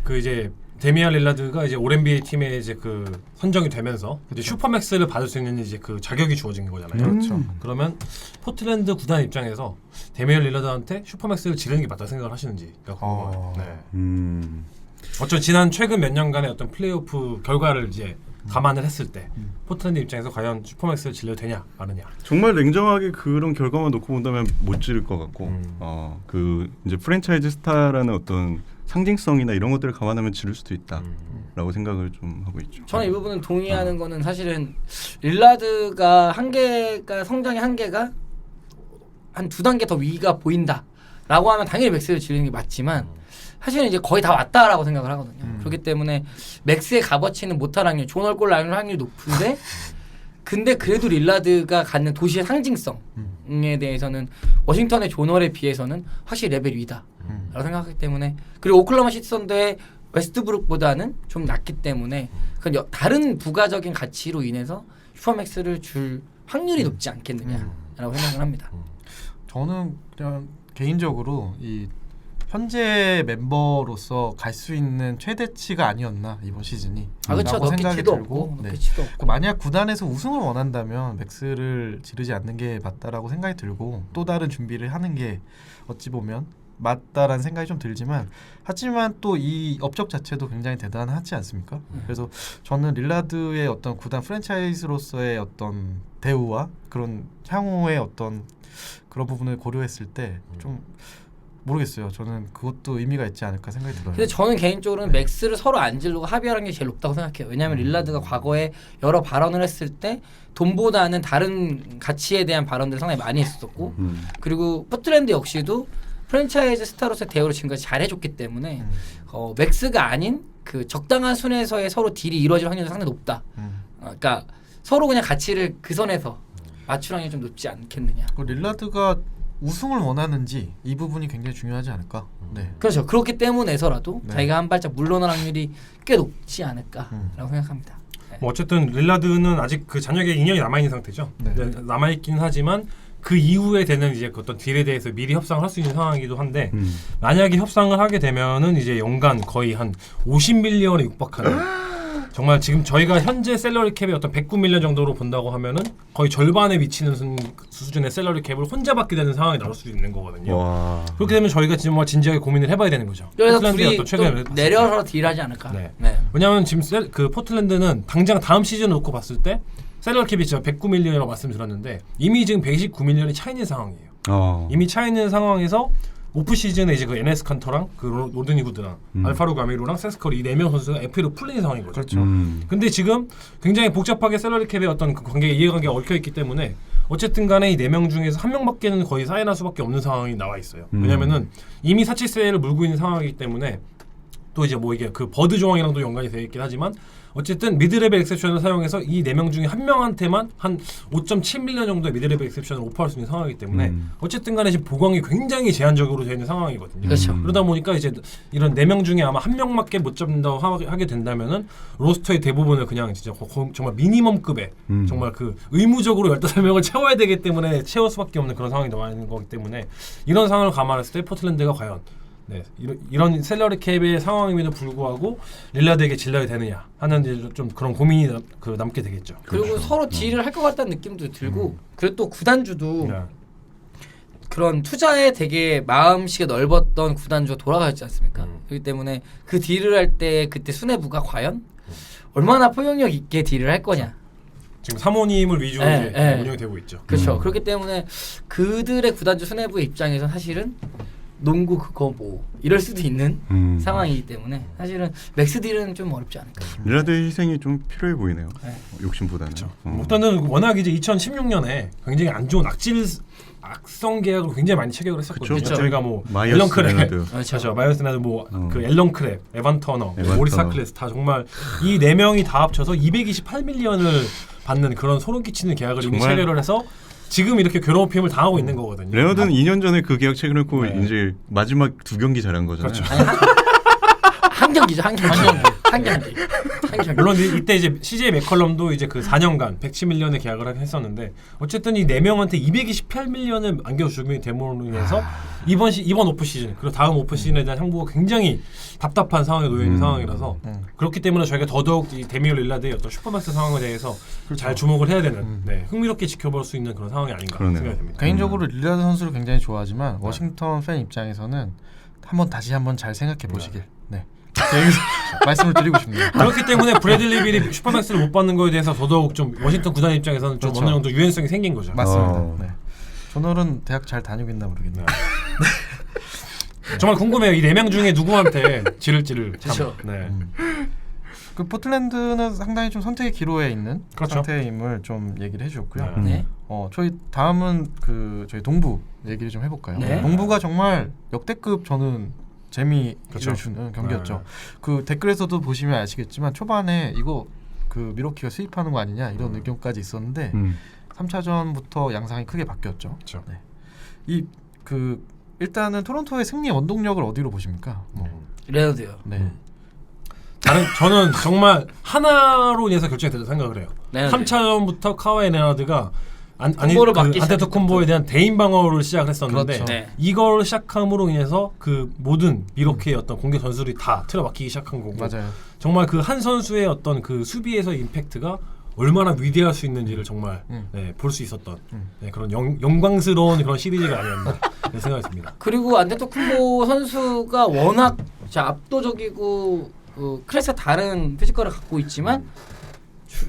그 이제 데미안 릴라드가 이제 올 NBA 팀에 이제 그 선정이 되면서 이제 슈퍼맥스를 받을 수 있는 이제 그 자격이 주어진 거잖아요. 그렇죠. 그러면 포틀랜드 구단 입장에서 데미안 릴라드한테 슈퍼맥스를 지르는 게 맞다 생각을 하시는지가 궁금해요. 어쩌면 지난 최근 몇 년간의 어떤 플레이오프 결과를 이제 감안을 했을 때 포틀랜드 입장에서 과연 슈퍼맥스를 질러도 되냐 마느냐. 정말 냉정하게 그런 결과만 놓고 본다면 못 지를 것 같고 그 이제 프랜차이즈 스타라는 어떤 상징성이나 이런 것들을 감안하면 지를 수도 있다라고 생각을 좀 하고 있죠. 저는 이 부분은 동의하는 거는 사실은 릴라드가 성장의 한계가 한 2단계 더 위가 보인다라고 하면 당연히 맥스를 지르는 게 맞지만 사실은 이제 거의 다 왔다라고 생각을 하거든요. 그렇기 때문에 맥스의 값어치는 못할 확률, 존얼골 라인을 확률이 높은데 근데 그래도 릴라드가 갖는 도시의 상징성에 대해서는 워싱턴의 존얼에 비해서는 확실히 레벨이 위다라고 생각하기 때문에 그리고 오클라호마 시티 선더의 웨스트브룩보다는 좀 낮기 때문에 다른 부가적인 가치로 인해서 슈퍼맥스를 줄 확률이 높지 않겠느냐라고 생각을 합니다. 저는 그냥 개인적으로 이 현재 멤버로서 갈 수 있는 최대치가 아니었나 이번 시즌이. 아 그렇죠. 라고 생각이 높이치도 들고. 없고 네. 높이치도 그 없고. 만약 구단에서 우승을 원한다면 맥스를 지르지 않는 게 맞다라고 생각이 들고 또 다른 준비를 하는 게 어찌 보면 맞다라는 생각이 좀 들지만 하지만 또 이 업적 자체도 굉장히 대단하지 않습니까? 그래서 저는 릴라드의 어떤 구단 프랜차이즈로서의 어떤 대우와 그런 향후의 어떤 그런 부분을 고려했을 때 좀 모르겠어요. 저는 그것도 의미가 있지 않을까 생각이 들어요. 근데 저는 개인적으로는 맥스를 서로 안 지르고 합의하는 게 제일 높다고 생각해요. 왜냐하면 릴라드가 과거에 여러 발언을 했을 때 돈보다는 다른 가치에 대한 발언들을 상당히 많이 했었고 그리고 포틀랜드 역시도 프랜차이즈 스타로서의 대우를 지금까지 잘 해줬기 때문에 맥스가 아닌 그 적당한 순에서의 서로 딜이 이루어질 확률이 상당히 높다. 그러니까 서로 그냥 가치를 그 선에서 맞출 확률이 좀 높지 않겠느냐. 그 릴라드가 우승을 원하는지 이 부분이 굉장히 중요하지 않을까. 네. 그렇죠. 그렇기 때문에서라도 네. 자기가 한 발짝 물러날 확률이 꽤 높지 않을까라고 생각합니다. 네. 뭐 어쨌든 릴라드는 아직 그 잔여계 2년이 남아 있는 상태죠. 네. 남아 있긴 하지만 그 이후에 되는 이제 그 어떤 딜에 대해서 미리 협상을 할 수 있는 상황이기도 한데 만약에 협상을 하게 되면은 이제 연간 거의 한 50밀리언에 육박하는 정말 지금 저희가 현재 셀러리 캡의 어떤 109밀리언 정도로 본다고 하면은 거의 절반에 미치는 수준의 셀러리 캡을 혼자 받게 되는 상황이 나올 수도 있는 거거든요. 와. 그렇게 되면 저희가 정말 진지하게 고민을 해봐야 되는 거죠. 그래서 포틀랜드가 둘이 또 최근에 또 봤을 때. 내려서 딜하지 않을까. 네. 네. 왜냐하면 지금 그 포틀랜드는 당장 다음 시즌을 놓고 봤을 때 셀러리 캡이 진짜 109밀리언이라고 말씀드렸는데 이미 지금 129밀리언이 차 있는 상황이에요. 이미 차 있는 상황에서 오프 시즌에 이제 그 에네스 칸터랑 그 로드니 후드랑 알파로 가미로랑 세스커리 이 4명 선수가 FA로 풀린 상황인 거죠. 그렇죠. 근데 지금 굉장히 복잡하게 셀러리 캡의 어떤 그 관계 이해관계가 얽혀 있기 때문에 어쨌든 간에 이 4명 중에서 한 명밖에는 거의 사인할 수밖에 없는 상황이 나와 있어요. 왜냐면은 이미 사치세를 물고 있는 상황이기 때문에 또 이제 뭐 이게 그 버드 조항이랑도 연관이 되어 있긴 하지만 어쨌든 미드레벨 엑셉션을 사용해서 이 4명 중에 한 명한테만 한 5.7밀리언 정도의 미드레벨 엑셉션을 오퍼할 수 있는 상황이기 때문에 어쨌든 간에 지금 보강이 굉장히 제한적으로 되어 있는 상황이거든요. 그렇죠. 그러다 보니까 이제 이런 4명 중에 아마 한 명밖에 못 잡는다고 하게 된다면은 로스터의 대부분을 그냥 진짜 정말 미니멈급의 정말 그 의무적으로 15명을 채워야 되기 때문에 채울 수밖에 없는 그런 상황이 나와 있는 거기 때문에 이런 상황을 감안했을 때 포틀랜드가 과연 네, 이런 샐러리 캡의 상황임에도 불구하고 릴라드에게 질러야 되느냐 하는 이제 좀 그런 고민이 남게 되겠죠. 그리고 그렇죠. 서로 딜을 할 것 같다는 느낌도 들고 그리고 또 구단주도 네. 그런 투자에 되게 마음씨가 넓었던 구단주가 돌아가셨지 않습니까? 그렇기 때문에 그 딜을 할 때 그때 수뇌부가 과연 얼마나 포용력 있게 딜을 할 거냐. 지금 사모님을 위주로 네, 이제 네. 운영이 되고 있죠. 그렇죠. 그렇기 때문에 그들의 구단주 수뇌부의 입장에선 사실은 농구 그거 뭐 이럴 수도 있는 상황이기 때문에 사실은 맥스 딜은 좀 어렵지 않을까. 릴라드의 희생이 좀 필요해 보이네요. 네. 욕심보다는. 일단은 워낙 이제 2016년에 굉장히 안 좋은 악성 계약을 굉장히 많이 체결을 했었거든요. 그쵸. 저희가 뭐 마이어스 앨런 크랩, 레너드. 그렇죠. 마이어스 레너드 뭐그 앨런 크랩, 에반 터너, 에반 모리스 터너. 하클레스 다 정말 이 4명이 다 합쳐서 228밀리언을 받는 그런 소름 끼치는 계약을 이미 정말. 체결을 해서 지금 이렇게 괴롭힘을 당하고 있는 거거든요. 레너드는 2년 전에 그 계약 체결했고 네. 이제 마지막 2경기 잘한 거잖아요. 그렇죠. 한 경기죠, 한 경기. 물론 이때 이제 CJ 맥컬럼도 이제 그 4년간 110밀리언의 계약을 했었는데 어쨌든 이 4명한테 228밀리언을 안겨주게 됨으로 인해서 이번 오프 시즌 그리고 다음 오프 시즌에 대한 행보가 굉장히 답답한 상황에 놓여 있는 상황이라서 그렇기 때문에 저희가 더더욱 이 데미얼 릴라드의 어떤 슈퍼맥스 상황에 대해서 잘 주목을 해야 되는 흥미롭게 지켜볼 수 있는 그런 상황이 아닌가 그러네요. 생각이 됩니다. 개인적으로 릴라드 선수를 굉장히 좋아하지만 워싱턴 팬 입장에서는 다시 한번 잘 생각해 보시길. 네. 말씀을 드리고 싶네요. 그렇기 때문에 브래들리 빌이 슈퍼맥스를 못 받는 거에 대해서 더더욱 좀 워싱턴 구단 입장에서는 좀 그렇죠. 어느 정도 유연성이 생긴 거죠. 맞습니다. 어. 네. 조널은 대학 잘 다니고 있나 모르겠네요. 정말 궁금해요. 이 4명 중에 누구한테 지를지를. 그렇죠. 네. 그 포틀랜드는 상당히 좀 선택의 기로에 있는 그렇죠. 상태임을 좀 얘기를 해주셨고요. 네. 저희 다음은 저희 동부 얘기를 좀 해볼까요? 네. 동부가 정말 역대급 저는 재미를 그렇죠. 주는 경기였죠. 네. 그 댓글에서도 보시면 아시겠지만 초반에 이거 그 미러키가 수입하는 거 아니냐 이런 의견까지 있었는데 3차전부터 양상이 크게 바뀌었죠. 그렇죠. 네. 일단은 토론토의 승리 원동력을 어디로 보십니까? 레너드요. 네. 저는 정말 하나로 인해서 결정이 됐다고 생각을 해요. 레너드. 3차전부터 카와이 레나드가 콤보를 막기 안테토쿤보에 대한 대인 방어를 시작을 했었는데 그렇죠. 네. 이걸 시작함으로 인해서 그 모든 미러키의 어떤 공격 전술이 다 틀어막히기 시작한 거고 맞아요. 정말 그 한 선수의 어떤 그 수비에서의 임팩트가 얼마나 위대할 수 있는지를 정말 네, 볼 수 있었던 네, 그런 영광스러운 그런 시리즈가 아니었나 그런 생각이 듭니다. 그리고 안테토쿤보 선수가 워낙 압도적이고 클래스가 다른 피지컬을 갖고 있지만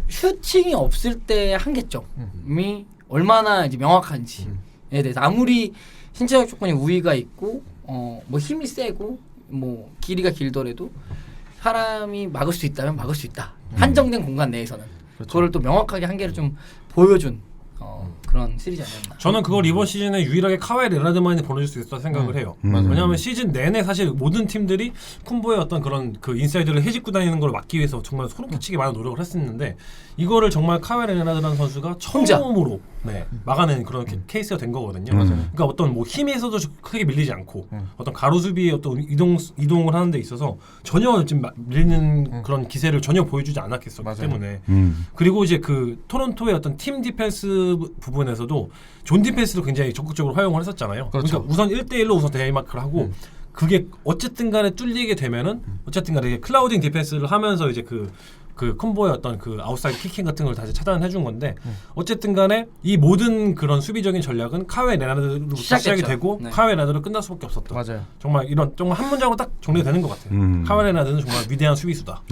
슈팅이 없을 때의 한계점이 얼마나 이제 명확한지에 대해서 아무리 신체적 조건이 우위가 있고 뭐 힘이 세고 뭐 길이가 길더라도 사람이 막을 수 있다면 막을 수 있다. 한정된 공간 내에서는 그거를 또 명확하게 한계를 좀 보여준 그런 시리즈 아니었나. 저는 그걸 이번 시즌에 유일하게 카와이 레나드만이 보내줄 수 있다고 생각을 해요. 왜냐하면 시즌 내내 사실 모든 팀들이 쿤보의 어떤 그런 그 인사이드를 해집고 다니는 걸 막기 위해서 정말 소름 끼치게 많은 노력을 했었는데 이거를 정말 카와이 레나드라는 선수가 처음으로 네, 막아낸 그런 케이스가 된 거거든요. 그러니까 어떤 뭐 힘에서도 크게 밀리지 않고 어떤 가로 수비의 어떤 이동을 하는 데 있어서 전혀 지금 밀리는 그런 기세를 전혀 보여주지 않았기 때문에 그리고 이제 그 토론토의 어떤 팀 디펜스 부분에서도 존 디펜스도 굉장히 적극적으로 활용을 했었잖아요. 그렇죠. 그러니까 우선 1대1로 우선 대마크를 하고 그게 어쨌든 간에 뚫리게 되면은 어쨌든 간에 클라우딩 디펜스를 하면서 이제 그 콤보의 어떤 그 아웃사이드 키킹 같은 걸 다시 차단을 해준 건데 어쨌든 간에 이 모든 그런 수비적인 전략은 카웨 레나드로부터 시작이 되고 네. 카웨 레나드로 끝날 수밖에 없었던 맞아요. 정말 이런 정말 한 문장으로 딱 정리되는 것 같아요. 카웨 레나드는 정말 위대한 수비수다.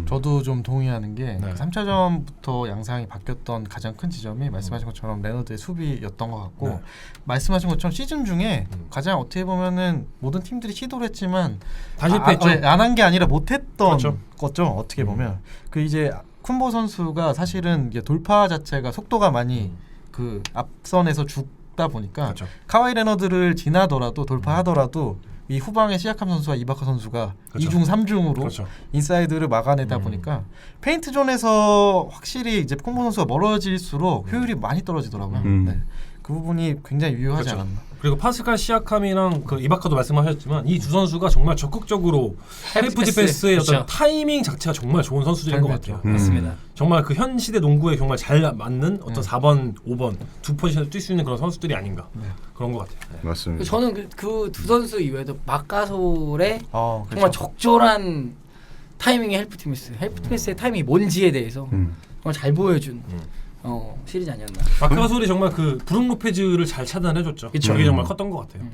저도 좀 동의하는 게 네. 3차전부터 양상이 바뀌었던 가장 큰 지점이 말씀하신 것처럼 레너드의 수비였던 것 같고 네. 말씀하신 것처럼 시즌 중에 가장 어떻게 보면은 모든 팀들이 시도를 했지만 다 실패했죠. 안 한 게 아니라 못했던 그렇죠. 거죠. 어떻게 보면 그 이제 쿤보 선수가 사실은 이제 돌파 자체가 속도가 많이 그 앞선에서 죽다 보니까 그렇죠. 카와이 레너드를 지나더라도 돌파하더라도 이 후방의 시약함 선수와 이바카 선수가 그렇죠. 2중 3중으로 그렇죠. 인사이드를 막아내다 보니까 페인트 존에서 확실히 이제 콤보 선수가 멀어질수록 효율이 많이 떨어지더라고요. 네. 그 부분이 굉장히 유효하지 그렇죠. 않았나. 그리고 파스칼 시아캄이랑 그 이바카도 말씀하셨지만 이 두 선수가 정말 적극적으로 헬프 디펜스의 어떤 그렇죠. 타이밍 자체가 정말 좋은 선수들인 것 같아요. 맞습니다. 정말 그 현 시대 농구에 정말 잘 맞는 어떤 4번, 5번 두 포지션을 뛸 수 있는 그런 선수들이 아닌가 그런 것 같아요. 네. 맞습니다. 저는 그 두 선수 이외에도 마카솔의 그렇죠. 정말 적절한 타이밍의 헬프 디펜스의 타이밍이 뭔지에 대해서 정말 잘 보여준 시리즈 아니었나. 마카솔이 정말 그 브룩 로페즈를 잘 차단해줬죠. 그게 정말 컸던 것 같아요.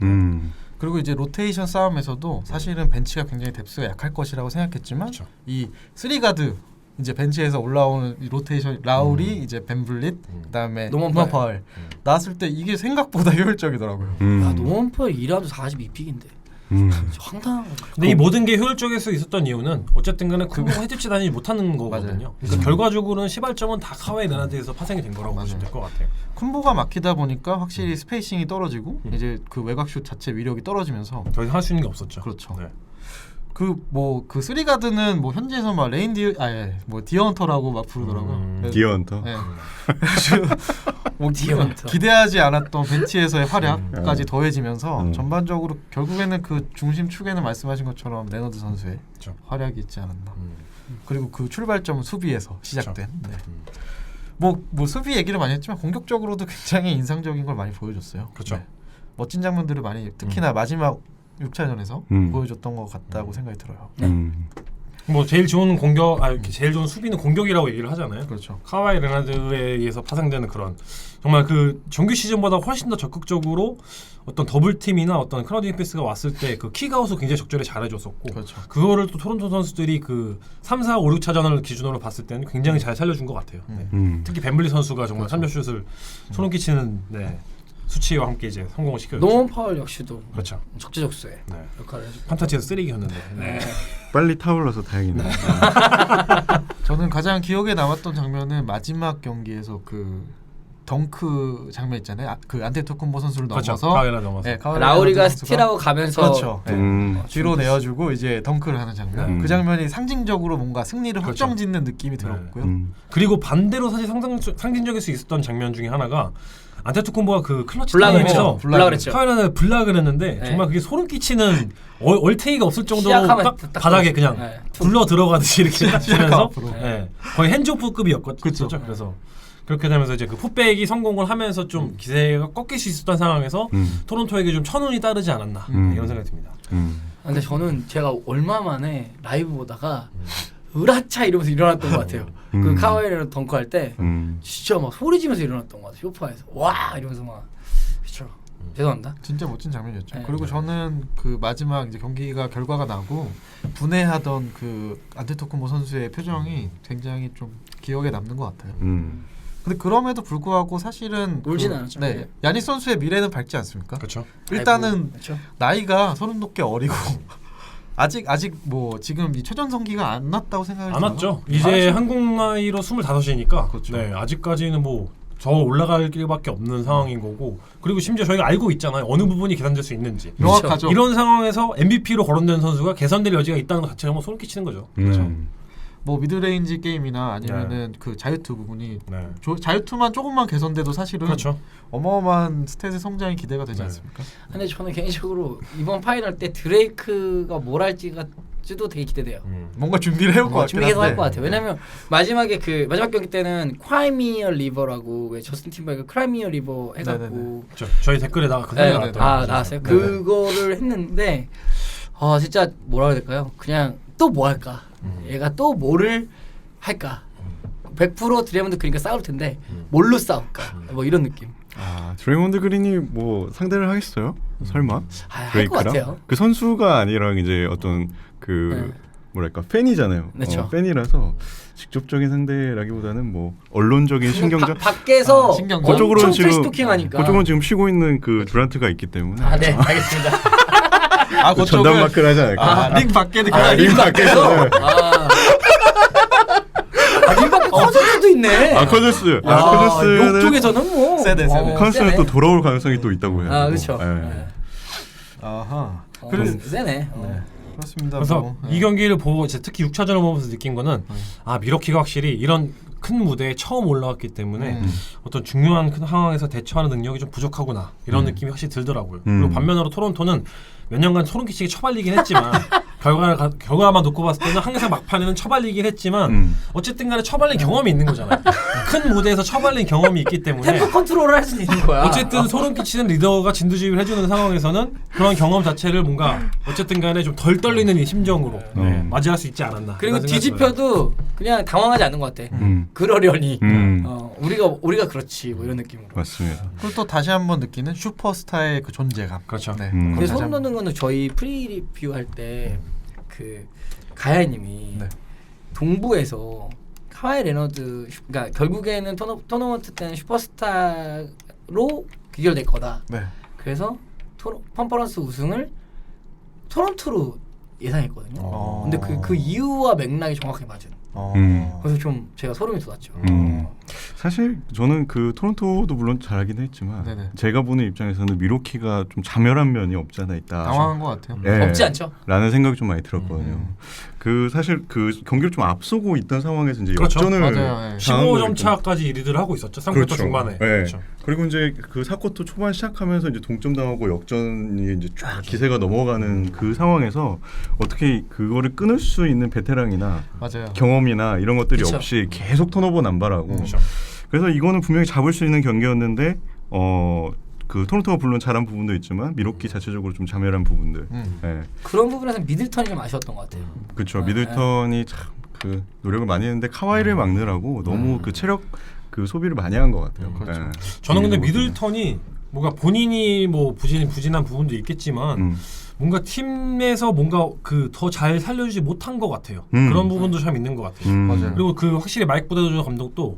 그리고 이제 로테이션 싸움에서도 사실은 벤치가 굉장히 뎁스가 약할 것이라고 생각했지만 그렇죠. 이 3가드 이제 벤치에서 올라오는 이 로테이션 라울이 이제 벤블릿 그다음에 노먼 노먼 파울 나왔을 때 이게 생각보다 효율적이더라고요. 야, 노먼 펄 2라운드 42픽인데 황당한 거. 근데 이 모든 게 효율적일 수 있었던 이유는 어쨌든 간에 쿤보가 헤집지 다니지 못하는 거거든요. 그러니까 결과적으로는 시발점은 다 카와이 레나드에서 파생이 된 거라고 보시면 될 것 같아요. 쿤보가 막히다 보니까 확실히 스페이싱이 떨어지고 이제 그 외곽슛 자체 위력이 떨어지면서 더 이상 할 수 있는 게 없었죠. 그렇죠. 네. 그 3가드는 뭐 현지에서 막 레인 뭐 디어헌터라고 막 부르더라고요. 그래서- 디어헌터. 네. 뭐 디어헌터. 기대하지 않았던 벤치에서의 활약까지 더해지면서 음. 전반적으로 결국에는 그 중심 축에는 말씀하신 것처럼 레너드 선수의 그렇죠. 활약이 있지 않았나. 그리고 그 출발점은 수비에서 시작된. 그렇죠. 네. 뭐 수비 얘기를 많이 했지만 공격적으로도 굉장히 인상적인 걸 많이 보여줬어요. 그렇죠. 멋진 장면들을 많이 특히나 마지막 6차전에서 보여줬던 것 같다고 생각이 들어요. 뭐 제일 좋은 제일 좋은 수비는 공격이라고 얘기를 하잖아요. 그렇죠. 카와이 레나드에 의해서 파생되는 그런 정말 그 정규 시즌보다 훨씬 더 적극적으로 어떤 더블팀이나 어떤 크라우딩 패스가 왔을 때 그 킥아웃을 굉장히 적절히 잘해줬었고 그렇죠. 그거를 또 토론토 선수들이 그 3, 4, 5, 6차전을 기준으로 봤을 때는 굉장히 잘 살려준 것 같아요. 네. 특히 특히 벤블리 선수가 정말 3점슛을 소름 끼치는 수치와 함께 이제 성공을 시켜줬죠. 노먼 펄 역시도 그렇죠. 적재적소의 네. 역할을 해주고. 판타지에서 쓰레기였는데. 네. 빨리 타올라서 다행이네요. 저는 가장 기억에 남았던 장면은 마지막 경기에서 그 덩크 장면 있잖아요. 그 안테토쿤보 선수를 그렇죠. 넘어서 카와이가 넘어서. 네, 카와이 라우리가 레나드 선수가- 스틸하고 가면서 그렇죠. 네. 뒤로 준비했어. 내어주고 이제 덩크를 하는 장면. 그 장면이 상징적으로 뭔가 승리를 그렇죠. 확정짓는 느낌이 들었고요. 그리고 반대로 사실 상징적일 수 있었던 장면 중에 하나가 안테토쿤보가 그 클러치 블락을 타임에서 했죠. 블락을 했죠. 카와이를 블락을 했는데 네. 정말 그게 소름 끼치는 얼테이가 없을 정도로 시작하면 딱 딱 바닥에 그냥 네. 굴러 들어가듯이 이렇게 딱 치면서 앞으로. 네. 거의 핸즈오프급이었거든요. 그쵸. 그래서 그렇게 되면서 이제 그 풋백이 성공을 하면서 좀 기세가 꺾일 수 있었던 상황에서 토론토에게 좀 천운이 따르지 않았나 이런 생각이 듭니다. 근데 저는 제가 얼마 만에 라이브 보다가 으라차 이러면서 일어났던 것 같아요. 그 카와이랑 덩크할 때 진짜 막 소리 지면서 일어났던 것 같아요. 소파에서 와 이러면서 막 그쵸. 죄송합니다. 진짜 멋진 장면이었죠. 네. 그리고 저는 그 마지막 이제 경기가 결과가 나고 분해하던 그 안테토쿤보 선수의 표정이 굉장히 좀 기억에 남는 것 같아요. 근데 그럼에도 불구하고 사실은 울진 않았죠. 네, 야닉 선수의 미래는 밝지 않습니까? 그렇죠. 일단은 그쵸. 나이가 30개 어리고 아직 뭐 지금 이 최전성기가 안 났다고 생각해요. 안 왔죠. 이제 한국 나이로 25이니까 그렇죠. 네, 아직까지는 뭐 더 올라갈 길밖에 없는 상황인 거고 그리고 심지어 저희가 알고 있잖아요. 어느 부분이 개선될 수 있는지. 명확하죠. 이런 상황에서 MVP로 거론된 선수가 개선될 여지가 있다는 것 자체가 뭐 소름 끼치는 거죠. 그렇죠. 뭐 미드레인지 게임이나 아니면은 그 자유투 부분이 네. 자유투만 조금만 개선돼도 사실은 그렇죠. 어마어마한 스탯의 성장이 기대가 되지 네. 않습니까? 근데 저는 개인적으로 이번 파이널 때 드레이크가 뭘 할지도 되게 기대돼요. 뭔가 준비를 해올 것 같긴 준비해서 할 한데. 것 같아요. 왜냐면 마지막에 그 마지막 경기 때는 크라이미어 리버라고 왜 저스틴 팀버레이크 크라이미어 리버 해갖고 그렇죠. 저희 댓글에 그 네, 생각이 나왔더라고요. 나왔어요. 네네. 그거를 했는데 진짜 뭐라 해야 될까요? 그냥 또 뭐 할까? 얘가 또 뭐를 할까? 100% 드래몬드 그린과 싸울 텐데 뭘로 싸울까? 뭐 이런 느낌. 드레이몬드 그린이 뭐 상대를 하겠어요? 설마? 할 것 같아요. 그 선수가 아니라 이제 어떤 그 뭐랄까 팬이잖아요. 그렇죠. 팬이라서 직접적인 상대라기보다는 뭐 언론적인 신경전. 밖에서 신경전. 그쪽으로는 엄청 지금 트래시토킹하니까. 그쪽은 지금 쉬고 있는 그 듀란트가 있기 때문에. 네, 알겠습니다. 그 전담 마크를 하지 않을까? 링 밖에는 링 밖에서. 링 밖에 커져도 있네. 커저스. 욕 쪽에서는 뭐. 세네. 컨스는 또 돌아올 가능성이 또 있다고 해요. 그렇죠. 네. 아하. 세네. 그렇습니다. 그래서 뭐. 이 경기를 보고 이제 특히 6차전을 보면서 느낀 거는 미러키가 확실히 이런 큰 무대에 처음 올라왔기 때문에 어떤 중요한 큰 상황에서 대처하는 능력이 좀 부족하구나 이런 느낌이 확실히 들더라고요. 그리고 반면으로 토론토는 몇 년간 소름 끼치게 처발리긴 했지만 결과만 놓고 봤을 때는 항상 막판에는 처발리긴 했지만 어쨌든 간에 처발린 경험이 있는 거잖아요. 큰 무대에서 처발린 경험이 있기 때문에 템포 컨트롤을 할 수 있는 거야. 어쨌든 소름 끼치는 리더가 진두지휘를 해주는 상황에서는 그런 경험 자체를 뭔가 어쨌든 간에 좀 덜 떨리는 이 심정으로 맞이할 수 있지 않았나. 그리고 이런 생각이 들어요. 뒤집혀도 그냥 당황하지 않는 것 같아. 그러려니. 우리가 그렇지 뭐 이런 느낌으로. 맞습니다. 그리고 또 다시 한번 느끼는 슈퍼스타의 그 존재감. 그렇죠. 네. 근데 근데 다시 소름 한번. 돋는 거는 저희 프리리뷰 할 때 그 가야님이 네. 동부에서 카와이 레너드 그러니까 결국에는 토너먼트 때는 슈퍼스타로 귀결될 거다. 네. 그래서 컨퍼런스 우승을 토론토로 예상했거든요. 근데 그 이유와 맥락이 정확하게 맞은. 그래서 좀 제가 소름이 돋았죠. 사실 저는 그 토론토도 물론 잘하긴 했지만 네네. 제가 보는 입장에서는 미로키가 좀 자멸한 면이 없지 않아 있다. 당황한 것 같아요. 예, 없지 않죠. 라는 생각이 좀 많이 들었거든요. 그 사실 그 경기를 좀 앞서고 있던 상황에서 이제 그렇죠. 역전을 맞아요. 예. 15점 차까지 리드를 하고 있었죠. 3쿼터 중반에. 네. 그렇죠. 그리고 이제 그 4쿼터 초반 시작하면서 이제 동점 당하고 역전이 이제 쫙 기세가 넘어가는 그 상황에서 어떻게 그거를 끊을 수 있는 베테랑이나 맞아요. 경험이나 이런 것들이 그쵸. 없이 계속 턴오버 남발하고 그렇죠. 그래서 이거는 분명히 잡을 수 있는 경기였는데 그 토론토가 물론 잘한 부분도 있지만 미로키 자체적으로 좀 자멸한 부분들. 예. 그런 부분에서 미들턴이 좀 아쉬웠던 것 같아요. 그렇죠. 미들턴이 참 그 노력을 많이 했는데 카와이를 막느라고 너무 그 체력 그 소비를 많이 한 것 같아요. 그렇죠. 예. 저는 근데 이 미들턴이 뭔가 본인이 뭐 부진한 부분도 있겠지만 뭔가 팀에서 뭔가 그 더 잘 살려주지 못한 것 같아요. 그런 부분도 참 있는 것 같아요. 맞아요. 그리고 그 확실히 마이크 부데조 감독도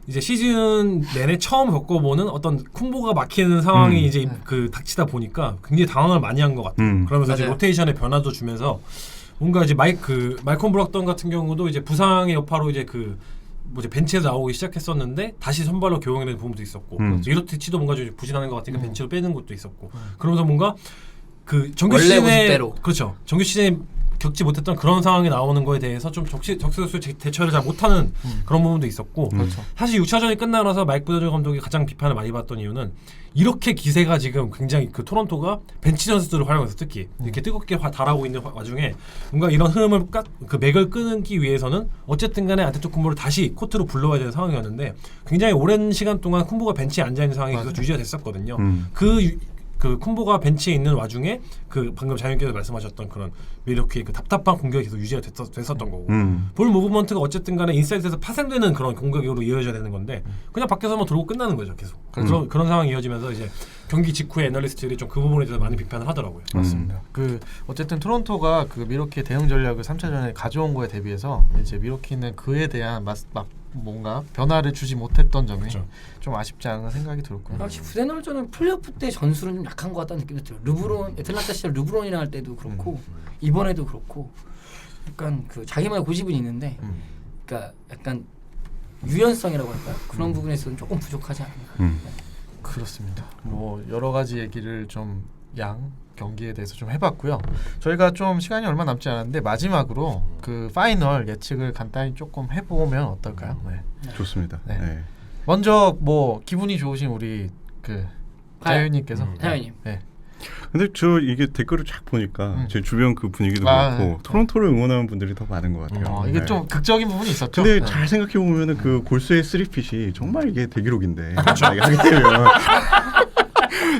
이제 시즌 내내 처음 겪어보는 어떤 콤보가 막히는 상황이 이제 그 닥치다 보니까 굉장히 당황을 많이 한 것 같아요. 그러면서 이제 맞아요. 로테이션의 변화도 주면서 뭔가 이제 말콤 브락던 같은 경우도 이제 부상의 여파로 이제 그 뭐지 벤치에서 나오기 시작했었는데 다시 선발로 개용이 되는 부분도 있었고 이로티치도 뭔가 좀 부진하는 것 같으니까 벤치로 빼는 것도 있었고 그러면서 뭔가 그 정규 원래 시즌에 모습대로. 그렇죠 정규 시즌에 겪지 못했던 그런 상황이 나오는 거에 대해서 좀 적극적으로 대처를 잘 못하는 그런 부분도 있었고 그렇죠. 사실 6차전이 끝나고 나서 마이크 부더저 감독이 가장 비판을 많이 받던 이유는 이렇게 기세가 지금 굉장히 그 토론토가 벤치 선수들을 활용해서 특히 이렇게 뜨겁게 달하고 있는 와중에 뭔가 이런 흐름을 그 맥을 끊기 위해서는 어쨌든 간에 안테토쿤보를 다시 코트로 불러와야 되는 상황이었는데 굉장히 오랜 시간 동안 쿤보가 벤치에 앉아있는 상황이 계속 유지가 됐었거든요. 그 쿤보가 벤치에 있는 와중에 그 방금 자유님께서 말씀하셨던 그런 이렇게 그 답답한 공격이 계속 유지가 됐었던 거고 볼 무브먼트가 어쨌든 간에 인사이드에서 파생되는 그런 공격으로 이어져야 되는 건데 그냥 밖에서만 돌고 끝나는 거죠 계속. 그런 상황이 이어지면서 이제 경기 직후에 애널리스트들이 좀 그 부분에 대해서 많이 비판을 하더라고요. 맞습니다. 그 어쨌든 토론토가 그 미러키의 대응 전략을 3차전에 가져온 거에 대비해서 이제 미러키는 그에 대한 뭔가 변화를 주지 못했던 점이 그렇죠. 좀 아쉽지 않은 생각이 들었고요. 역시 부데널전은 플레이오프 때 전술은 좀 약한 것 같다는 느낌이 들어요. 르브론, 애틀란타 시절 르브론이랑 할 때도 그렇고 이번에도 그렇고 약간 그 자기만의 고집은 있는데 그러니까 약간 유연성이라고 할까요? 그런 부분에서는 조금 부족하지 않나. 그렇습니다. 뭐 여러 가지 얘기를 좀 경기에 대해서 좀 해봤고요. 저희가 좀 시간이 얼마 남지 않았는데 마지막으로 그 파이널 예측을 간단히 조금 해보면 어떨까요? 네. 좋습니다. 네. 네. 먼저 뭐 기분이 좋으신 우리 그 자유님께서 자유님. 네. 근데 저 이게 댓글을 쫙 보니까 제 주변 그 분위기도 아, 그렇고 네. 토론토를 응원하는 분들이 더 많은 것 같아요. 이게 네. 좀 극적인 부분이 있었죠. 근데 네. 잘 생각해 보면은 그 골스의 3핏이 정말 이게 대기록인데 만약에 하게 되면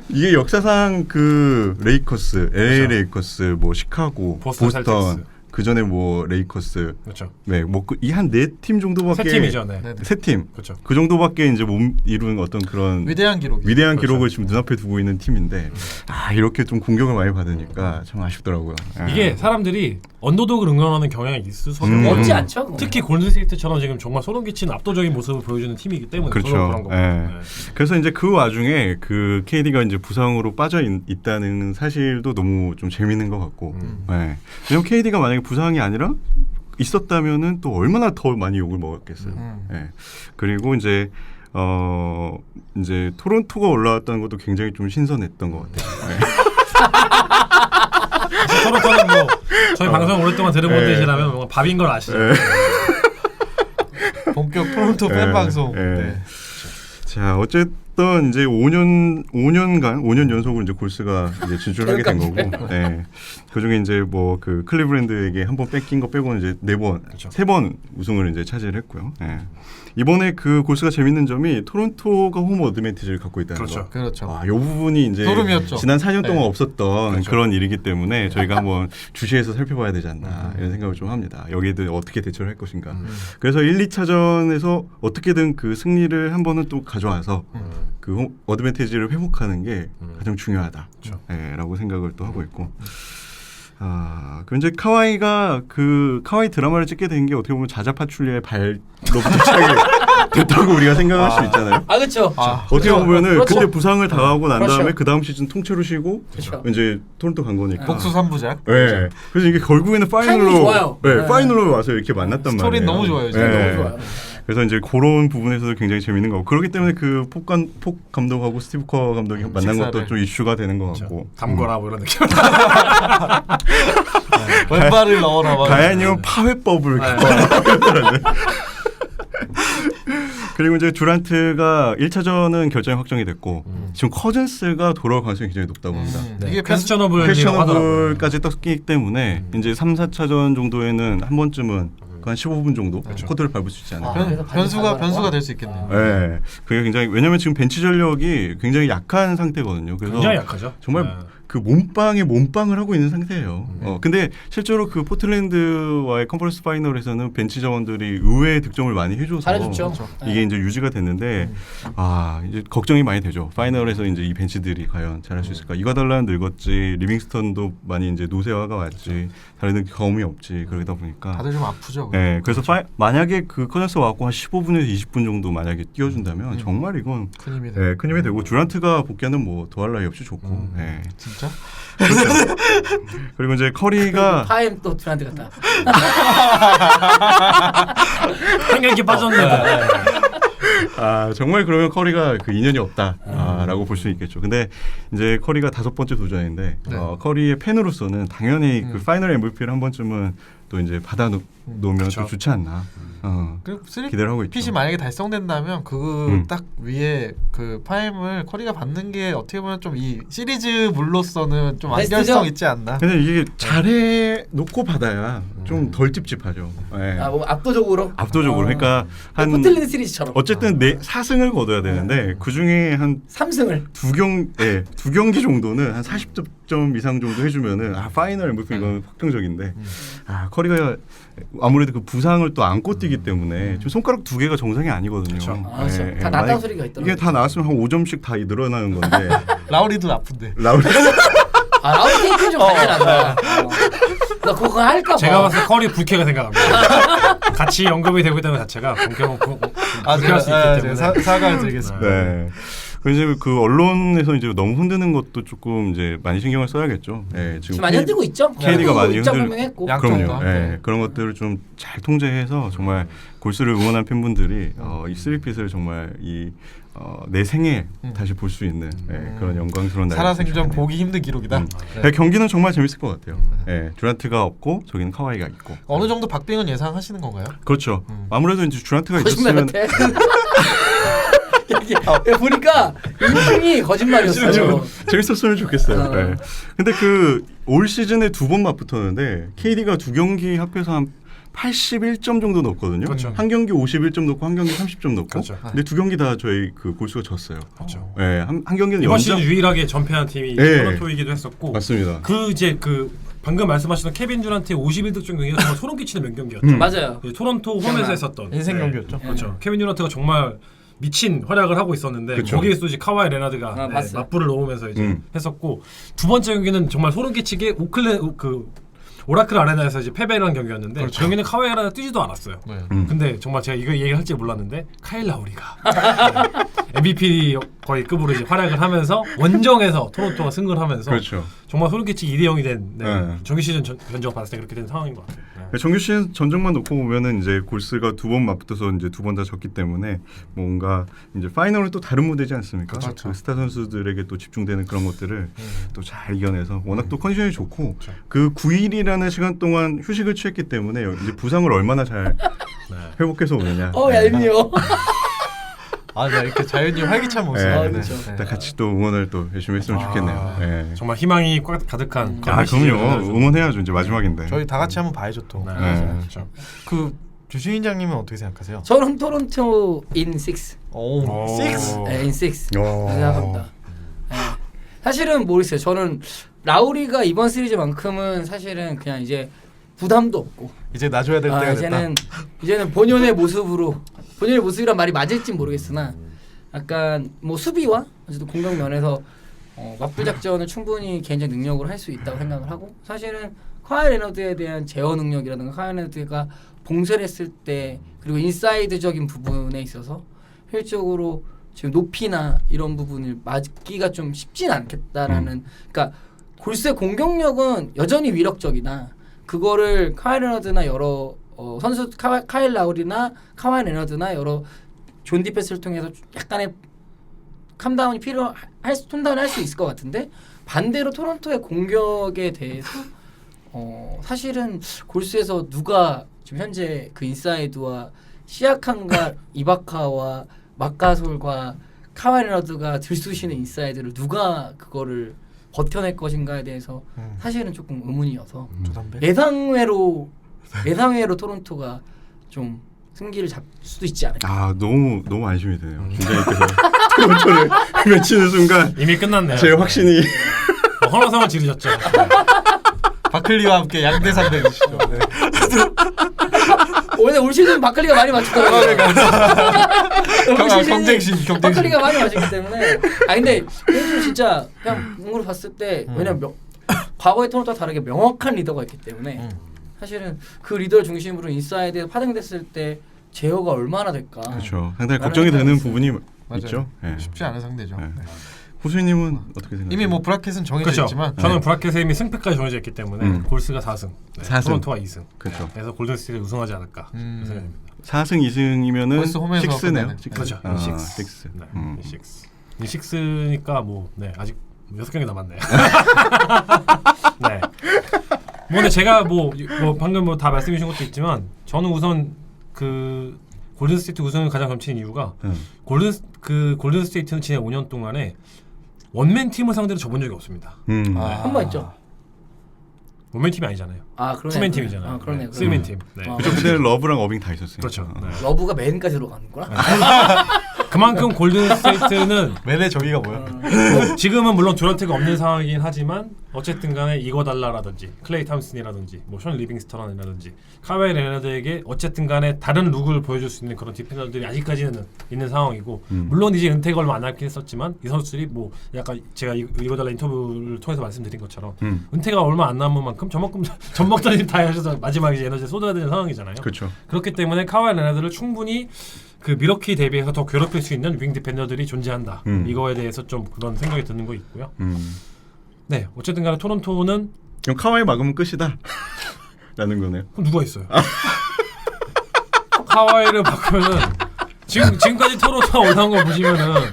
이게 역사상 그 레이커스, LA 레이커스, 뭐 시카고, 보스턴 셀틱스. 그 전에 뭐 레이커스, 그렇죠. 네, 뭐 이 한 네 팀 정도밖에 세 팀이죠. 네. 네. 세 팀. 그렇죠. 그 정도밖에 이제 못 이룬 어떤 그런 위대한 기록이 위대한 그렇죠. 기록을 지금 눈앞에 두고 있는 팀인데 이렇게 좀 공격을 많이 받으니까 참 아쉽더라고요. 이게 사람들이 언더독을 응원하는 경향이 있을 수밖에 음. 없는 없지 않죠? 그거. 특히 골든스테이트처럼 지금 정말 소름 끼치는 압도적인 모습을 보여주는 팀이기 때문에 그렇죠. 더더욱 그런 거고. 예. 그래서 이제 그 와중에 그 KD가 이제 부상으로 빠져 있다는 사실도 너무 좀 재밌는 것 같고, 예. 왜냐면 KD가 만약에 부상이 아니라 있었다면은 또 얼마나 더 많이 욕을 먹었겠어요. 예. 그리고 이제 토론토가 올라왔다는 것도 굉장히 좀 신선했던 것 같아요. 예. 토론토는 뭐 저희 방송 오랫동안 들어본 데시라면 뭔가 밥인 걸 아시죠? 본격 토론토 팬 방송. 예. 네. 자, 어쨌든 이제 5년 연속으로 이제 골스가 이제 진출하게 된 거고, 네. 그 중에 이제 뭐 그 클리브랜드에게 한 번 뺏긴 거 빼고는 이제 그렇죠. 3번 우승을 이제 차지를 했고요. 네. 이번에 그 골스가 재밌는 점이 토론토가 홈 어드밴티지를 갖고 있다는 그렇죠. 거. 그렇죠. 이 부분이 이제 소름이었죠. 지난 4년 동안 네. 없었던 그렇죠. 그런 일이기 때문에 저희가 한번 주시해서 살펴봐야 되지 않나 이런 생각을 좀 합니다. 여기에도 어떻게 대처를 할 것인가. 그래서 1, 2차전에서 어떻게든 그 승리를 한 번은 또 가져와서 그 어드밴티지를 회복하는 게 가장 중요하다. 그렇죠. 라고 생각을 또 하고 있고. 그 이제 카와이가 그 카와이 드라마를 찍게 된 게 어떻게 보면 자자파출리의 발로부터 시작이 됐다고 우리가 생각할 수 있잖아요. 그렇죠. 어떻게 보면은 그렇죠. 그때 부상을 당하고 난 그렇죠. 다음에 그 다음 시즌 통째로 쉬고 그렇죠. 이제 토론토 간 거니까. 복수 3부작. 네. 그래서 이게 결국에는 타이밍이 파이널로 좋아요. 네. 파이널로 와서 이렇게 만났단 말이에요. 스토리는 너무 좋아요, 진짜. 너무 좋아요. 그래서 이제 그런 부분에서도 굉장히 재밌는 거고 그렇기 때문에 그 폭 감독하고 스티브 커 감독이 만난 식사를. 것도 좀 이슈가 되는 것 같고. 담거나 뭐 이런 느낌. 왼발을 넣어라. 막. 가야님은 파회법을 그리고 이제 듀란트가 1차전은 결정이 확정이 됐고 지금 커즌스가 돌아올 가능성이 굉장히 높다고 봅니다. 네. 이게 퀘스처너블까지 떴기 때문에 이제 3, 4차전 정도에는 한 번쯤은 한 15분 정도 코트를 밟을 수 있지 않을까. 변수가 될 수 있겠네요. 네, 그게 굉장히 왜냐하면 지금 벤치 전력이 굉장히 약한 상태거든요. 그래서 굉장히 약하죠. 정말 네. 그 몸빵을 하고 있는 상태예요. 근데 실제로 그 포틀랜드와의 컨퍼런스 파이널에서는 벤치 자원들이 의외의 득점을 많이 해줘서 잘해줬죠. 이게 이제 유지가 됐는데 이제 걱정이 많이 되죠. 파이널에서 이제 이 벤치들이 과연 잘할 수 있을까? 이가달라는 늙었지, 리빙스턴도 많이 이제 노쇠화가 왔지, 다른 경험이 없지. 그러다 보니까 다들 좀 아프죠. 네, 그래서 만약에 그 커전스 와갖고 한 15분에서 20분 정도 만약에 띄워준다면 정말 이건 큰 힘이 돼. 네, 큰 힘이 되고 듀란트가 복귀하는 뭐 더할 나위 없이 좋고. 네. 진짜? 그리고 이제 커리가 파임 또 듀란트 같다. 한경기 빠졌네. 정말 그러면 커리가 그 인연이 없다. 라고 볼 수 있겠죠. 근데 이제 커리가 5번째 도전인데 커리의 팬으로서는 당연히 그 파이널 MVP를 한 번쯤은 또 이제 받아놓으면 또 좋지 않나. 그리고 기대를 하고 있죠. 핏이 만약에 달성된다면 그 딱 위에 그 파임을 커리가 받는 게 어떻게 보면 좀 이 시리즈물로서는 좀 베스트죠? 완결성 있지 않나. 근데 이게 잘해 놓고 받아야 좀 덜 찝찝하죠. 네. 아, 뭐 압도적으로. 압도적으로. 그러니까 한 포틀랜드 시리즈처럼. 어쨌든 4승을 거둬야 되는데 그 중에 한 3승을. 두 경기 정도는 한 40점 이상 정도 해주면은 파이널 MVP 이건 확정적인데 커리가 아무래도 그 부상을 또 안고 뛰기 때문에 지금 손가락 2개가 정상이 아니거든요. 아, 그렇죠. 다 낫다는 소리가 있더라고요. 이게 다 나왔으면 한 5점씩 다 늘어나는 건데 라우리도 아픈데. 라우리 라우리 테이크 좀 같이 난다. 나 그거 할까 봐. 제가 봤을 때 커리 불쾌가 생각합니다. 같이 언급이 되고 있다는 자체가 불쾌할 수 있기 때문에 사과를 드리겠습니다. 네. 이제 그 언론에서 이제 너무 흔드는 것도 조금 이제 많이 신경을 써야겠죠. 네, 지금 많이 흔들고 있죠. KD가 많이 입장명했고. 그럼요. 네. 네, 그런 것들을 좀 잘 통제해서 정말 골스를 응원한 팬분들이 이 3핏을 정말 내 생에 다시 볼 수 있는 그런 영광스러운 날. 살아생전 보기 힘든 기록이다. 네, 경기는 정말 재밌을 것 같아요. 네, 듀란트가 없고 저기는 카와이가 있고. 어느 정도 박빙은 예상하시는 건가요? 그렇죠. 아무래도 이제 듀란트가 거짓말 있었으면 같아. 보니까 인중이 거짓말이었어요. 재밌었으면 좋겠어요. 네. 근데 그 올 시즌에 2번 맞붙었는데 KD가 2경기 합해서 한 81점 정도 넣었거든요. 그렇죠. 한 경기 51점 넣고 한 경기 30점 넣고. 그렇죠. 근데 2경기 다 저희 그 골수가 졌어요. 그렇죠. 네, 한 경기는 이번 시즌 0점. 유일하게 전패한 팀이 네. 토론토이기도 했었고 맞습니다. 방금 말씀하셨던 케빈 듀란트의 51득점 경기가 정말 소름 끼치는 명경기였죠. 맞아요. 토론토 홈에서 했었던 인생 경기였죠. 그렇죠. 케빈 듀란트가 정말 미친 활약을 하고 있었는데 그쵸. 거기에서 이제 카와이 레나드가 봤어요. 맞불을 놓으면서 이제 했었고 두 번째 경기는 정말 소름 끼치게 오라클 아레나에서 이제 패배를 한 경기였는데 그 경기는 카와이 레나드 뛰지도 않았어요. 네. 근데 정말 제가 이거 얘기를 할지 몰랐는데 카일 라우리가 MVP 거의 급으로 이제 활약을 하면서 원정에서 토론토가 승을 하면서 그렇죠. 정말 소름 끼치게 2대0이 된 네. 정규 시즌 전적 봤을 때 그렇게 된 상황인 것 같아요. 네. 정규 시즌 전적만 놓고 보면은 이제 골스가 2번 맞붙어서 이제 2번 다 졌기 때문에 뭔가 이제 파이널은 또 다른 무대지 않습니까? 그렇죠. 그 스타 선수들에게 또 집중되는 그런 것들을 또 잘 이겨내서 워낙 또 컨디션이 좋고 그 9일이라는 시간 동안 휴식을 취했기 때문에 이제 부상을 얼마나 잘 회복해서 오느냐. 얄미워. 네, 이렇게 자연님 활기찬 모습. 네. 그렇죠. 다 같이 또 응원을 또 열심히 했으면 좋겠네요. 네. 정말 희망이 가득한 그럼요. 응원해야죠. 이제 마지막인데. 저희 다 같이 한번 봐야죠 또. 네. 그렇죠. 그 주신장님은 어떻게 생각하세요? 저는 토론토 in 6. 오, 6. 네, in 6. 오. 생각합니다. 네. 사실은 모르겠어요. 저는 라우리가 이번 시리즈만큼은 사실은 그냥 이제 부담도 없고 이제 놔줘야 될 때가 됐다. 이제는 본연의 모습이란 말이 맞을지 모르겠으나 약간 뭐 수비와 어쨌든 공격 면에서 맞불 작전을 충분히 개인적 능력으로 할 수 있다고 생각을 하고 사실은 카와이 레너드에 대한 제어 능력이라든가 카와이 레너드가 봉쇄를 했을 때 그리고 인사이드적인 부분에 있어서 효율적으로 지금 높이나 이런 부분을 맞기가 좀 쉽진 않겠다라는 그러니까 골스의 공격력은 여전히 위력적이나 그거를 카와이 레너드나 여러 선수 카일 라우리나 카와이 레너드나 여러 존 디펜스를 통해서 약간의 캄다운이 톤다운 할 수 있을 것 같은데 반대로 토론토의 공격에 대해서 사실은 골스에서 누가 지금 현재 그 인사이드와 시아칸과 이바카와 마카솔과 카와이 레너드가 들쑤시는 인사이드를 누가 그거를 버텨낼 것인가에 대해서 사실은 조금 의문이어서 예상외로 토론토가 좀 승기를 잡을 수도 있지 않을까. 너무 안심이 되네요. 굉장히께서 토론토를 외치는 순간 이미 끝났네요. 제 확신이 헌화성을 지르셨죠. 바클리와 함께 양대 상대이시죠. 네. 원래 올 시즌 바클리가 많이 맞췄더라고요. 경쟁심. 바클리가 많이 맞췄기 때문에. 근데 요즘 진짜 그냥 공으로 봤을 때 왜냐면 과거의 토론토와 다르게 명확한 리더가 있기 때문에 사실은 그 리더를 중심으로 인사이드에 파생됐을 때 제어가 얼마나 될까. 그렇죠. 상당히 걱정이 되는 부분이 있죠. 네. 쉽지 않은 상대죠. 네. 호수님은 어떻게 생각하세요? 이미 뭐 브라켓은 정해져 그렇죠. 있지만 저는 브라켓에 이미 승패까지 정해져 있기 때문에 골스가 4승, 4승. 토론토가 2승. 그렇죠. 그래서 골든스테이트 우승하지 않을까 생각합니다. 4승 2승이면은 골스 홈에서 6네요. 끝내는. 그렇죠. 6. 6. 네, 6. 식스니까 뭐 네, 아직 6경기 남았네요. 네. 뭐 근데 제가 뭐 방금 뭐 다 말씀해 주신 것도 있지만 저는 우선 그 골든 스테이트 우승을 가장 점치는 이유가 골든 스테이트는 지난 5년 동안에 원맨 팀을 상대로 져본 적이 없습니다. 한 번 있죠. 원맨 팀이 아니잖아요. 그러네. 투맨 팀이잖아요. 아, 그러네. 쓰리맨 팀. 네. 그때 러브랑 어빙 다 있었어요. 그렇죠. 네. 러브가 맨까지 들어가는구나. 그만큼 골든 스테이트는 맨의 저기가 뭐야? 뭐 지금은 물론 듀란트가 없는 상황이긴 하지만 어쨌든 간에 이거달라라든지 클레이 탐슨이라든지 뭐 션 리빙스턴이라든지 카와이 레너드에게 어쨌든 간에 다른 룩을 보여줄 수 있는 그런 디펜더들이 아직까지는 있는 상황이고 물론 이제 은퇴가 얼마 안 남긴 했었지만 이 선수들이 뭐 약간 제가 이거달라 인터뷰를 통해서 말씀드린 것처럼 은퇴가 얼마 안 남은 만큼 젖 먹던 다 하셔서 마지막에 이제 에너지를 쏟아야 되는 상황이잖아요. 그렇죠. 그렇기 때문에 카와이 레너드를 충분히 그 미러키 대비해서 더 괴롭힐 수 있는 윙 디펜더들이 존재한다. 이거에 대해서 좀 그런 생각이 드는 거 있고요. 네, 어쨌든 간에 토론토는 그럼 카와이 막으면 끝이다. 라는 거네요. 그럼 누가 있어요? 카와이를 바꾸면은 지금까지 토론토가 올라온 거 보시면은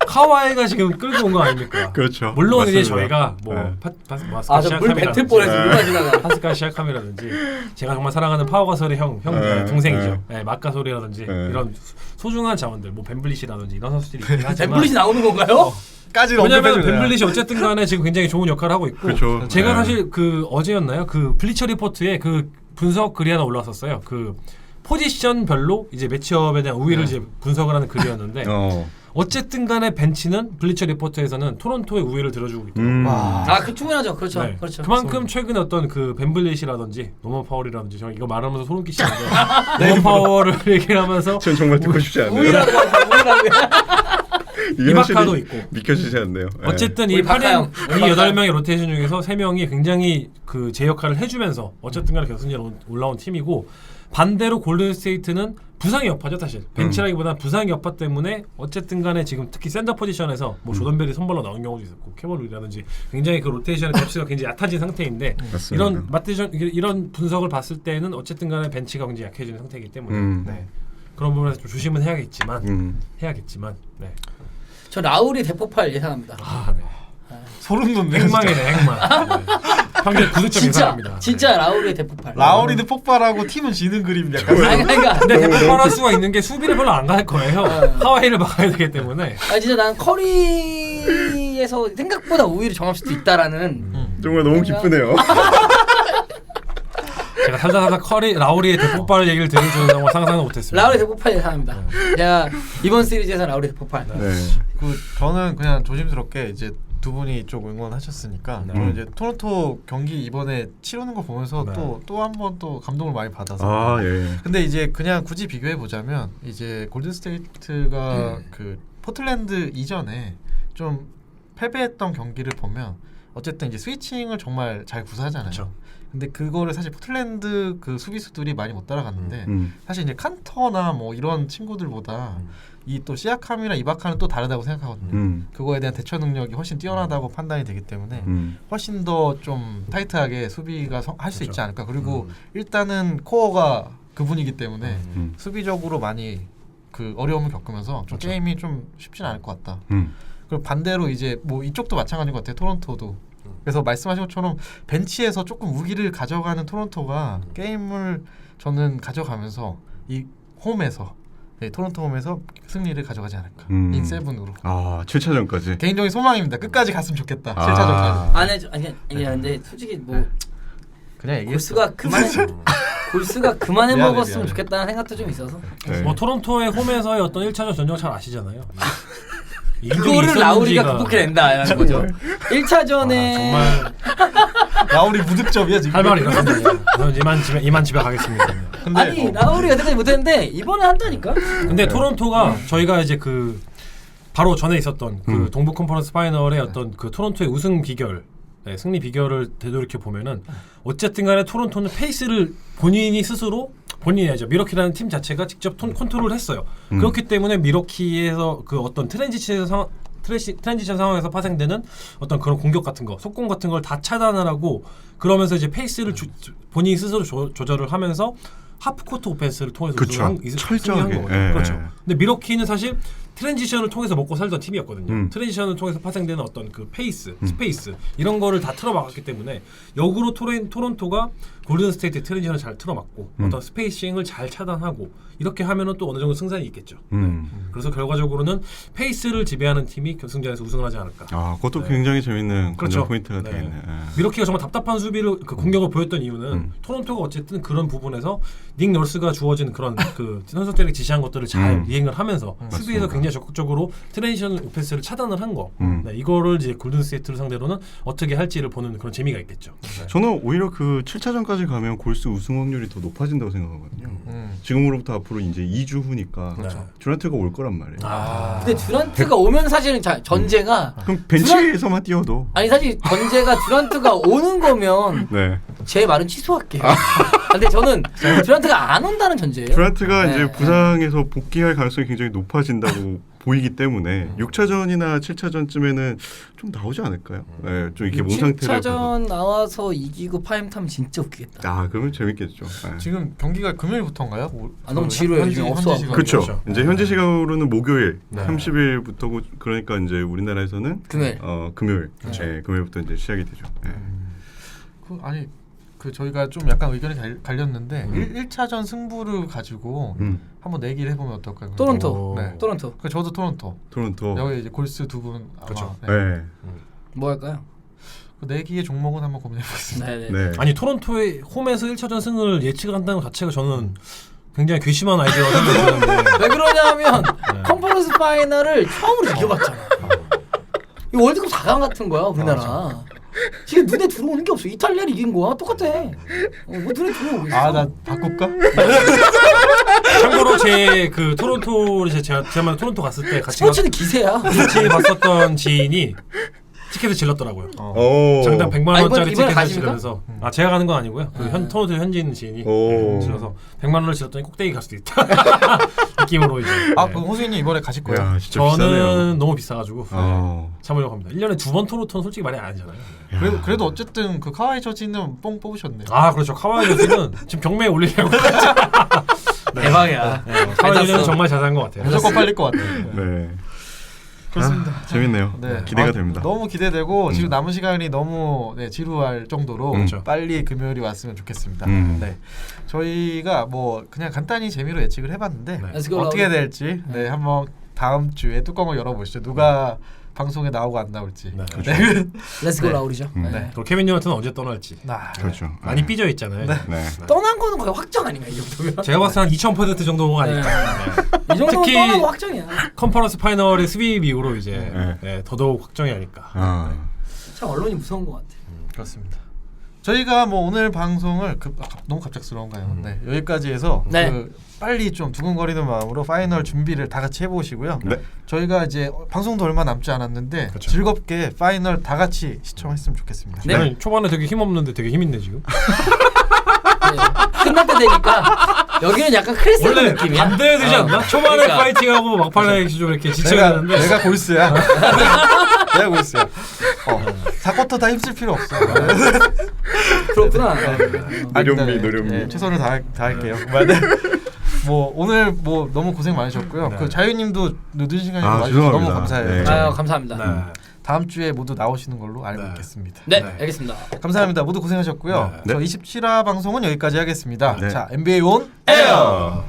카와이가 지금 끌고 온 거 아닙니까? 그렇죠. 물론 이제 맞습니다. 저희가 뭐 네. 파스칼 저물 뱉을 뻔해서 물만 지나가. 파스칼 시아캄이라든지 제가 정말 사랑하는 파워가솔의 형 네, 동생이죠. 네, 마카솔이라든지 네. 이런 소중한 자원들, 뭐 벤블리시라든지 이런 선수들이 있긴 하지만 벤블릿이 나오는 건가요? 까지는 왜냐면 언급해주네요. 벤블릿이 어쨌든 간에 지금 굉장히 좋은 역할을 하고 있고 그렇죠. 제가 네. 사실 그 어제였나요? 그 블리처 리포트에 그 분석 글이 하나 올라왔었어요. 그 포지션별로 이제 매치업에 대한 우위를 이제 분석을 하는 글이었는데 어쨌든 간에 벤치는 블리처 리포트에서는 토론토의 우위를 들어주고 있더라고요. 그 충분하죠. 그렇죠. 네. 그렇죠. 그만큼 최근에 어떤 그 벤블릿이라든지 노먼 파월이라든지 제가 이거 말하면서 소름 끼치는데 노먼 파월을 얘기를 하면서 전 정말 듣고 싶지 않네요. 우이라고 이게 이바카도 확실히 있고. 믿겨지지 않네요. 네. 어쨌든 이 우리 박하영. 8명의 로테이션 중에서 3명이 굉장히 그 제 역할을 해주면서 어쨌든 간에 결승전에 올라온 팀이고 반대로 골든스테이트는 부상의 여파죠 사실. 벤치라기보다는 부상의 여파 때문에 어쨌든 간에 지금 특히 센터 포지션에서 뭐 조던벨이 선발로 나온 경우도 있었고 캐멀이라든지 굉장히 그 로테이션의 뎁스가 굉장히 얕아진 상태인데 맞습니다. 이런 분석을 봤을 때는 어쨌든 간에 벤치가 굉장히 약해지는 상태이기 때문에 네. 그런 부분에서 좀 조심은 해야겠지만 네. 저 라울이 대폭발 예상합니다. 네. 소름 돋네. 행망이네 행망. 네. 평균 9득점 예상합니다. 진짜 라울의 대폭발. 라우리드 폭발하고 팀은 지는 그림 약간. 그러니까 근데 대폭발할 수가 있는 게 수비를 별로 안 갈 거예요. 하와이를 막아야 되기 때문에. 진짜 난 커리에서 생각보다 우위를 정할 수도 있다라는. 정말 너무 기쁘네요. 제가 살짝 라우리의 대폭발 얘기를 들을 줄은 정말 상상도 못했습니다. 라울의 대폭발 예상합니다. 제가 이번 시리즈에서 라울의 대폭발. 네. 저는 그냥 조심스럽게 이제 두 분이 쪽 응원하셨으니까 저는 이제 토론토 경기 이번에 치르는 거 보면서 또 한 번 또 감동을 많이 받아서. 예. 근데 이제 그냥 굳이 비교해 보자면 이제 골든 스테이트가 그 포틀랜드 이전에 좀 패배했던 경기를 보면 어쨌든 이제 스위칭을 정말 잘 구사하잖아요. 그쵸. 근데 그거를 사실 포틀랜드 그 수비수들이 많이 못 따라갔는데 사실 이제 칸터나 뭐 이런 친구들보다 이 또 시아캄이랑 이바카는 또 다르다고 생각하거든요. 그거에 대한 대처 능력이 훨씬 뛰어나다고 판단이 되기 때문에 훨씬 더 좀 타이트하게 수비가 할 수 있지 않을까. 그리고 일단은 코어가 그분이기 때문에 수비적으로 많이 그 어려움을 겪으면서 좀 게임이 좀 쉽지는 않을 것 같다. 그리고 반대로 이제 뭐 이쪽도 마찬가지인 것 같아요. 토론토도. 그래서 말씀하신 것처럼 벤치에서 조금 우위를 가져가는 토론토가 게임을 저는 가져가면서 이 홈에서 토론토 홈에서 승리를 가져가지 않을까. 인 7으로. 7차전까지. 개인적인 소망입니다. 끝까지 갔으면 좋겠다. 7차전까지. 아니 근데 솔직히 뭐 그냥 얘기했어. 골스가 그만해 미안해, 먹었으면 미안해. 좋겠다는 생각도 좀 있어서. 네. 뭐 토론토의 홈에서의 어떤 1차전 전적 잘 아시잖아요. 그거를 라우리가 극복해낸다라는 거죠. 1차전에 정말 라울이 무득점이야 지금. 할 말이 없습니다. 저는 이만 집에 가겠습니다. 근데 아니 라우리가 여태까지 못했는데 이번에 한다니까. 근데 토론토가 저희가 이제 그 바로 전에 있었던 그 동부 컨퍼런스 파이널의 어떤 그 토론토의 우승 비결, 승리 비결을 되돌이켜 보면은 어쨌든 간에 토론토는 페이스를 본인이 스스로 본인이죠. 미러키라는 팀 자체가 직접 컨트롤을 했어요. 그렇기 때문에 미러키에서 그 어떤 트랜지션 상황에서 파생되는 어떤 그런 공격 같은 거, 속공 같은 걸 다 차단을 하고 그러면서 이제 페이스를 본인이 스스로 조절을 하면서 하프코트 오펜스를 통해서 그쵸. 철저하게. 거거든요. 그렇죠. 근데 미러키는 사실 트랜지션을 통해서 먹고 살던 팀이었거든요. 트랜지션을 통해서 파생되는 어떤 그 페이스, 스페이스 이런 거를 다 틀어막았기 때문에 역으로 토론토가 골든 스테이트 트랜지션을 잘 틀어막고 어떤 스페이싱을 잘 차단하고 이렇게 하면은 또 어느 정도 승산이 있겠죠. 그래서 결과적으로는 페이스를 지배하는 팀이 결승전에서 우승을 하지 않을까. 아, 그것도 굉장히 재밌는 그렇죠. 포인트가 네. 되겠네. 미러키가 정말 답답한 수비를 그 공격을 보였던 이유는 토론토가 어쨌든 그런 부분에서 닉 널스가 주어진 그런 그 선수들에게 지시한 것들을 잘 이행을 하면서 수비에서 굉장히 적극적으로 트랜지션 오펜스를 차단을 한 거. 네, 이거를 이제 골든 스테이트를 상대로는 어떻게 할지를 보는 그런 재미가 있겠죠. 네. 저는 오히려 그 7차전까지 가면 골스 우승 확률이 더 높아진다고 생각하거든요. 지금으로부터 앞으로 이제 2주 후니까 그렇죠. 듀란트가 올 거란 말이에요. 근데 듀란트가 오면 사실은 전제가 그럼 벤치에서만 뛰어도 아니 사실 전제가 듀란트가 오는 거면 네. 제 말은 취소할게요. 근데 저는 듀란트가 안 온다는 전제예요. 듀란트가 네, 이제 네. 부상에서 복귀할 가능성이 굉장히 높아진다고 보이기 때문에 6차전이나 7차전쯤에는 좀 나오지 않을까요? 네, 좀 이렇게 몸 상태를 7차전 나와서 이기고 파임타면 진짜 웃기겠다. 아, 그러면 재밌겠죠. 네. 지금 경기가 금요일부터인가요? 아, 너무 지루해요. 현지 지금 없어. 시간. 그렇죠. 그렇죠. 이제 현지 시간으로는 목요일 네. 30일부터고 그러니까 이제 우리나라에서는 금요일. 금요일. 네, 금요일부터 이제 시작이 되죠. 네. 아니 그 저희가 좀 약간 의견이 갈렸는데 1차전 승부를 가지고 한번 내기를 해보면 어떨까요? 토론토. 네. 토론토. 그 저도 토론토. 토론토. 여기 이제 골스 두 분. 그렇죠. 네. 뭐 할까요? 그 내기의 종목은 한번 고민해보겠습니다. 네네. 네. 아니 토론토의 홈에서 1차전 승을 예측한다는 것 자체가 저는 굉장히 괘씸한 아이디어가 생각드는데 왜 그러냐면 네. 컨퍼런스 파이널을 처음으로 이겨봤잖아. 이 월드컵 4강 같은 거야 우리나라. 지금 눈에 들어오는 게 없어. 이탈리아를 이긴 거야. 똑같아. 뭐 눈에 들어오고 있어. 아 나 바꿀까? 참고로 제 그 토론토를 제가 토론토 갔을 때 같이 스포츠는 기세야. 같이 봤었던 지인이 티켓을 질렀더라고요. 오. 장당 100만 아, 원짜리 이번에 티켓을 가십니까? 질러서 아 제가 가는 건 아니고요. 그 토론토 현지인 지인이 오. 질러서 100만 원을 질렀더니 꼭대기 갈 수도 있다. 느낌으로 이제. 아 네. 그럼 호수인님 이번에 가실 거예요? 야, 진짜 저는 비싸네요. 너무 비싸가지고 참으려고 합니다. 1년에 2번 토론토는 솔직히 말이 아니잖아요. 그래도 어쨌든 그 카와이 저지는 뽕 뽑으셨네. 아 그렇죠. 카와이 저지는 지금 경매에 올리려고 대박이야. 카와이 저지는 정말 잘 산 것 같아요. 무조건 팔릴 것 같아요. 네. 그렇습니다. 아, 재밌네요. 네. 기대가 아, 됩니다. 너무 기대되고 지금 남은 시간이 너무 지루할 정도로 그렇죠. 빨리 금요일이 왔으면 좋겠습니다. 네. 저희가 뭐 그냥 간단히 재미로 예측을 해봤는데 Let's go, 어떻게 라우드. 될지 한번 다음 주에 뚜껑을 열어보시죠. 누가 방송에 나오고 안 나올지. 네. 그렇죠. 렛츠고 네. 라울이죠. 네. 그리고 케빈 듀란트는 언제 떠날지 그렇죠. 많이 삐져 있잖아요. 네. 떠난 거는 거의 확정 아닌가 이 정도면? 제가 봤을 때 한 2000% 정도가 아닐까. 이 정도면 특히- 떠난 거 확정이야. 컨퍼런스 파이널의 수비입 이후로 이제 네. 네, 더더욱 확정이 아닐까. 아. 참 언론이 무서운 것 같아. 그렇습니다. 저희가 뭐 오늘 방송을 너무 갑작스러운가요? 네. 여기까지 해서 네. 그 빨리 좀 두근거리는 마음으로 파이널 준비를 다 같이 해보시고요. 네. 저희가 이제 방송도 얼마 남지 않았는데 그렇죠. 즐겁게 파이널 다 같이 시청했으면 좋겠습니다. 네. 아니, 초반에 되게 힘 없는데 되게 힘 있네 지금. 네. 끝날 때 되니까 여기는 약간 크리스 원래 느낌이야. 반대해야 되지 않나? 초반에 그러니까. 파이팅하고 막판에 좀 이렇게 지쳐야되는데 내가 골스야. 내가 골스야. 4쿼터 다 힘쓸 필요 없어. 그렇구나. 노련미, 노련미. 네, 최선을 다할게요. 네. 뭐 오늘 뭐 너무 고생 많으셨고요. 네. 그 자유님도 늦은 시간에 아, 와주셔서 너무 죄송합니다. 감사해요. 네. 아유 감사합니다. 네. 다음 주에 모두 나오시는 걸로 알고 네. 있겠습니다. 네, 네. 알겠습니다. 감사합니다. 모두 고생하셨고요. 네. 저 27화 방송은 여기까지 하겠습니다. 네. 자, NBA 온 에어.